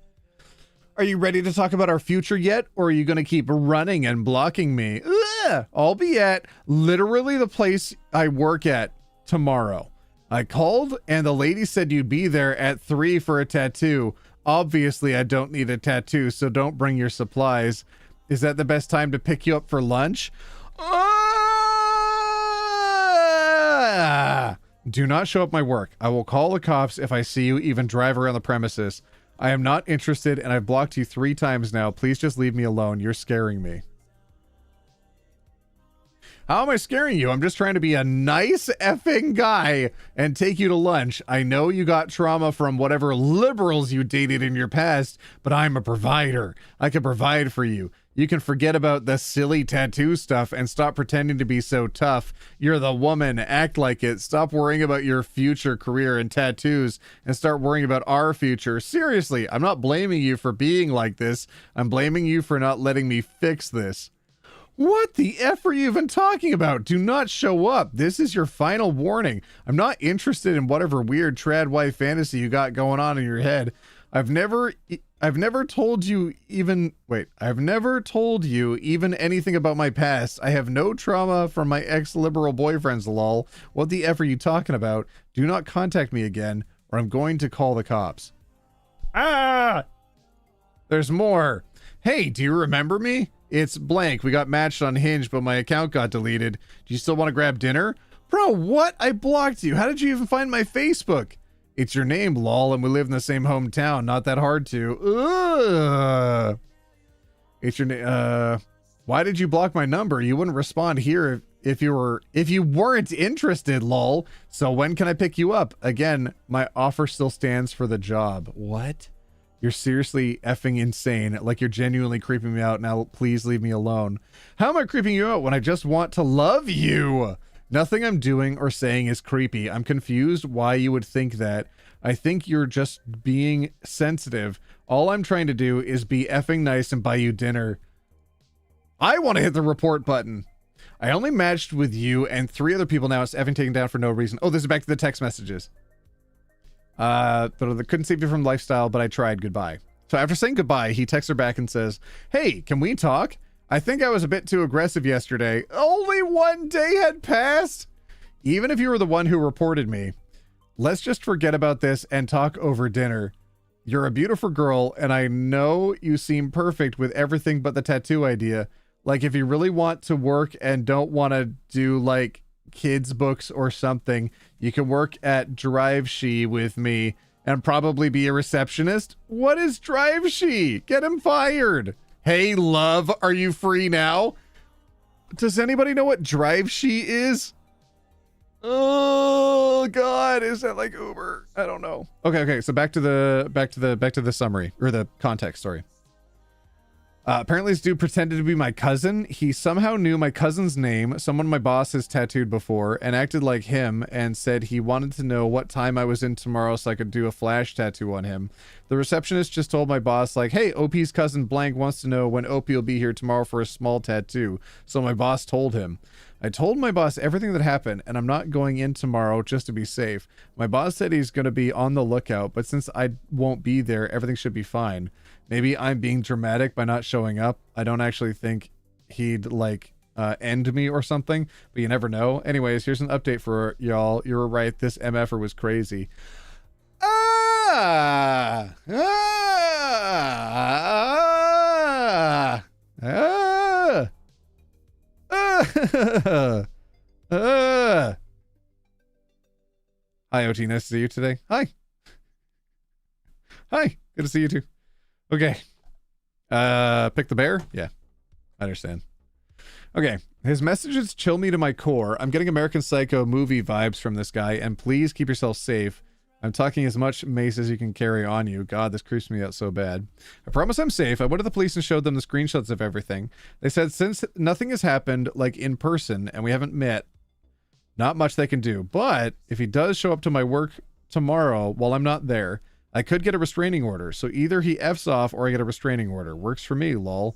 Are you ready to talk about our future yet? Or are you going to keep running and blocking me? Ugh! I'll be at literally the place I work at tomorrow. I called and the lady said you'd be there at 3 for a tattoo. Obviously, I don't need a tattoo, so don't bring your supplies. Is that the best time to pick you up for lunch? Do not show up my work. I will call the cops if I see you even drive around the premises. I am not interested and I've blocked you 3 times now. Please just leave me alone. You're scaring me. How am I scaring you? I'm just trying to be a nice effing guy and take you to lunch. I know you got trauma from whatever liberals you dated in your past, but I'm a provider. I can provide for you. You can forget about the silly tattoo stuff and stop pretending to be so tough. You're the woman. Act like it. Stop worrying about your future career in tattoos and start worrying about our future. Seriously, I'm not blaming you for being like this. I'm blaming you for not letting me fix this. What the F are you even talking about? Do not show up. This is your final warning. I'm not interested in whatever weird trad wife fantasy you got going on in your head. I've never told you even anything about my past. I have no trauma from my ex-liberal boyfriends, lol. What the F are you talking about? Do not contact me again or I'm going to call the cops. Ah! There's more. Hey, do you remember me? It's blank. We got matched on Hinge, but my account got deleted. Do you still want to grab dinner? Bro, what? I blocked you. How did you even find my Facebook? It's your name, lol, and we live in the same hometown. Not that hard to. Ugh. It's your name. Why did you block my number? You wouldn't respond here if you weren't interested, lol. So when can I pick you up? Again, my offer still stands for the job. What? You're seriously effing insane. Like you're genuinely creeping me out. Now please leave me alone. How am I creeping you out when I just want to love you? Nothing I'm doing or saying is creepy. I'm confused why you would think that. I think you're just being sensitive. All I'm trying to do is be effing nice and buy you dinner. I want to hit the report button. I only matched with you and 3 other people now. It's effing taken down for no reason. Oh, this is back to the text messages. Couldn't save you from lifestyle, but I tried. Goodbye. So after saying goodbye, he texts her back and says, hey, can we talk? I think I was a bit too aggressive yesterday. Only 1 day had passed. Even if you were the one who reported me, let's just forget about this and talk over dinner. You're a beautiful girl, and I know you seem perfect with everything but the tattoo idea. Like, if you really want to work and don't want to do, like, kids' books or something, you can work at Drive She with me and probably be a receptionist. What is Drive She? Get him fired. Hey, love, are you free now? Does anybody know what Drive She is? Oh God, is that like Uber? I don't know. Okay. So back to the summary or the context. Sorry. Apparently this dude pretended to be my cousin. He somehow knew my cousin's name, someone my boss has tattooed before, and acted like him and said he wanted to know what time I was in tomorrow so I could do a flash tattoo on him. The receptionist just told my boss, like, hey, OP's cousin blank wants to know when OP will be here tomorrow for a small tattoo. So my boss told him. I told my boss everything that happened, and I'm not going in tomorrow just to be safe. My boss said he's going to be on the lookout, but since I won't be there, everything should be fine. Maybe I'm being dramatic by not showing up. I don't actually think he'd, like, end me or something, but you never know. Anyways, here's an update for y'all. You were right. This MFer was crazy. Hi, OT. Nice to see you today. Hi. Good to see you too. Okay. Pick the bear? Yeah. I understand. Okay. His messages chill me to my core. I'm getting American Psycho movie vibes from this guy, and please keep yourself safe. I'm talking as much mace as you can carry on you. God, this creeps me out so bad. I promise I'm safe. I went to the police and showed them the screenshots of everything. They said since nothing has happened, like, in person, and we haven't met, not much they can do. But if he does show up to my work tomorrow while I'm not there, I could get a restraining order. So either he F's off or I get a restraining order. Works for me, lol.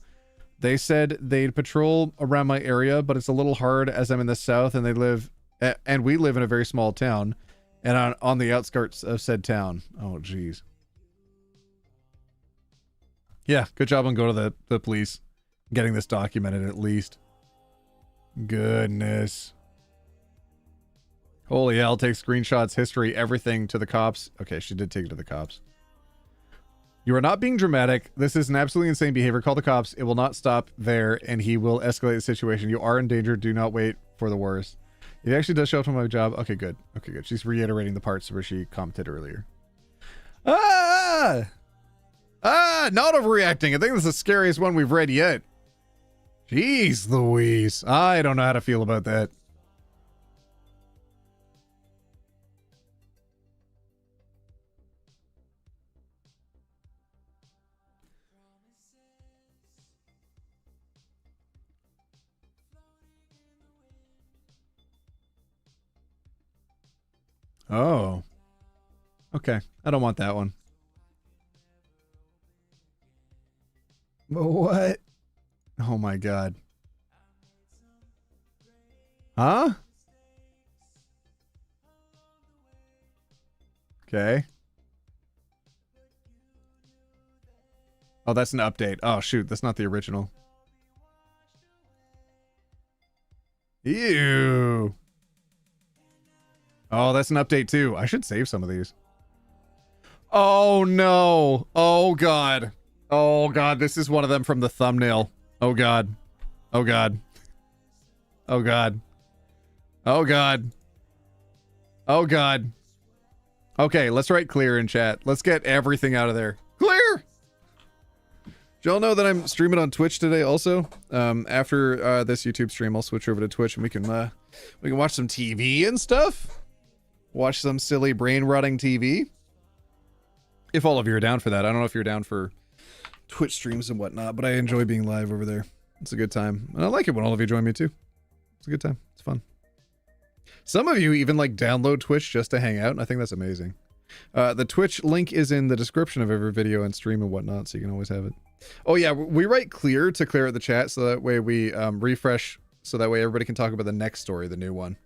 They said they'd patrol around my area, but it's a little hard as I'm in the south and we live in a very small town and on the outskirts of said town. Oh, geez. Yeah, good job on going to the police. Getting this documented at least. Goodness. Holy hell, take screenshots, history, everything to the cops. Okay, she did take it to the cops. You are not being dramatic. This is an absolutely insane behavior. Call the cops. It will not stop there, and he will escalate the situation. You are in danger. Do not wait for the worst. It actually does show up to my job. Okay, good. Okay, good. She's reiterating the parts where she commented earlier. Not overreacting. I think this is the scariest one we've read yet. Jeez Louise. I don't know how to feel about that. Oh. Okay. I don't want that one. What? Oh my God. Huh? Okay. Oh, that's an update. Oh, shoot. That's not the original. Ew. Oh, that's an update too. I should save some of these. Oh no. Oh god. Oh god, this is one of them from the thumbnail. Oh god. Oh god. Oh god. Oh god. Oh god. Okay, let's write clear in chat. Let's get everything out of there. Clear! Do y'all know that I'm streaming on Twitch today also? After this YouTube stream, I'll switch over to Twitch and we can watch some TV and stuff. Watch some silly brain-rotting TV. If all of you are down for that. I don't know if you're down for Twitch streams and whatnot, but I enjoy being live over there. It's a good time. And I like it when all of you join me too. It's a good time. It's fun. Some of you even like download Twitch just to hang out, and I think that's amazing. The Twitch link is in the description of every video and stream and whatnot, so you can always have it. Oh yeah, we write clear to clear out the chat, so that way we refresh, so that way everybody can talk about the next story, the new one.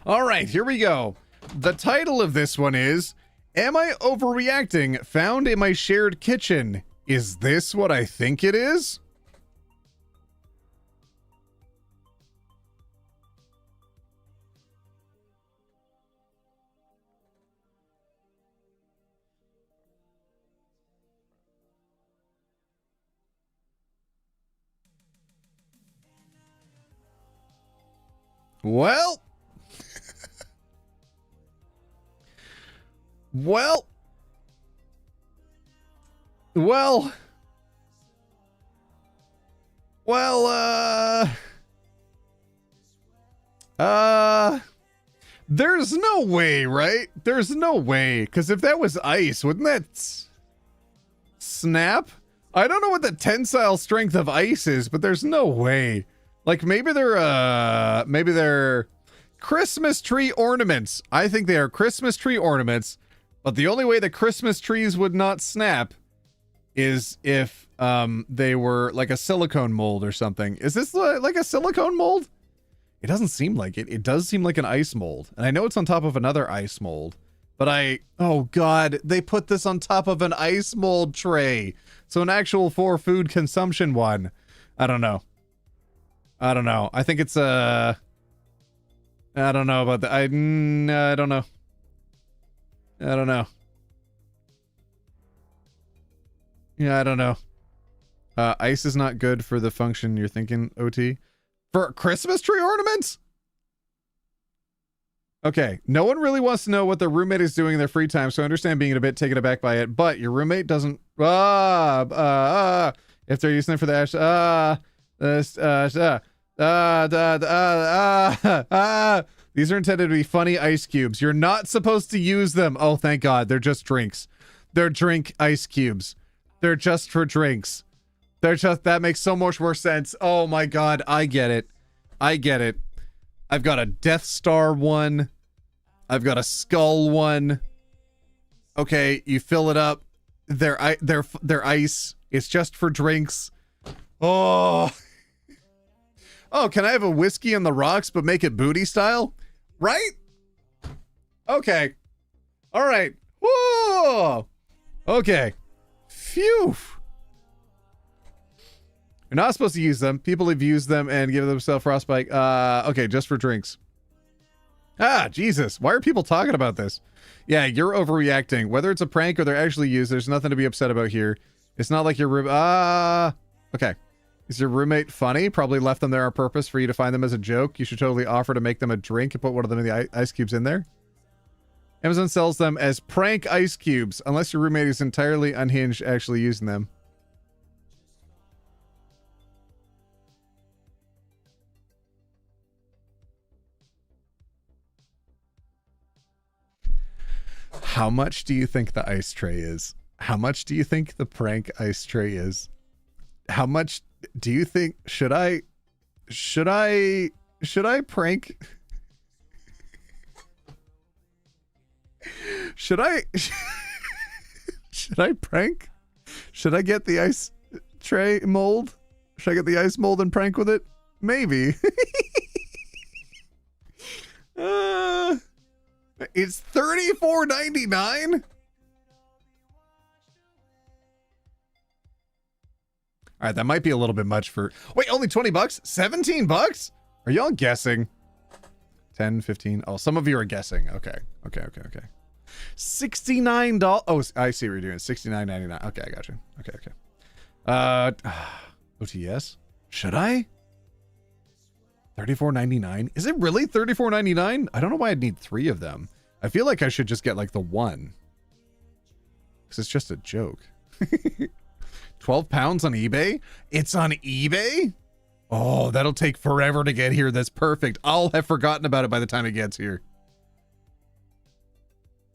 All right, here we go. The title of this one is, Am I Overreacting? Found in my shared kitchen. Is this what I think it is? Well, well, there's no way, right? There's no way, because if that was ice, wouldn't that snap? I don't know what the tensile strength of ice is, but there's no way. Like, maybe they're Christmas tree ornaments. I think they are Christmas tree ornaments, but the only way the Christmas trees would not snap is if they were like a silicone mold or something. Is this like a silicone mold? It doesn't seem like it. It does seem like an ice mold. And I know it's on top of another ice mold, but oh god, they put this on top of an ice mold tray. So an actual for food consumption one. I don't know. I don't know. I think it's I don't know about that. I don't know. I don't know. Yeah, I don't know. Ice is not good for the function you're thinking, OT. For Christmas tree ornaments? Okay, no one really wants to know what their roommate is doing in their free time, so I understand being a bit taken aback by it, but your roommate doesn't... if they're using it for the these are intended to be funny ice cubes. You're not supposed to use them. Oh, thank God. They're just drinks. They're drink ice cubes. They're just for drinks. That makes so much more sense. Oh my God. I get it. I get it. I've got a Death Star one. I've got a Skull one. Okay, you fill it up. They're ice. It's just for drinks. Oh. Oh, can I have a whiskey on the rocks but make it booty style? Right? Okay. All right. Whoa. Okay. Phew. You're not supposed to use them. People have used them and give themselves frostbite. Okay, just for drinks. Ah, Jesus. Why are people talking about this? Yeah, you're overreacting. Whether it's a prank or they're actually used, there's nothing to be upset about here. It's not like your room. Okay. Is your roommate funny? Probably left them there on purpose for you to find them as a joke. You should totally offer to make them a drink and put one of them in the ice cubes in there. Amazon sells them as prank ice cubes, unless your roommate is entirely unhinged actually using them. How much do you think the ice tray is? How much do you think the prank ice tray is? How much do you think should I prank? Should I prank? Should I get the ice tray mold? Should I get the ice mold and prank with it? Maybe. It's $34.99. All right, that might be a little bit much for... Wait, only 20 bucks? 17 bucks? Are y'all guessing? 10, 15. Oh, some of you are guessing. Okay. $69. Oh, I see what you're doing. $69.99. Okay, I got you. Okay, okay. OTS? Should I? $34.99? Is it really $34.99? I don't know why I'd need 3 of them. I feel like I should just get like the one. Because it's just a joke. 12 pounds on eBay? It's on eBay? Oh, that'll take forever to get here. That's perfect. I'll have forgotten about it by the time it gets here.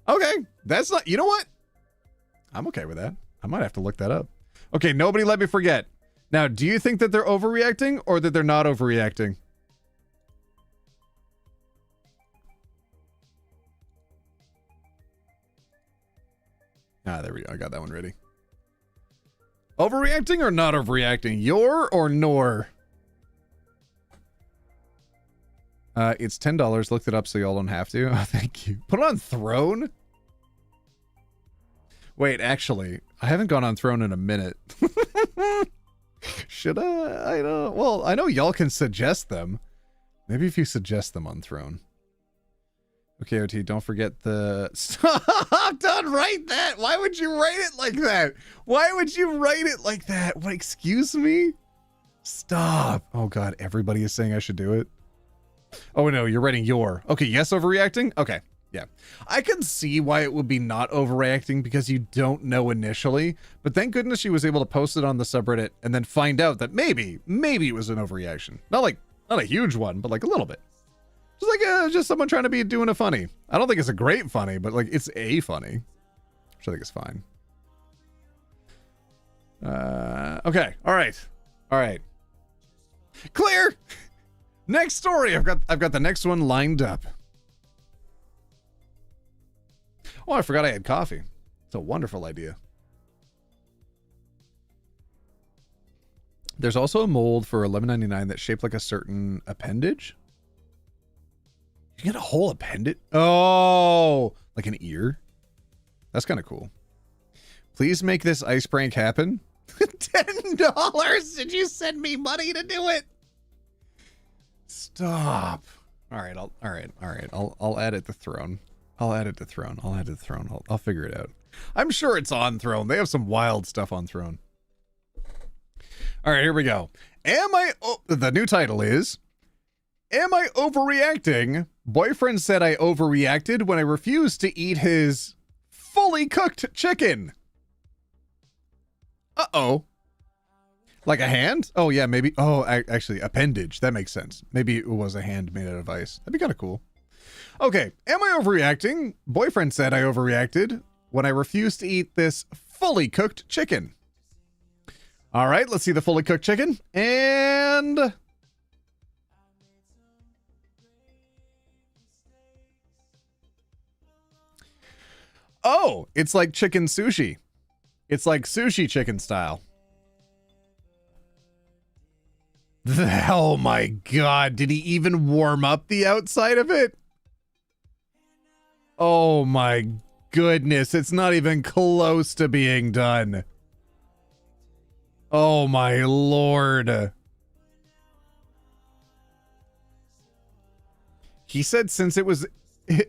Okay, that's not, you know what? I'm okay with that. I might have to look that up. Okay, nobody let me forget. Now, do you think that they're overreacting or that they're not overreacting? Ah, there we go. I got that one ready. Overreacting or not overreacting? Your or nor? It's $10. Looked it up so y'all don't have to. Oh, thank you. Put it on Throne? Wait, actually, I haven't gone on Throne in a minute. Should I? I don't. Well, I know y'all can suggest them. Maybe if you suggest them on Throne. Okay, OT, don't forget the... Stop! Don't write that! Why would you write it like that? Why would you write it like that? What, excuse me? Stop. Oh, God, everybody is saying I should do it. Oh, no, you're writing your. Okay, yes, overreacting? Okay, yeah. I can see why it would be not overreacting because you don't know initially, but thank goodness she was able to post it on the subreddit and then find out that maybe it was an overreaction. Not a huge one, but like a little bit. Just like just someone trying to be doing a funny. I don't think it's a great funny, but like it's a funny, which I think is fine. Okay, all right. Clear. Next story. I've got the next one lined up. Oh, I forgot I had coffee. It's a wonderful idea. There's also a mold for $11.99 that's shaped like a certain appendage. You get a whole appendage? Oh, like an ear? That's kind of cool. Please make this ice prank happen. $10? Did you send me money to do it? Stop. All right. I'll add it to Throne. I'll figure it out. I'm sure it's on Throne. They have some wild stuff on Throne. All right, here we go. The new title is, Am I Overreacting? Boyfriend said I overreacted when I refused to eat his fully cooked chicken. Uh-oh. Like a hand? Oh, yeah, maybe. Oh, actually, appendage. That makes sense. Maybe it was a hand made out of ice. That'd be kind of cool. Okay, am I overreacting? Boyfriend said I overreacted when I refused to eat this fully cooked chicken. All right, let's see the fully cooked chicken. And... oh, it's like chicken sushi. It's like sushi chicken style. Oh my God, did he even warm up the outside of it? Oh my goodness, it's not even close to being done. Oh my Lord. He said since it was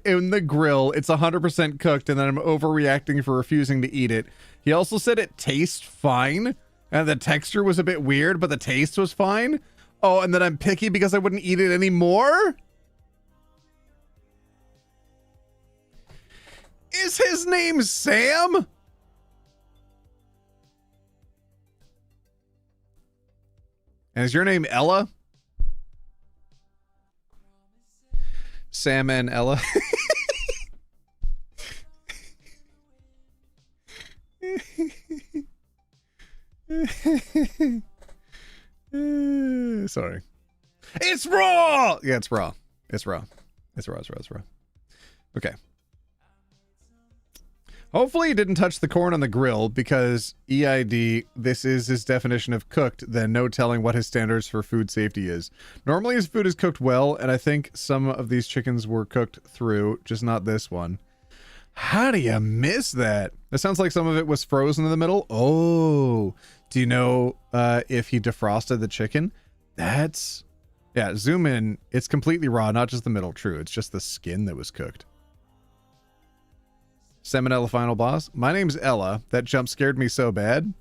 in the grill, it's 100% cooked and then I'm overreacting for refusing to eat it. He also said it tastes fine and the texture was a bit weird, but the taste was fine. Oh, and then I'm picky because I wouldn't eat it anymore? Is his name Sam? And is your name Ella? Sam and Ella. Sorry. It's raw! Yeah, it's raw. It's raw. It's raw. Okay. Hopefully he didn't touch the corn on the grill because EID, this is his definition of cooked, then no telling what his standards for food safety is. Normally his food is cooked well, and I think some of these chickens were cooked through, just not this one. How do you miss that? It sounds like some of it was frozen in the middle. Oh, do you know if he defrosted the chicken? That's, yeah, zoom in. It's completely raw, not just the middle. True, it's just the skin that was cooked. Salmonella final boss. My name's Ella. That jump scared me so bad.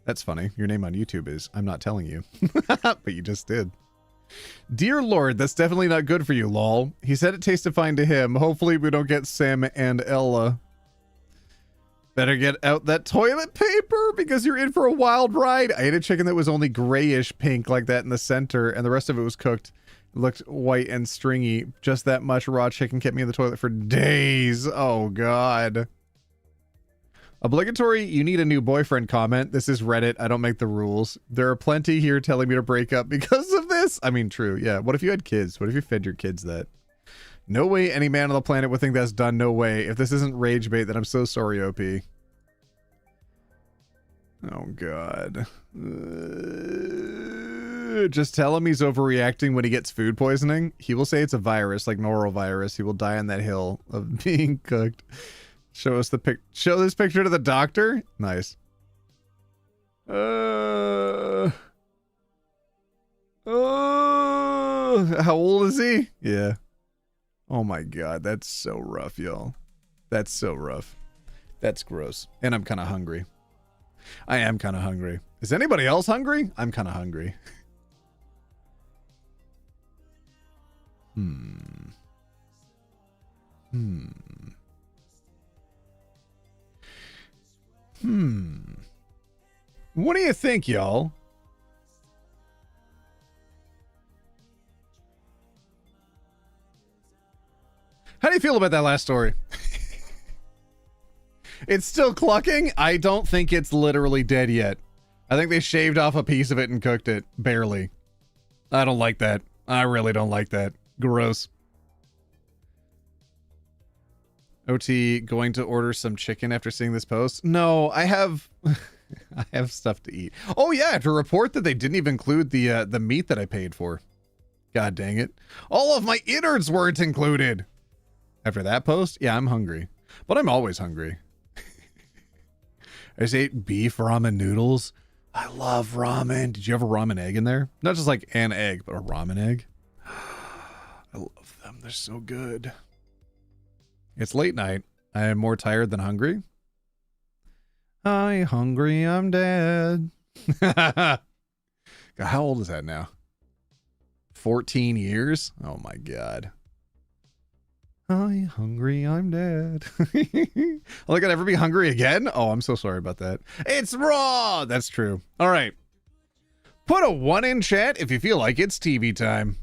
That's funny. Your name on YouTube is I'm not telling you. But you just did. Dear Lord, that's definitely not good for you, lol. He said it tasted fine to him. Hopefully we don't get Sam and Ella. Better get out that toilet paper because you're in for a wild ride. I ate a chicken that was only grayish pink like that in the center, and the rest of it was cooked. It looked white and stringy. Just that much raw chicken kept me in the toilet for days. Oh, God. Obligatory, you need a new boyfriend comment. This is Reddit. I don't make the rules. There are plenty here telling me to break up because of this. I mean, true. Yeah. What if you had kids? What if you fed your kids that? No way any man on the planet would think that's done. No way. If this isn't rage bait, then I'm so sorry, OP. Oh, God. Just tell him he's overreacting when he gets food poisoning. He will say it's a virus, like norovirus. He will die on that hill of being cooked. Show us the show this picture to the doctor. Nice. How old is he? Yeah. Oh my God, that's so rough, y'all. That's so rough. That's gross. And I'm kind of hungry. I am kind of hungry. Is anybody else hungry? I'm kind of hungry. What do you think, y'all? How do you feel about that last story? It's still clucking? I don't think it's literally dead yet. I think they shaved off a piece of it and cooked it. Barely. I don't like that. I really don't like that. Gross. OT, going to order some chicken after seeing this post? No, I have... I have stuff to eat. Oh yeah, I have to report that they didn't even include the meat that I paid for. God dang it. All of my innards weren't included. After that post, yeah, I'm hungry. But I'm always hungry. I just ate beef ramen noodles. I love ramen. Did you have a ramen egg in there? Not just like an egg, but a ramen egg. I love them. They're so good. It's late night. I am more tired than hungry. I'm hungry, I'm dead. God, how old is that now? 14 years? Oh my God. I'm hungry, I'm dead. Am I gonna ever be hungry again? Oh, I'm so sorry about that. It's raw! That's true. All right. Put a 1 in chat if you feel like it's TV time.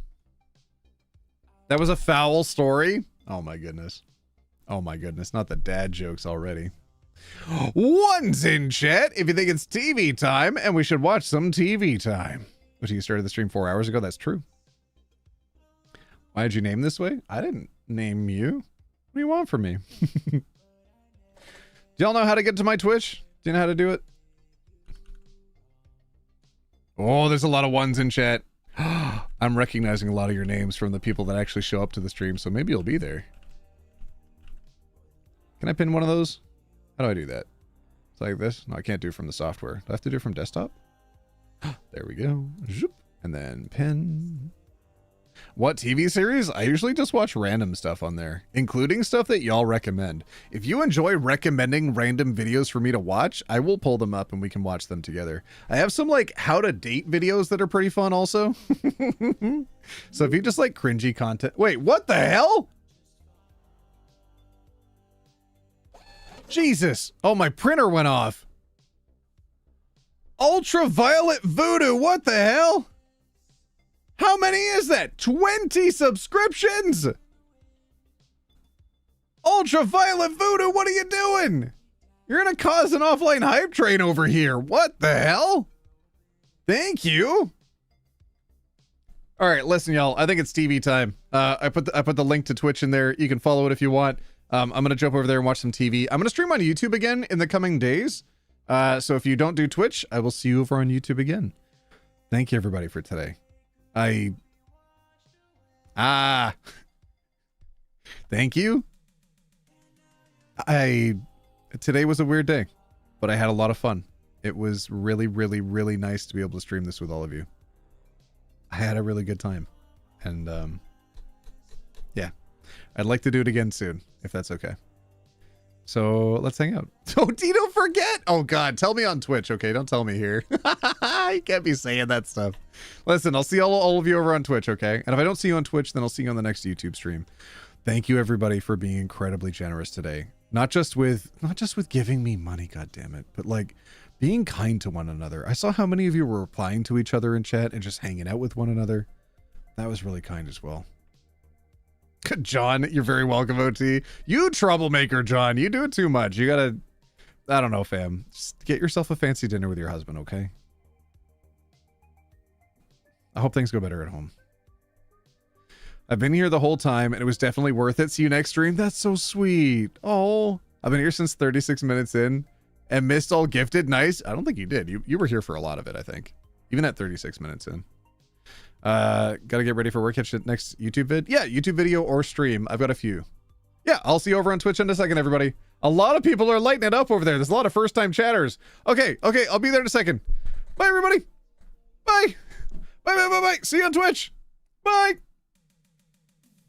That was a foul story. Oh my goodness. Oh my goodness. Not the dad jokes already. 1's in chat if you think it's TV time and we should watch some TV time. Which you started the stream 4 hours ago. That's true. Why did you name this way? I didn't name you. What do you want from me? Do y'all know how to get to my Twitch? Do you know how to do it? Oh, there's a lot of 1's in chat. I'm recognizing a lot of your names from the people that actually show up to the stream, so maybe you'll be there. Can I pin one of those? How do I do that? It's like this? No, I can't do it from the software. Do I have to do it from desktop? There we go. Zoop. And then pin. What TV series? I usually just watch random stuff on there, including stuff that y'all recommend. If you enjoy recommending random videos for me to watch, I will pull them up and we can watch them together. I have some like how to date videos that are pretty fun also. So if you just like cringy content. Wait, what the hell? Jesus. Oh, my printer went off. Ultraviolet voodoo. What the hell? How many is that? 20 subscriptions? Ultraviolet voodoo, what are you doing? You're gonna cause an offline hype train over here. What the hell? Thank you. All right, listen, y'all. I think it's TV time. I put the link to Twitch in there. You can follow it if you want. I'm gonna jump over there and watch some TV. I'm gonna stream on YouTube again in the coming days. So if you don't do Twitch, I will see you over on YouTube again. Thank you, everybody, for today. Thank you. Today was a weird day, but I had a lot of fun. It was really, really, really nice to be able to stream this with all of you. I had a really good time. And, yeah, I'd like to do it again soon, if that's okay. So let's hang out. Oh, Dino, forget. Oh God, tell me on Twitch. Okay, don't tell me here. You can't be saying that stuff. Listen, I'll see all of you over on Twitch. Okay. And if I don't see you on Twitch, then I'll see you on the next YouTube stream. Thank you everybody for being incredibly generous today. Not just with giving me money, God damn it, but like being kind to one another. I saw how many of you were replying to each other in chat and just hanging out with one another. That was really kind as well. John, you're very welcome, OT. You troublemaker, John. You do it too much. You gotta, I don't know, fam. Just get yourself a fancy dinner with your husband, okay? I hope things go better at home. I've been here the whole time, and it was definitely worth it. See you next stream. That's so sweet. Oh, I've been here since 36 minutes in and missed all gifted. Nice. I don't think you did. You were here for a lot of it, I think. Even at 36 minutes in. Gotta get ready for work. Catch the next YouTube vid. Yeah, YouTube video or stream. I've got a few. Yeah, I'll see you over on Twitch in a second, everybody. A lot of people are lighting it up over there. There's a lot of first-time chatters. Okay, I'll be there in a second. Bye, everybody. Bye. Bye. See you on Twitch. Bye.